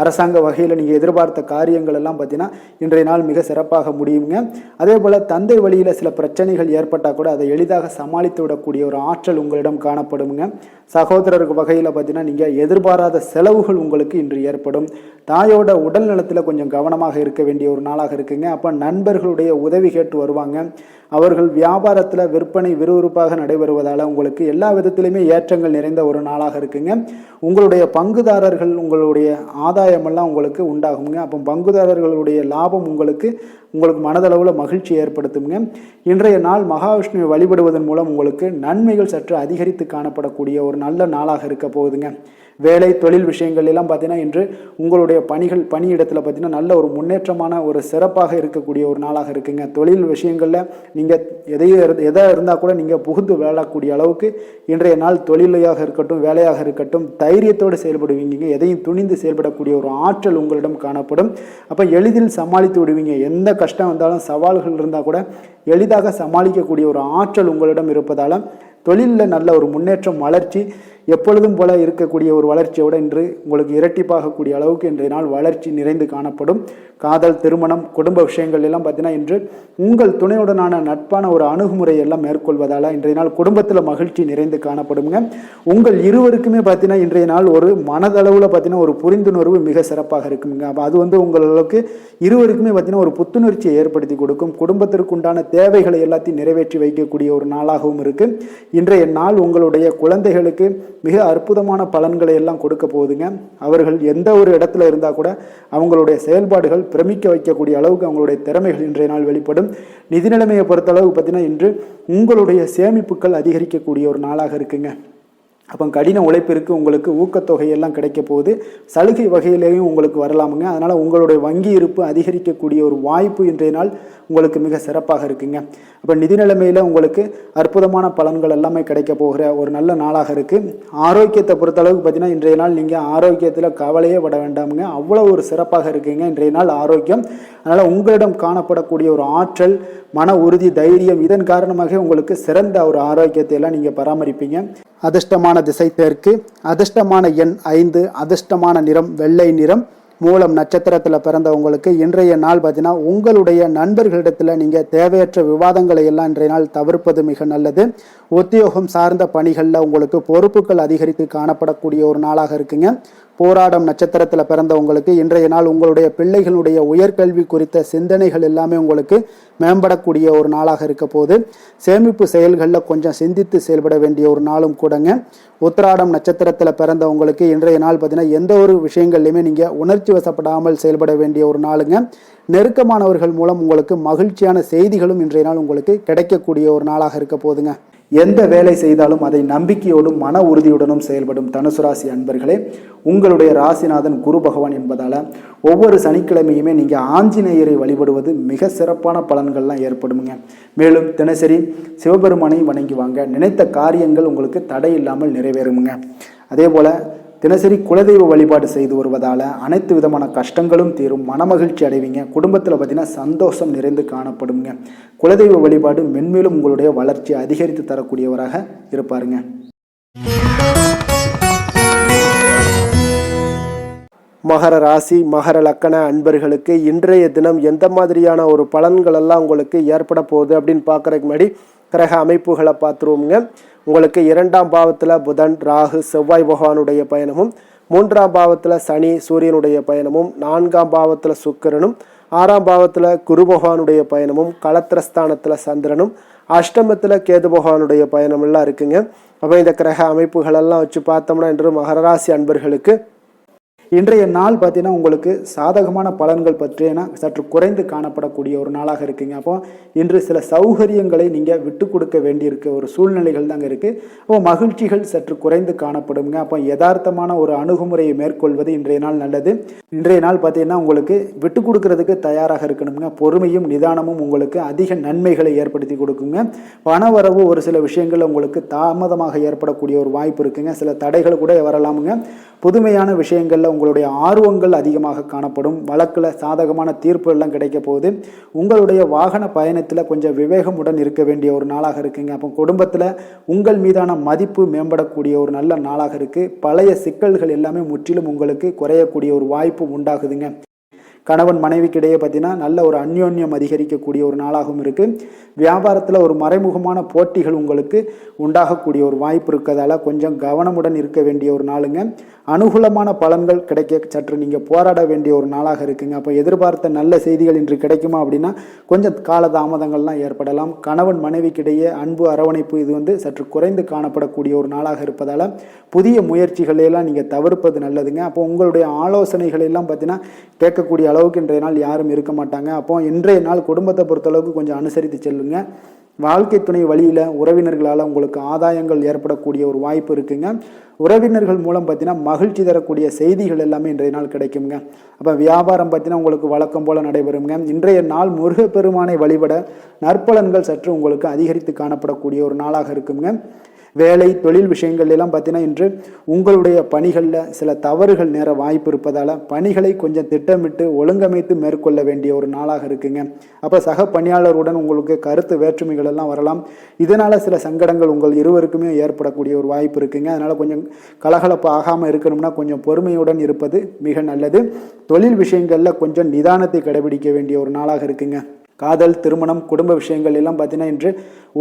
அரசாங்க வகையில் நீங்கள் எதிர்பார்த்த காரியங்கள் எல்லாம் பார்த்தீங்கன்னா இன்றைய நாள் மிக சிறப்பாக முடியுங்க. அதே போல் தந்தை வழியில் சில பிரச்சனைகள் ஏற்பட்டால் கூட அதை எளிதாக சமாளித்து விடக்கூடிய ஒரு ஆற்றல் உங்களிடம் காணப்படுங்க. சகோதரருக்கு வகையில் பார்த்தீங்கன்னா நீங்கள் எதிர்பாராத செலவுகள் உங்களுக்கு இன்று ஏற்படும். தாயோட உடல் நலத்தில் கொஞ்சம் கவனமாக இருக்க வேண்டிய ஒரு நாளாக இருக்குங்க. அப்போ நண்பர்களுடைய உதவி கேட்டு வருவாங்க. அவர்கள் வியாபாரத்தில் விற்பனை விறுவிறுப்பாக நடைபெறுவதால் உங்களுக்கு எல்லா விதத்திலுமே ஏற்றங்கள் நிறைந்த ஒரு நாளாக இருக்குங்க. உங்களுடைய பங்குதாரர்கள் உங்களுடைய ஆதாயமெல்லாம் உங்களுக்கு உண்டாகுங்க. அப்போ பங்குதாரர்களுடைய லாபம் உங்களுக்கு மனதளவில் மகிழ்ச்சி ஏற்படுத்துங்க. இன்றைய நாள் மகாவிஷ்ணுவை வழிபடுவதன் மூலம் உங்களுக்கு நன்மைகள் சற்று அதிகரித்து காணப்படக்கூடிய ஒரு நல்ல நாளாக இருக்க போகுதுங்க. வேலை தொழில் விஷயங்கள் எல்லாம் பார்த்தீங்கன்னா இன்று உங்களுடைய பணியிடத்தில் பார்த்தீங்கன்னா நல்ல ஒரு முன்னேற்றமான ஒரு சிறப்பாக இருக்கக்கூடிய ஒரு நாளாக இருக்குங்க. தொழில் விஷயங்களில் நீங்கள் எதாக இருந்தால் கூட நீங்கள் புகுந்து விளையாடக்கூடிய அளவுக்கு இன்றைய நாள் தொழிலையாக இருக்கட்டும் வேலையாக இருக்கட்டும் தைரியத்தோடு செயல்படுவீங்க. எதையும் துணிந்து செயல்படக்கூடிய ஒரு ஆற்றல் உங்களிடம் காணப்படும். அப்போ எளிதில் சமாளித்து விடுவீங்க. எந்த கஷ்டம் வந்தாலும் சவால்கள் இருந்தால் கூட எளிதாக சமாளிக்கக்கூடிய ஒரு ஆற்றல் உங்களிடம் இருப்பதால் தொழிலில் நல்ல ஒரு முன்னேற்றம் வளர்ச்சி எப்பொழுதும் போல இருக்கக்கூடிய ஒரு வளர்ச்சியோடு இன்று உங்களுக்கு இரட்டிப்பாகக்கூடிய அளவுக்கு இன்றைய நாள் வளர்ச்சி நிறைந்து காணப்படும். காதல் திருமணம் குடும்ப விஷயங்கள் எல்லாம் பார்த்தீங்கன்னா இன்று உங்கள் துணையுடனான நட்பான ஒரு அணுகுமுறை எல்லாம் மேற்கொள்வதால் இன்றைய நாள் குடும்பத்தில் மகிழ்ச்சி நிறைந்து காணப்படுங்க. உங்கள் இருவருக்குமே பார்த்தீங்கன்னா இன்றைய நாள் ஒரு மனதளவில் பார்த்தீங்கன்னா ஒரு புரிந்துணர்வு மிக சிறப்பாக இருக்குங்க. அப்போ அது உங்களுக்கு இருவருக்குமே பார்த்தீங்கன்னா ஒரு புத்துணர்ச்சியை ஏற்படுத்தி கொடுக்கும். குடும்பத்திற்கு உண்டான தேவைகளை எல்லாத்தையும் நிறைவேற்றி வைக்கக்கூடிய ஒரு நாளாகவும் இருக்கு. இன்றைய நாள் உங்களுடைய குழந்தைகளுக்கு மிக அற்புதமான பலன்களை எல்லாம் கொடுக்க போகுதுங்க. அவர்கள் எந்த ஒரு இடத்துல இருந்தால் கூட அவங்களுடைய செயல்பாடுகள் பிரமிக்க வைக்கக்கூடிய அளவுக்கு அவங்களுடைய திறமைகள் இன்றைய நாள் வெளிப்படும். நிதி நிலைமையை பொறுத்தளவு பார்த்தீங்கன்னா இன்று உங்களுடைய சேமிப்புகள் அதிகரிக்கக்கூடிய ஒரு நாளாக இருக்குங்க. அப்போ கடின உழைப்பிற்கு உங்களுக்கு ஊக்கத்தொகையெல்லாம் கிடைக்க போகுது. சலுகை வகையிலேயும் உங்களுக்கு வரலாமுங்க. அதனால் உங்களுடைய வங்கி இருப்பு அதிகரிக்கக்கூடிய ஒரு வாய்ப்பு இன்றைய நாள் உங்களுக்கு மிக சிறப்பாக இருக்குங்க. அப்போ நிதி நிலைமையில் உங்களுக்கு அற்புதமான பலன்கள் எல்லாமே கிடைக்க போகிற ஒரு நல்ல நாளாக இருக்குது. ஆரோக்கியத்தை பொறுத்தளவுக்கு பார்த்தீங்கன்னா இன்றைய நாள் நீங்கள் ஆரோக்கியத்தில் கவலையே பட வேண்டாமுங்க. அவ்வளோ ஒரு சிறப்பாக இருக்குங்க இன்றைய நாள் ஆரோக்கியம். அதனால் உங்களிடம் காணப்படக்கூடிய ஒரு ஆற்றல் மன உறுதி தைரியம் இதன் காரணமாக உங்களுக்கு சிறந்த ஒரு ஆரோக்கியத்தை எல்லாம் நீங்கள் பராமரிப்பீங்க. அதிர்ஷ்டமான திசை தெற்கு, அதிர்ஷ்டமான எண் 5, அதிர்ஷ்டமான நிறம் வெள்ளை நிறம், மூலம் நட்சத்திரத்தில் பிறந்தவங்களுக்கு இன்றைய நாள் பார்த்தீங்கன்னா உங்களுடைய நண்பர்களிடத்தில் நீங்கள் தேவையற்ற விவாதங்களை எல்லாம் இன்றைய நாள் தவிர்ப்பது மிக நல்லது. உத்தியோகம் சார்ந்த பணிகளில் உங்களுக்கு பொறுப்புகள் அதிகரித்து காணப்படக்கூடிய ஒரு நாளாக இருக்குங்க. போராடம் நட்சத்திரத்தில் பிறந்தவங்களுக்கு இன்றைய நாள் உங்களுடைய பிள்ளைகளுடைய உயர்கல்வி குறித்த சிந்தனைகள் எல்லாமே உங்களுக்கு மேம்படக்கூடிய ஒரு நாளாக இருக்க போது. சேமிப்பு செயல்களில் கொஞ்சம் சிந்தித்து செயல்பட வேண்டிய ஒரு நாளும் கூடங்க. உத்திராடம் நட்சத்திரத்தில் பிறந்தவங்களுக்கு இன்றைய நாள் பார்த்தீங்கன்னா எந்த ஒரு விஷயங்கள்லையுமே நீங்கள் உணர்ச்சி வசப்படாமல் செயல்பட வேண்டிய ஒரு நாளுங்க. நெருக்கமானவர்கள் மூலம் உங்களுக்கு மகிழ்ச்சியான செய்திகளும் இன்றைய நாள் உங்களுக்கு கிடைக்கக்கூடிய ஒரு நாளாக இருக்க போதுங்க. எந்த வேலை செய்தாலும் அதை நம்பிக்கையோடும் மன உறுதியுடனும் செயல்படும் தனுசு ராசி அன்பர்களே, உங்களுடைய ராசிநாதன் குரு பகவான் என்பதால் ஒவ்வொரு சனிக்கிழமையுமே நீங்கள் ஆஞ்சநேயரை வழிபடுவது மிக சிறப்பான பலன்கள்லாம் ஏற்படுமுங்க. மேலும் தினசரி சிவபெருமானை வணங்கி வாங்க, நினைத்த காரியங்கள் உங்களுக்கு தடை இல்லாமல் நிறைவேறுமுங்க. அதே போல் தினசரி குலதெய்வ வழிபாடு செய்து வருவதால் அனைத்து விதமான கஷ்டங்களும் தீரும், மனமகிழ்ச்சி அடைவீங்க. குடும்பத்தில் பார்த்தீங்கன்னா சந்தோஷம் நிறைந்து காணப்படுங்க. குலதெய்வ வழிபாடு மென்மேலும் உங்களுடைய வளர்ச்சியை அதிகரித்து தரக்கூடியவராக இருப்பாருங்க. மகர ராசி மகர லக்கண அன்பர்களுக்கு இன்றைய தினம் எந்த மாதிரியான ஒரு பலன்கள் எல்லாம் உங்களுக்கு ஏற்பட போகுது அப்படின்னு பார்க்கறதுக்கு முன்னாடி கிரக அமைப்புகளை பார்த்துருவோங்க. உங்களுக்கு 2ஆம் பாவத்தில் புதன் ராகு செவ்வாய் பகவானுடைய பயணமும், 3ஆம் பாவத்தில் சனி சூரியனுடைய பயணமும், 4ஆம் பாவத்தில் சுக்கிரனும், 6ஆம் பாவத்தில் குரு பகவானுடைய பயணமும், களத்திரஸ்தானத்தில் சந்திரனும், அஷ்டமத்தில் கேது பகவானுடைய பயணமெல்லாம் இருக்குங்க. அப்போ இந்த கிரக அமைப்புகளெல்லாம் வச்சு பார்த்தோம்னா இன்று மகர ராசி அன்பர்களுக்கு இன்றைய நாள் பார்த்தீங்கன்னா உங்களுக்கு சாதகமான பலன்கள் பற்றினா சற்று குறைந்து காணப்படக்கூடிய ஒரு நாளாக இருக்குங்க. அப்போ இன்று சில சௌகரியங்களை நீங்கள் விட்டு கொடுக்க வேண்டியிருக்க ஒரு சூழ்நிலைகள் தாங்க இருக்குது. அப்போ மகிழ்ச்சிகள் சற்று குறைந்து காணப்படுங்க. அப்போ யதார்த்தமான ஒரு அணுகுமுறையை மேற்கொள்வது இன்றைய நாள் நல்லது. இன்றைய நாள் பார்த்தீங்கன்னா உங்களுக்கு விட்டு கொடுக்கறதுக்கு தயாராக இருக்கணுங்க. பொறுமையும் நிதானமும் உங்களுக்கு அதிக நன்மைகளை ஏற்படுத்தி கொடுக்குங்க. பணவரவு ஒரு சில விஷயங்கள் உங்களுக்கு தாமதமாக ஏற்படக்கூடிய ஒரு வாய்ப்பு இருக்குங்க. சில தடைகள் கூட வரலாமுங்க. புதுமையான விஷயங்களில் உங்களுடைய ஆர்வங்கள் அதிகமாக காணப்படும். வழக்கில் சாதகமான தீர்ப்பு எல்லாம் கிடைக்க போகுது. உங்களுடைய வாகன பயணத்தில் கொஞ்சம் விவேகமுடன் இருக்க வேண்டிய ஒரு நாளாக இருக்குங்க. அப்போ குடும்பத்தில் உங்கள் மீதான மதிப்பு மேம்படக்கூடிய ஒரு நல்ல நாளாக இருக்குது. பழைய சிக்கல்கள் எல்லாமே முற்றிலும் உங்களுக்கு குறையக்கூடிய ஒரு வாய்ப்பு உண்டாகுதுங்க. கணவன் மனைவிக்கிடையே பார்த்தீங்கன்னா நல்ல ஒரு அந்யோன்யம் அதிகரிக்கக்கூடிய ஒரு நாளாகவும் இருக்குது. வியாபாரத்தில் ஒரு மறைமுகமான போட்டிகள் உங்களுக்கு உண்டாகக்கூடிய ஒரு வாய்ப்பு இருக்கிறதால கொஞ்சம் கவனமுடன் இருக்க வேண்டிய ஒரு நாளுங்க. அனுகூலமான பலன்கள் கிடைக்க சற்று நீங்கள் போராட வேண்டிய ஒரு நாளாக இருக்குங்க. அப்போ எதிர்பார்த்த நல்ல செய்திகள் இன்று கிடைக்குமா அப்படின்னா கொஞ்சம் கால தாமதங்கள்லாம் ஏற்படலாம். கணவன் மனைவிக்கிடையே அன்பு அரவணைப்பு இது சற்று குறைந்து காணப்படக்கூடிய ஒரு நாளாக இருப்பதால் புதிய முயற்சிகளையெல்லாம் நீங்கள் தவிர்ப்பது நல்லதுங்க. அப்போ உங்களுடைய ஆலோசனைகள் எல்லாம் பார்த்தீங்கன்னா கேட்கக்கூடிய அளவுக்கு இன்றைய நாள் யாரும் இருக்க மாட்டாங்க. அப்போ இன்றைய நாள் குடும்பத்தை பொறுத்தளவுக்கு கொஞ்சம் அனுசரித்து செல்லுங்க. வாழ்க்கை துணை வழியில் உறவினர்களால் உங்களுக்கு ஆதாயங்கள் ஏற்படக்கூடிய ஒரு வாய்ப்பு இருக்குங்க. உறவினர்கள் மூலம் பார்த்தீங்கன்னா மகிழ்ச்சி தரக்கூடிய செய்திகள் எல்லாமே இன்றைய நாள் கிடைக்குங்க. அப்போ வியாபாரம் பார்த்தீங்கன்னா உங்களுக்கு வழக்கம் போல் நடைபெறுங்க. இன்றைய நாள் முருகப்பெருமானை வழிபட நற்பலன்கள் சற்று உங்களுக்கு அதிகரித்து காணப்படக்கூடிய ஒரு நாளாக இருக்குங்க. வேலை தொழில் விஷயங்கள் எல்லாம் பார்த்தீங்கன்னா இன்று உங்களுடைய பணிகளில் சில தவறுகள் நேர வாய்ப்பு இருப்பதால் பணிகளை கொஞ்சம் திட்டமிட்டு ஒழுங்கமைத்து மேற்கொள்ள வேண்டிய ஒரு நாளாக இருக்குங்க. அப்போ சக பணியாளருடன் உங்களுக்கு கருத்து வேற்றுமைகள் எல்லாம் வரலாம். இதனால் சில சங்கடங்கள் உங்கள் இருவருக்குமே ஏற்படக்கூடிய ஒரு வாய்ப்பு இருக்குங்க. அதனால் கொஞ்சம் கலகலப்பு ஆகாமல் இருக்கணும்னா கொஞ்சம் பொறுமையுடன் இருப்பது மிக நல்லது. தொழில் விஷயங்களில் கொஞ்சம் நிதானத்தை கடைபிடிக்க வேண்டிய ஒரு நாளாக இருக்குங்க. காதல் திருமணம் குடும்ப விஷயங்கள் எல்லாம் பார்த்தீங்கன்னா இன்று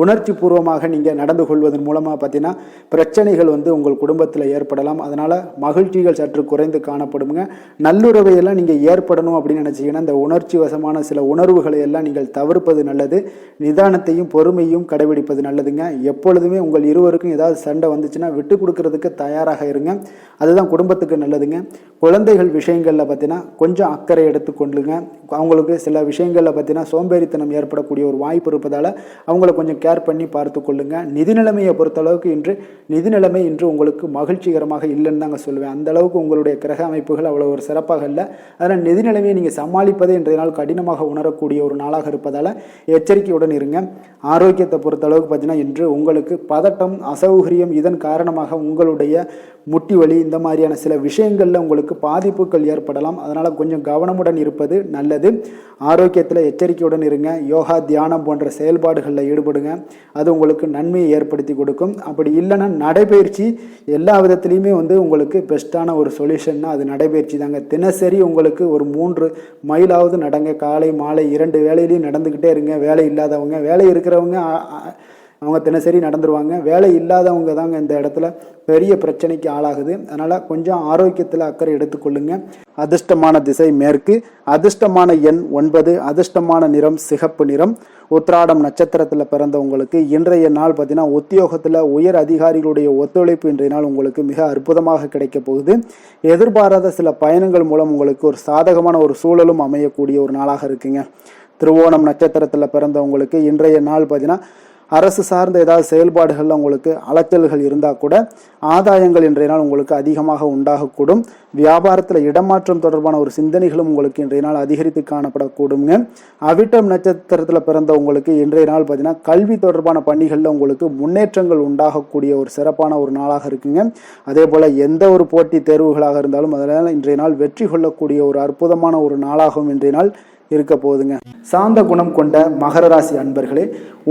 உணர்ச்சி பூர்வமாக நீங்கள் நடந்து கொள்வதன் மூலமாக பார்த்தீங்கன்னா பிரச்சனைகள் உங்கள் குடும்பத்தில் ஏற்படலாம். அதனால் மகிழ்ச்சிகள் சற்று குறைந்து காணப்படுங்க. நல்லுறவையெல்லாம் நீங்கள் ஏற்படணும் அப்படின்னு நினச்சிங்கன்னா இந்த உணர்ச்சி வசமான சில உணர்வுகளை எல்லாம் நீங்கள் தவிர்ப்பது நல்லது. நிதானத்தையும் பொறுமையும் கடைபிடிப்பது நல்லதுங்க. எப்பொழுதுமே உங்கள் இருவருக்கும் ஏதாவது சண்டை வந்துச்சுன்னா விட்டு கொடுக்கறதுக்கு தயாராக இருங்க. அதுதான் குடும்பத்துக்கு நல்லதுங்க. குழந்தைகள் விஷயங்களில் பார்த்தீங்கன்னா கொஞ்சம் அக்கறை எடுத்துக்கொள்ளுங்க. அவங்களுக்கு சில விஷயங்களில் பார்த்தீங்கன்னா சோம்பேறித்தனம் ஏற்படக்கூடிய ஒரு வாய்ப்பு இருப்பதால் அவங்கள கொஞ்சம் கேர் பண்ணி பார்த்து கொள்ளுங்க. நிதி நிலைமையை பொறுத்தளவுக்கு நிதி நிலைமை இன்று உங்களுக்கு மகிழ்ச்சிகரமாக இல்லைன்னு தாங்க சொல்லுவேன். அந்த அளவுக்கு உங்களுடைய கிரக அமைப்புகள் அவ்வளோ ஒரு சிறப்பாக இல்லை. அதனால் நிதி நிலைமையை நீங்கள் சமாளிப்பதே இன்றைய நாள் கடினமாக உணரக்கூடிய ஒரு நாளாக இருப்பதால் எச்சரிக்கையுடன் இருங்க. ஆரோக்கியத்தை பொறுத்தளவுக்கு பார்த்தீங்கன்னா இன்று உங்களுக்கு பதட்டம் அசௌகரியம் இதன் காரணமாக உங்களுடைய முட்டி வலி இந்த மாதிரியான சில விஷயங்களில் உங்களுக்கு பாதிப்புகள் ஏற்படலாம். அதனால் கொஞ்சம் கவனமுடன் இருப்பது நல்லது. ஆரோக்கியத்தில் எச்சரிக்கையுடன் எச்சரிக்கையுடன் இருங்க. யோகா தியானம் போன்ற செயல்பாடுகளில் ஈடுபடுங்க. அது உங்களுக்கு நன்மையை ஏற்படுத்தி கொடுக்கும். அப்படி இல்லைன்னா நடைபயிற்சி எல்லா விதத்துலேயுமே உங்களுக்கு பெஸ்ட்டான ஒரு சொல்யூஷன்னா அது நடைபயிற்சி தாங்க. தினசரி உங்களுக்கு ஒரு 3 மைலாவது நடங்க. காலை மாலை 2 வேளையிலையும் நடந்துக்கிட்டே இருங்க. வேலை இல்லாதவங்க, வேலை இருக்கிறவங்க அவங்க தினசரி நடந்துருவாங்க. வேலை இல்லாதவங்க தாங்க இந்த இடத்துல பெரிய பிரச்சனைக்கு ஆளாகுது. அதனால் கொஞ்சம் ஆரோக்கியத்தில் அக்கறை எடுத்துக்கொள்ளுங்க. அதிர்ஷ்டமான திசை மேற்கு, அதிர்ஷ்டமான எண் 9, அதிர்ஷ்டமான நிறம் சிகப்பு நிறம். உத்திராடம் நட்சத்திரத்தில் பிறந்தவங்களுக்கு இன்றைய நாள் பார்த்தீங்கன்னா உத்தியோகத்தில் உயர் அதிகாரிகளுடைய ஒத்துழைப்பு இன்றைய நாள் உங்களுக்கு மிக அற்புதமாக கிடைக்க போகுது. எதிர்பாராத சில பயணங்கள் மூலம் உங்களுக்கு ஒரு சாதகமான ஒரு சூழலும் அமையக்கூடிய ஒரு நாளாக இருக்குங்க. திருவோணம் நட்சத்திரத்தில் பிறந்தவங்களுக்கு இன்றைய நாள் பார்த்தீங்கன்னா அரசு சார்ந்த ஏதாவது செயல்பாடுகளில் உங்களுக்கு அலைச்சல்கள் இருந்தால் கூட ஆதாயங்கள் இன்றைய நாள் உங்களுக்கு அதிகமாக உண்டாகக்கூடும். வியாபாரத்தில் இடமாற்றம் தொடர்பான ஒரு சிந்தனைகளும் உங்களுக்கு இன்றைய நாள் அதிகரித்து காணப்படக்கூடுங்க. அவிட்டம் நட்சத்திரத்தில் பிறந்தவங்களுக்கு இன்றைய நாள் பார்த்தீங்கன்னா கல்வி தொடர்பான பணிகளில் உங்களுக்கு முன்னேற்றங்கள் உண்டாகக்கூடிய ஒரு சிறப்பான ஒரு நாளாக இருக்குங்க. அதே போல் எந்த ஒரு போட்டி தேர்வுகளாக இருந்தாலும் அதனால் இன்றைய நாள் வெற்றி கொள்ளக்கூடிய ஒரு அற்புதமான ஒரு நாளாகவும் இன்றைய நாள் இருக்க போகுதுங்க. சாந்த குணம் கொண்ட மகர ராசி அன்பர்களே,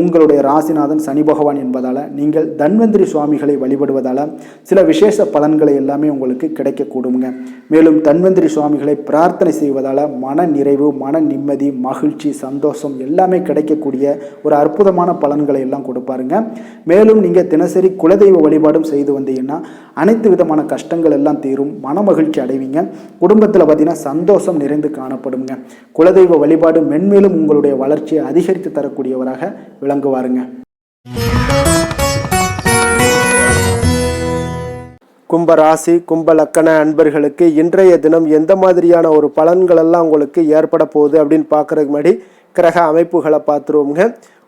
உங்களுடைய ராசிநாதன் சனி பகவான் என்பதால் நீங்கள் தன்வந்திரி சுவாமிகளை வழிபடுவதால் சில விசேஷ பலன்களை எல்லாமே உங்களுக்கு கிடைக்கக்கூடுங்க. மேலும் தன்வந்திரி சுவாமிகளை பிரார்த்தனை செய்வதால் மன நிறைவு, மன நிம்மதி, மகிழ்ச்சி, சந்தோஷம் எல்லாமே கிடைக்கக்கூடிய ஒரு அற்புதமான பலன்களை எல்லாம் கொடுப்பாருங்க. மேலும் நீங்கள் தினசரி குலதெய்வ வழிபாடும் செய்து வந்தீங்கன்னா அனைத்து விதமான கஷ்டங்கள் எல்லாம் தீரும், மன மகிழ்ச்சி அடைவீங்க. குடும்பத்தில் பார்த்தீங்கன்னா சந்தோஷம் நிறைந்து காணப்படுங்க. குலதெய்வ வழிபாடு மென்மேலும் உங்களுடைய வளர்ச்சியை அதிகரித்து தரக்கூடியவராக விளங்குவாருங்க. கும்ப ராசி கும்ப லக்கண அன்பர்களுக்கு இன்றைய தினம் எந்த மாதிரியான ஒரு பலன்கள் எல்லாம் உங்களுக்கு ஏற்பட போகுது அப்படின்னு பார்க்கறதுக்கு முன்னாடி கிரக அமைப்புகளை பார்த்துருவோங்க.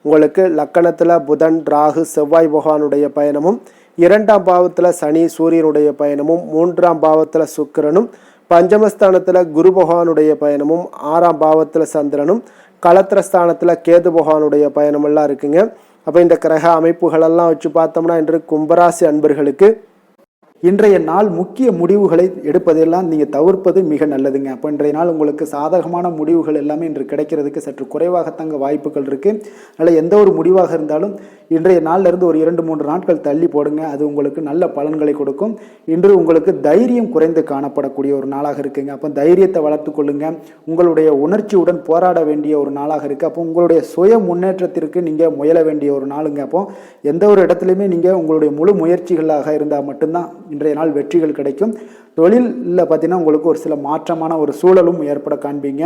உங்களுக்கு லக்கணத்தில் புதன், ராகு, செவ்வாய் பகவானுடைய பயணமும், 2ஆம் பாவத்தில் சனி சூரியனுடைய பயணமும், 3ஆம் பாவத்தில் சுக்கிரனும், பஞ்சமஸ்தானத்தில் குரு பகவானுடைய பயணமும், 6ஆம் பாவத்தில் சந்திரனும், களத்திரஸ்தானத்தில் கேது பகவானுடைய பயணமெல்லாம் இருக்குங்க. அப்போ இந்த கிரக அமைப்புகளெல்லாம் வச்சு பார்த்தோம்னா இன்று கும்பராசி அன்பர்களுக்கு இன்றைய நாள் முக்கிய முடிவுகளை எடுப்பதெல்லாம் நீங்கள் தவிர்ப்பது மிக நல்லதுங்க. அப்போ இன்றைய நாள் உங்களுக்கு சாதகமான முடிவுகள் எல்லாமே இன்று கிடைக்கிறதுக்கு சற்று குறைவாகத்தாங்க வாய்ப்புகள் இருக்குது. அதனால் எந்த ஒரு முடிவாக இருந்தாலும் இன்றைய நாளிலிருந்து ஒரு 2-3 நாட்கள் தள்ளி போடுங்க. அது உங்களுக்கு நல்ல பலன்களை கொடுக்கும். இன்று உங்களுக்கு தைரியம் குறைந்து காணப்படக்கூடிய ஒரு நாளாக இருக்குங்க. அப்போ தைரியத்தை வளர்த்து கொள்ளுங்க. உங்களுடைய உணர்ச்சியுடன் போராட வேண்டிய ஒரு நாளாக இருக்குது. அப்போ உங்களுடைய சுய முன்னேற்றத்திற்கு நீங்கள் முயல வேண்டிய ஒரு நாளுங்க. அப்போ எந்த ஒரு இடத்துலையுமே நீங்கள் உங்களுடைய முழு முயற்சிகளாக இருந்தால் மட்டும்தான் இன்றைய நாள் வெற்றிகள் கிடைக்கும். தொழிலில் பார்த்தீங்கன்னா உங்களுக்கு ஒரு சில மாற்றமான ஒரு சூழலும் ஏற்பட காண்பீங்க.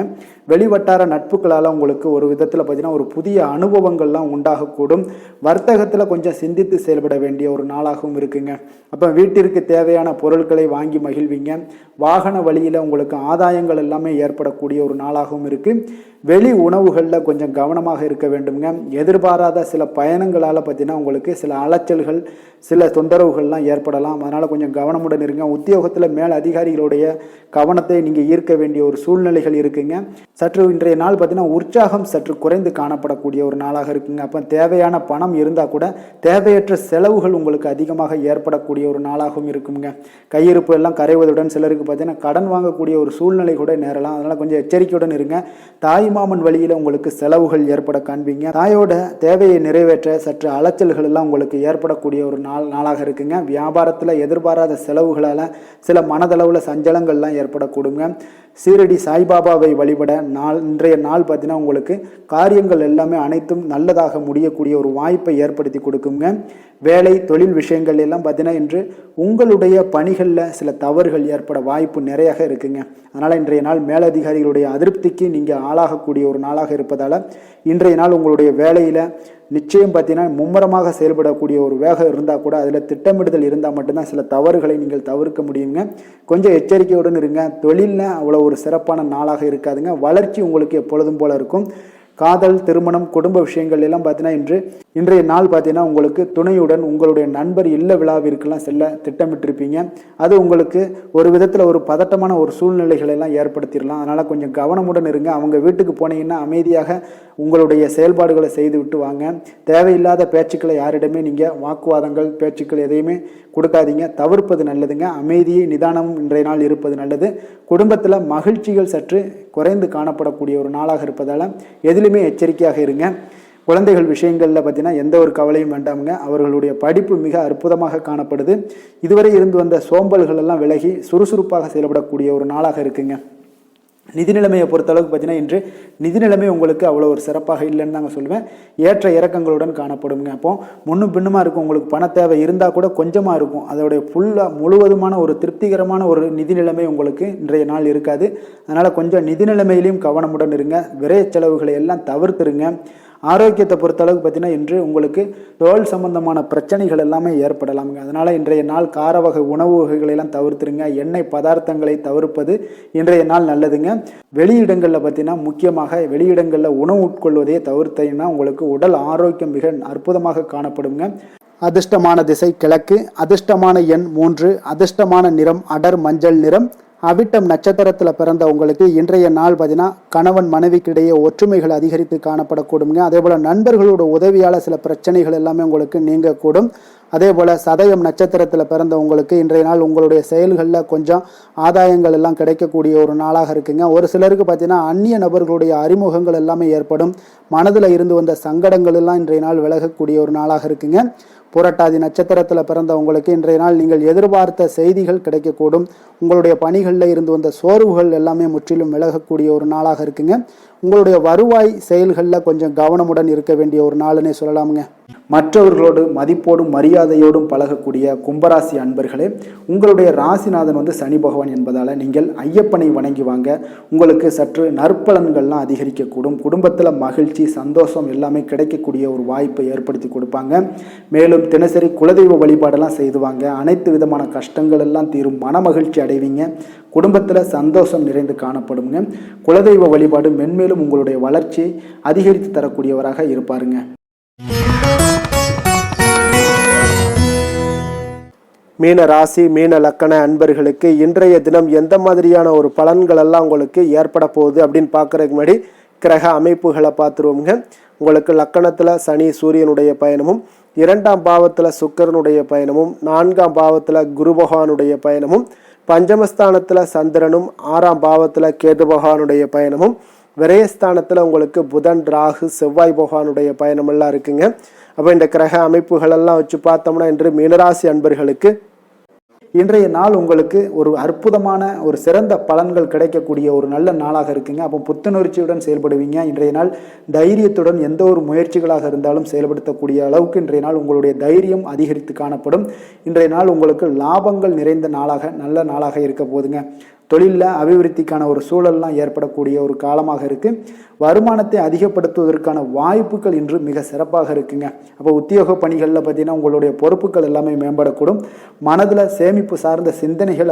வெளிவட்டார நட்புகளால் உங்களுக்கு ஒரு விதத்தில் பார்த்தீங்கன்னா ஒரு புதிய அனுபவங்கள்லாம் உண்டாகக்கூடும். வர்த்தகத்தில் கொஞ்சம் சிந்தித்து செயல்பட வேண்டிய ஒரு நாளாகவும் இருக்குங்க. அப்போ வீட்டிற்கு தேவையான பொருட்களை வாங்கி மகிழ்வீங்க. வாகன வழியில் உங்களுக்கு ஆதாயங்கள் எல்லாமே ஏற்படக்கூடிய ஒரு நாளாகவும் இருக்குது. வெளி உணவுகளில் கொஞ்சம் கவனமாக இருக்க வேண்டுங்க. எதிர்பாராத சில பயணங்களால் பார்த்தீங்கன்னா உங்களுக்கு சில அலைச்சல்கள், சில தொந்தரவுகள்லாம் ஏற்படலாம். அதனால் கொஞ்சம் கவனமுடன் இருங்க. உத்தியோகத்தில் மேல் அதிகாரிகளுடைய கவனத்தை நீங்கள் ஈர்க்க வேண்டிய ஒரு சூழ்நிலைகள் இருக்குங்க. சற்று இன்றைய நாள் பார்த்தீங்கன்னா உற்சாகம் சற்று குறைந்து காணப்படக்கூடிய ஒரு நாளாக இருக்குங்க. அப்போ தேவையான பணம் இருந்தால் கூட தேவையற்ற செலவுகள் உங்களுக்கு அதிகமாக ஏற்படக்கூடிய ஒரு நாளாகவும் இருக்குங்க. கையிருப்பு எல்லாம் கரைவதுடன் சிலருக்கு பார்த்தீங்கன்னா கடன் வாங்கக்கூடிய ஒரு சூழ்நிலை கூட நேரலாம். அதனால் கொஞ்சம் எச்சரிக்கையுடன் இருங்க. தாய்மாமன் வழியில் உங்களுக்கு செலவுகள் ஏற்பட காண்பீங்க. தாயோட தேவையை நிறைவேற்ற சற்று அலைச்சல்கள் எல்லாம் உங்களுக்கு ஏற்படக்கூடிய ஒரு நாளாக இருக்குங்க. வியாபாரத்தில் எதிர்பாராத செலவுகளால் சில மனதளவில் சஞ்சலங்கள்லாம் ஏற்படக்கூடுங்க. சீரடி சாய்பாபாவை வழிபட இன்றைய நாள் பார்த்தீங்கன்னா உங்களுக்கு காரியங்கள் எல்லாமே அனைத்தும் நல்லதாக முடியக்கூடிய ஒரு வாய்ப்பை ஏற்படுத்தி கொடுக்குங்க. வேலை தொழில் விஷயங்கள் எல்லாம் பார்த்தீங்கன்னா இன்று உங்களுடைய பணிகளில் சில தவறுகள் ஏற்பட வாய்ப்பு நிறைய இருக்குங்க. அதனால் இன்றைய நாள் மேலதிகாரிகளுடைய அதிருப்திக்கு நீங்கள் ஆளாகக்கூடிய ஒரு நாளாக இருப்பதால் இன்றைய நாள் உங்களுடைய வேலையில் நிச்சயம் பார்த்தீங்கன்னா மும்முரமாக செயல்படக்கூடிய ஒரு வேகம் இருந்தால் கூட அதில் திட்டமிடுதல் இருந்தால் மட்டும்தான் சில தவறுகளை நீங்கள் தவிர்க்க முடியுங்க. கொஞ்சம் எச்சரிக்கையுடன் இருங்க. தொழிலில் அவ்வளோ ஒரு சிறப்பான நாளாக இருக்காதுங்க. வளர்ச்சி உங்களுக்கு எப்பொழுதும் போல இருக்கும். காதல், திருமணம், குடும்ப விஷயங்கள் எல்லாம் பார்த்தீங்கன்னா இன்றைய நாள் பார்த்தீங்கன்னா உங்களுக்கு துணையுடன் உங்களுடைய நண்பர் இல்ல விழாவிற்கெல்லாம் செல்ல திட்டமிட்டிருப்பீங்க. அது உங்களுக்கு ஒரு விதத்தில் ஒரு பதட்டமான ஒரு சூழ்நிலைகளை எல்லாம் ஏற்படுத்திடலாம். அதனால் கொஞ்சம் கவனமுடன் இருங்க. அவங்க வீட்டுக்கு போனீங்கன்னா அமைதியாக உங்களுடைய செயல்பாடுகளை செய்து விட்டு வாங்க. தேவையில்லாத பேச்சுக்களை யாரிடமே நீங்கள் வாக்குவாதங்கள், பேச்சுக்கள் எதையுமே கொடுக்காதீங்க. தவிர்ப்பது நல்லதுங்க. அமைதியை நிதானமும் இன்றைய நாள் இருப்பது நல்லது. குடும்பத்தில் மகிழ்ச்சிகள் சற்று குறைந்து காணப்படக்கூடிய ஒரு நாளாக இருப்பதால் எதிலும் ரெண்டுமே எச்சரிக்கையாக இருங்க. குழந்தைகள் விஷயங்களில் பார்த்தீங்கன்னா எந்த ஒரு கவலையும் வேண்டாமுங்க. அவர்களுடைய படிப்பு மிக அற்புதமாக காணப்படுது. இதுவரை இருந்து வந்த சோம்பல்கள் எல்லாம் விலகி சுறுசுறுப்பாக செயல்படக்கூடிய ஒரு நாளாக இருக்குங்க. நிதி நிலைமையை பொறுத்தளவுக்கு பார்த்தீங்கன்னா இன்று நிதி நிலைமை உங்களுக்கு அவ்வளோ ஒரு சிறப்பாக இல்லைன்னு தாங்க சொல்லுவேன். ஏற்ற இறக்கங்களுடன் காணப்படுங்க. அப்போ முன்னும் பின்னுமா இருக்கும். உங்களுக்கு பண தேவை இருந்தால் கூட கொஞ்சமாக இருக்கும். அதோடைய முழுவதுமான ஒரு திருப்திகரமான ஒரு நிதி நிலைமை உங்களுக்கு இன்றைய நாள் இருக்காது. அதனால் கொஞ்சம் நிதி நிலைமையிலையும் கவனமுடன் இருங்க. விரைய செலவுகளை எல்லாம் தவிர்த்துருங்க. ஆரோக்கியத்தை பொறுத்தளவுக்கு பார்த்தீங்கன்னா இன்று உங்களுக்கு தோல் சம்பந்தமான பிரச்சனைகள் எல்லாமே ஏற்படலாமுங்க. அதனால் இன்றைய நாள் கார வகை உணவு வகைகளெல்லாம் தவிர்த்துருங்க. எண்ணெய் பதார்த்தங்களை தவிர்ப்பது இன்றைய நாள் நல்லதுங்க. வெளியிடங்களில் பார்த்தீங்கன்னா முக்கியமாக வெளியிடங்களில் உணவு உட்கொள்வதையே தவிர்த்தீங்கன்னா உங்களுக்கு உடல் ஆரோக்கியம் மிக அற்புதமாக காணப்படுங்க. அதிர்ஷ்டமான திசை கிழக்கு, அதிர்ஷ்டமான எண் 3, அதிர்ஷ்டமான நிறம் அடர் மஞ்சள் நிறம். அவிட்டம் நட்சத்திரத்தில் பிறந்த உங்களுக்கு இன்றைய நாள் பார்த்தீங்கன்னா கணவன் மனைவிக்கிடையே ஒற்றுமைகள் அதிகரித்து காணப்படக்கூடுங்க. அதே போல் நண்பர்களோட உதவியால் சில பிரச்சனைகள் எல்லாமே உங்களுக்கு நீங்கக்கூடும். அதே போல் சதயம் நட்சத்திரத்தில் பிறந்த உங்களுக்கு இன்றைய நாள் உங்களுடைய செயல்களில் கொஞ்சம் ஆதாயங்கள் எல்லாம் கிடைக்கக்கூடிய ஒரு நாளாக இருக்குங்க. ஒரு சிலருக்கு பார்த்தீங்கன்னா அந்நிய நபர்களுடைய அறிமுகங்கள் எல்லாமே ஏற்படும். மனதில் இருந்து வந்த சங்கடங்கள் எல்லாம் இன்றைய நாள் விலகக்கூடிய ஒரு நாளாக இருக்குங்க. புரட்டாதி நட்சத்திரத்தில் பிறந்த உங்களுக்கு இன்றைய நாள் நீங்கள் எதிர்பார்த்த செய்திகள் கிடைக்கக்கூடும். உங்களுடைய பணிகளில் இருந்து வந்த சோர்வுகள் எல்லாமே முற்றிலும் விலகக்கூடிய ஒரு நாளாக இருக்குங்க. உங்களுடைய வருவாய் செயல்களில் கொஞ்சம் கவனமுடன் இருக்க வேண்டிய ஒரு நாளுன்னே சொல்லலாமுங்க. மற்றவர்களோடு மதிப்போடும் மரியாதையோடும் பழகக்கூடிய கும்பராசி அன்பர்களே, உங்களுடைய ராசிநாதன் சனி பகவான் என்பதால் நீங்கள் ஐயப்பனை வணங்கி வாங்க. உங்களுக்கு சற்று நற்பலன்கள்லாம் அதிகரிக்கக்கூடும். குடும்பத்தில் மகிழ்ச்சி சந்தோஷம் எல்லாமே கிடைக்கக்கூடிய ஒரு வாய்ப்பை ஏற்படுத்தி கொடுப்பாங்க. மேலும் தினசரி குலதெய்வ வழிபாடெல்லாம் செய்துவாங்க. அனைத்து விதமான கஷ்டங்கள் எல்லாம் தீரும். மன மகிழ்ச்சி அடைவீங்க. குடும்பத்தில் சந்தோஷம் நிறைந்து காணப்படுங்க. குலதெய்வ வழிபாடு மென்மேலும் உங்களுடைய வளர்ச்சியை அதிகரித்து தரக்கூடியவராக இருப்பாருங்க. மீன ராசி மீன லக்கண அன்பர்களுக்கு இன்றைய தினம் எந்த மாதிரியான ஒரு பலன்கள் எல்லாம் உங்களுக்கு ஏற்பட போகுது அப்படின்னு பார்க்குறதுக்கு முன்னாடி கிரக அமைப்புகளை பார்த்துருவோங்க. உங்களுக்கு லக்கணத்தில் சனி சூரியனுடைய பயணமும், 2ஆம் பாவத்தில் சுக்கிரனுடைய பயணமும், 4ஆம் பாவத்தில் குரு பகவானுடைய பயணமும், பஞ்சமஸ்தானத்தில் சந்திரனும், 6ஆம் பாவத்தில் கேது பகவானுடைய பயணமும், விரயஸ்தானத்தில் உங்களுக்கு புதன் ராகு செவ்வாய் பகவானுடைய பயணமெல்லாம் இருக்குங்க. அப்போ இந்த கிரக அமைப்புகளெல்லாம் வச்சு பார்த்தோம்னா இன்று மீனராசி அன்பர்களுக்கு இன்றைய நாள் உங்களுக்கு ஒரு அற்புதமான ஒரு சிறந்த பலன்கள் கிடைக்கக்கூடிய ஒரு நல்ல நாளாக இருக்குங்க. அப்போ புத்துணர்ச்சியுடன் செயல்படுவீங்க. இன்றைய நாள் தைரியத்துடன் எந்த ஒரு முயற்சிகளாக இருந்தாலும் செயல்படுத்தக்கூடிய அளவுக்கு இன்றைய நாள் உங்களுடைய தைரியம் அதிகரித்து காணப்படும். இன்றைய நாள் உங்களுக்கு லாபங்கள் நிறைந்த நாளாக நல்ல நாளாக இருக்க போதுங்க. தொழிலில் அபிவிருத்திக்கான ஒரு சூழல்லாம் ஏற்படக்கூடிய ஒரு காலமாக இருக்குது. வருமானத்தை அதிகப்படுத்துவதற்கான வாய்ப்புகள் இன்று மிக சிறப்பாக இருக்குங்க. அப்போ உத்தியோக பணிகளில் பார்த்தீங்கன்னா உங்களுடைய பொறுப்புகள் எல்லாமே மேம்படக்கூடும். மனதில் சேமிப்பு சார்ந்த சிந்தனைகள்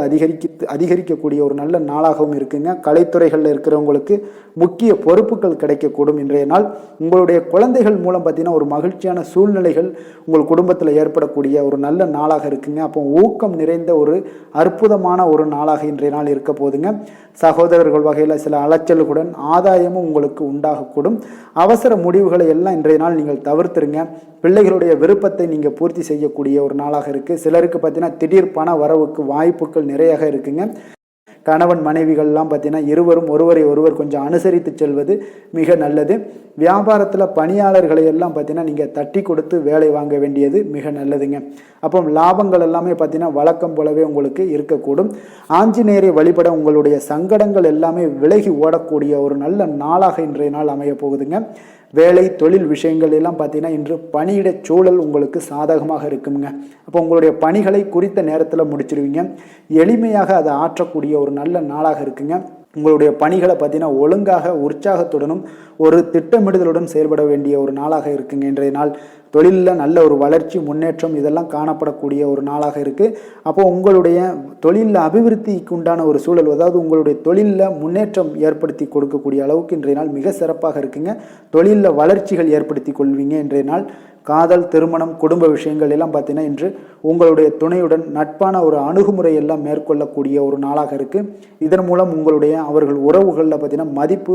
அதிகரிக்கக்கூடிய ஒரு நல்ல நாளாகவும் இருக்குங்க. கலைத்துறைகளில் இருக்கிறவங்களுக்கு முக்கிய பொறுப்புகள் கிடைக்கக்கூடும். இன்றைய நாள் உங்களுடைய குழந்தைகள் மூலம் பார்த்தீங்கன்னா ஒரு மகிழ்ச்சியான சூழ்நிலைகள் உங்கள் குடும்பத்தில் ஏற்படக்கூடிய ஒரு நல்ல நாளாக இருக்குங்க. அப்போ ஊக்கம் நிறைந்த ஒரு அற்புதமான ஒரு நாளாக இன்றைய நாள் இருக்க போதுங்க. சகோதரர்கள் வகையில் சில அலைச்சல்களுடன் ஆதாயமும் உங்களுக்கு உண்டாகக்கூடும். அவசர முடிவுகளை எல்லாம் இன்றைய நாள் நீங்கள் தவிர்த்துருங்க. பிள்ளைகளுடைய விருப்பத்தை நீங்கள் பூர்த்தி செய்யக்கூடிய ஒரு நாளாக இருக்குது. சிலருக்கு பார்த்தீங்கன்னா திடீர் பண வரவுக்கு வாய்ப்புகள் நிறையாக இருக்குங்க. கணவன் மனைவிகள்லாம் பார்த்தீங்கன்னா இருவரும் ஒருவரை ஒருவர் கொஞ்சம் அனுசரித்து செல்வது மிக நல்லது. வியாபாரத்தில் பணியாளர்களை எல்லாம் பார்த்தீங்கன்னா நீங்கள் தட்டி கொடுத்து வேலை வாங்க வேண்டியது மிக நல்லதுங்க. அப்போ லாபங்கள் எல்லாமே பார்த்தீங்கன்னா வழக்கம் போலவே உங்களுக்கு இருக்கக்கூடும். ஆஞ்சநேயரை வழிபட உங்களுடைய சங்கடங்கள் எல்லாமே விலகி ஓடக்கூடிய ஒரு நல்ல நாளாக இன்றைய நாள் அமைய போகுதுங்க. வேலை தொழில் விஷயங்கள் எல்லாம் பார்த்தீங்கன்னா இன்று பணியிட சூழல் உங்களுக்கு சாதகமாக இருக்குங்க. அப்போ உங்களுடைய பணிகளை குறித்த நேரத்தில் முடிச்சிருவீங்க. எளிமையாக அதை ஆற்றக்கூடிய ஒரு நல்ல நாளாக இருக்குங்க. உங்களுடைய பணிகளை பார்த்தீங்கன்னா ஒழுங்காக உற்சாகத்துடனும் ஒரு திட்டமிடுதலுடன் செயல்பட வேண்டிய ஒரு நாளாக இருக்குங்க. இன்றைய நாள் தொழிலில் நல்ல ஒரு வளர்ச்சி முன்னேற்றம் இதெல்லாம் காணப்படக்கூடிய ஒரு நாளாக இருக்குது. அப்போ உங்களுடைய தொழிலில் அபிவிருத்திக்கு உண்டான ஒரு சூழல், அதாவது உங்களுடைய தொழிலில் முன்னேற்றம் ஏற்படுத்தி கொடுக்கக்கூடிய அளவுக்கு இன்றைய நாள் மிக சிறப்பாக இருக்குங்க. தொழிலில் வளர்ச்சிகள் ஏற்படுத்தி கொள்வீங்க. இன்றைய நாள் காதல், திருமணம், குடும்ப விஷயங்கள் எல்லாம் பார்த்தீங்கன்னா இன்று உங்களுடைய துணையுடன் நட்பான ஒரு அணுகுமுறை எல்லாம் மேற்கொள்ளக்கூடிய ஒரு நாளாக இருக்குது. இதன் மூலம் உங்களுடைய அவர்கள் உறவுகளில் பார்த்தீங்கன்னா மதிப்பு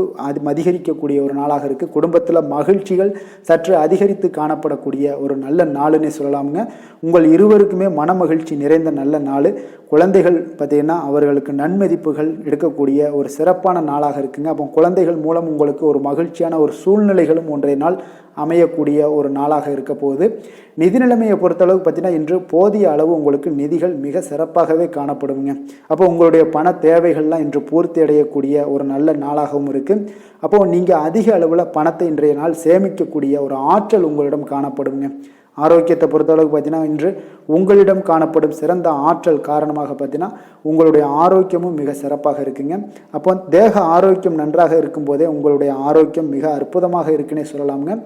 அதிகரிக்கக்கூடிய ஒரு நாளாக இருக்குது. குடும்பத்தில் மகிழ்ச்சிகள் சற்று அதிகரித்து காணப்படக்கூடிய ஒரு நல்ல நாளுன்னே சொல்லலாமுங்க. உங்கள் இருவருக்குமே மன மகிழ்ச்சி நிறைந்த நல்ல நாள். குழந்தைகள் பார்த்தீங்கன்னா அவர்களுக்கு நன்மதிப்புகள் எடுக்கக்கூடிய ஒரு சிறப்பான நாளாக இருக்குங்க. அப்போ குழந்தைகள் மூலம் உங்களுக்கு ஒரு மகிழ்ச்சியான ஒரு சூழ்நிலைகளும் ஒன்றைய நாள் அமையக்கூடிய ஒரு நாளாக இருக்க போகுது. நிதி நிலைமையை பொறுத்தளவு பார்த்தீங்கன்னா இன்று போதிய அளவு உங்களுக்கு நிதிகள் மிக சிறப்பாகவே காணப்படுங்க. அப்போ உங்களுடைய பண தேவைகள்லாம் இன்று பூர்த்தி அடையக்கூடிய ஒரு நல்ல நாளாகவும் இருக்குது. அப்போது நீங்கள் அதிக அளவில் பணத்தை இன்றைய நாள் சேமிக்கக்கூடிய ஒரு ஆற்றல் உங்களிடம் காணப்படுங்க. ஆரோக்கியத்தை பொறுத்தளவுக்கு பார்த்தீங்கன்னா இன்று உங்களிடம் காணப்படும் சிறந்த ஆற்றல் காரணமாக பார்த்தீங்கன்னா உங்களுடைய ஆரோக்கியமும் மிக சிறப்பாக இருக்குங்க. அப்போ தேக ஆரோக்கியம் நன்றாக இருக்கும்போதே உங்களுடைய ஆரோக்கியம் மிக அற்புதமாக இருக்குன்னே சொல்லலாமுங்க.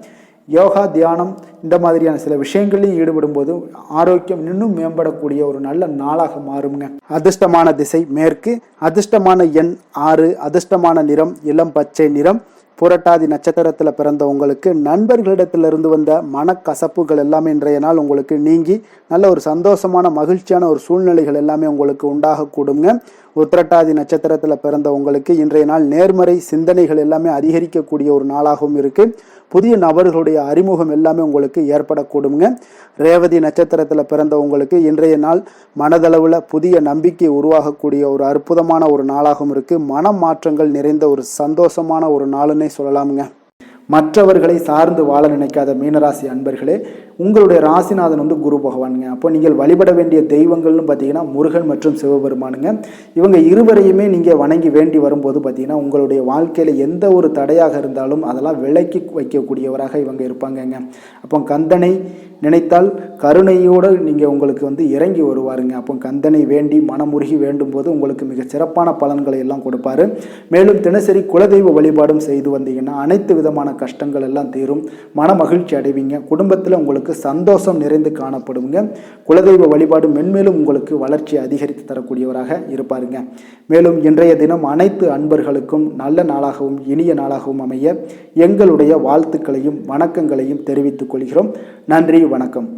யோகா, தியானம் இந்த மாதிரியான சில விஷயங்களையும் ஈடுபடும் போது ஆரோக்கியம் இன்னும் மேம்படக்கூடிய ஒரு நல்ல நாளாக மாறுங்க. அதிர்ஷ்டமான திசை மேற்கு, அதிர்ஷ்டமான எண் 6, அதிர்ஷ்டமான நிறம் இளம் பச்சை நிறம். புரட்டாதி நட்சத்திரத்தில் பிறந்த உங்களுக்கு நண்பர்களிடத்திலிருந்து வந்த மனக்கசப்புகள் எல்லாமே இன்றைய நாள் உங்களுக்கு நீங்கி நல்ல ஒரு சந்தோஷமான மகிழ்ச்சியான ஒரு சூழ்நிலைகள் எல்லாமே உங்களுக்கு உண்டாகக்கூடுங்க. உத்திரட்டாதி நட்சத்திரத்தில் பிறந்த உங்களுக்கு இன்றைய நாள் நேர்மறை சிந்தனைகள் எல்லாமே அதிகரிக்கக்கூடிய ஒரு நாளாகவும் இருக்குது. புதிய நபர்களுடைய அறிமுகம் எல்லாமே உங்களுக்கு ஏற்படக்கூடுங்க. ரேவதி நட்சத்திரத்தில் பிறந்த உங்களுக்கு இன்றைய நாள் மனதளவில் புதிய நம்பிக்கை உருவாகக்கூடிய ஒரு அற்புதமான ஒரு நாளாகவும் இருக்குது. மன மாற்றங்கள் நிறைந்த ஒரு சந்தோஷமான ஒரு நாளுன்னே சொல்லலாமுங்க. மற்றவர்களை சார்ந்து வாழ நினைக்காத மீனராசி அன்பர்களே, உங்களுடைய ராசிநாதன் குரு பகவானுங்க. அப்போ நீங்கள் வழிபட வேண்டிய தெய்வங்கள்னு பார்த்தீங்கன்னா முருகன் மற்றும் சிவபெருமானுங்க. இவங்க இருவரையுமே நீங்கள் வணங்கி வேண்டி வரும்போது பார்த்தீங்கன்னா உங்களுடைய வாழ்க்கையில் எந்த ஒரு தடையாக இருந்தாலும் அதெல்லாம் விலக்கி வைக்கக்கூடியவராக இவங்க இருப்பாங்கங்க. அப்போ கந்தனை நினைத்தால் கருணையோடு நீங்கள் உங்களுக்கு இறங்கி வருவாருங்க. அப்போ கந்தனை வேண்டி மனமுருகி வேண்டும் போது உங்களுக்கு மிக சிறப்பான பலன்களை எல்லாம் கொடுப்பாரு. மேலும் தினசரி குலதெய்வ வழிபாடும் செய்து வந்தீங்கன்னா அனைத்து விதமான கஷ்டங்கள் எல்லாம் தீரும், மன மகிழ்ச்சி அடைவீங்க. குடும்பத்தில் உங்களுக்கு சந்தோஷம் நிறைந்து காணப்படுங்க. குலதெய்வ வழிபாடு மென்மேலும் உங்களுக்கு வளர்ச்சி அதிகரித்து தரக்கூடியவராக இருப்பாருங்க. மேலும் இன்றைய தினம் அனைத்து அன்பர்களுக்கும் நல்ல நாளாகவும் இனிய நாளாகவும் அமைய எங்களுடைய வாழ்த்துக்களையும் வணக்கங்களையும் தெரிவித்துக் கொள்கிறோம். நன்றி, வணக்கம்.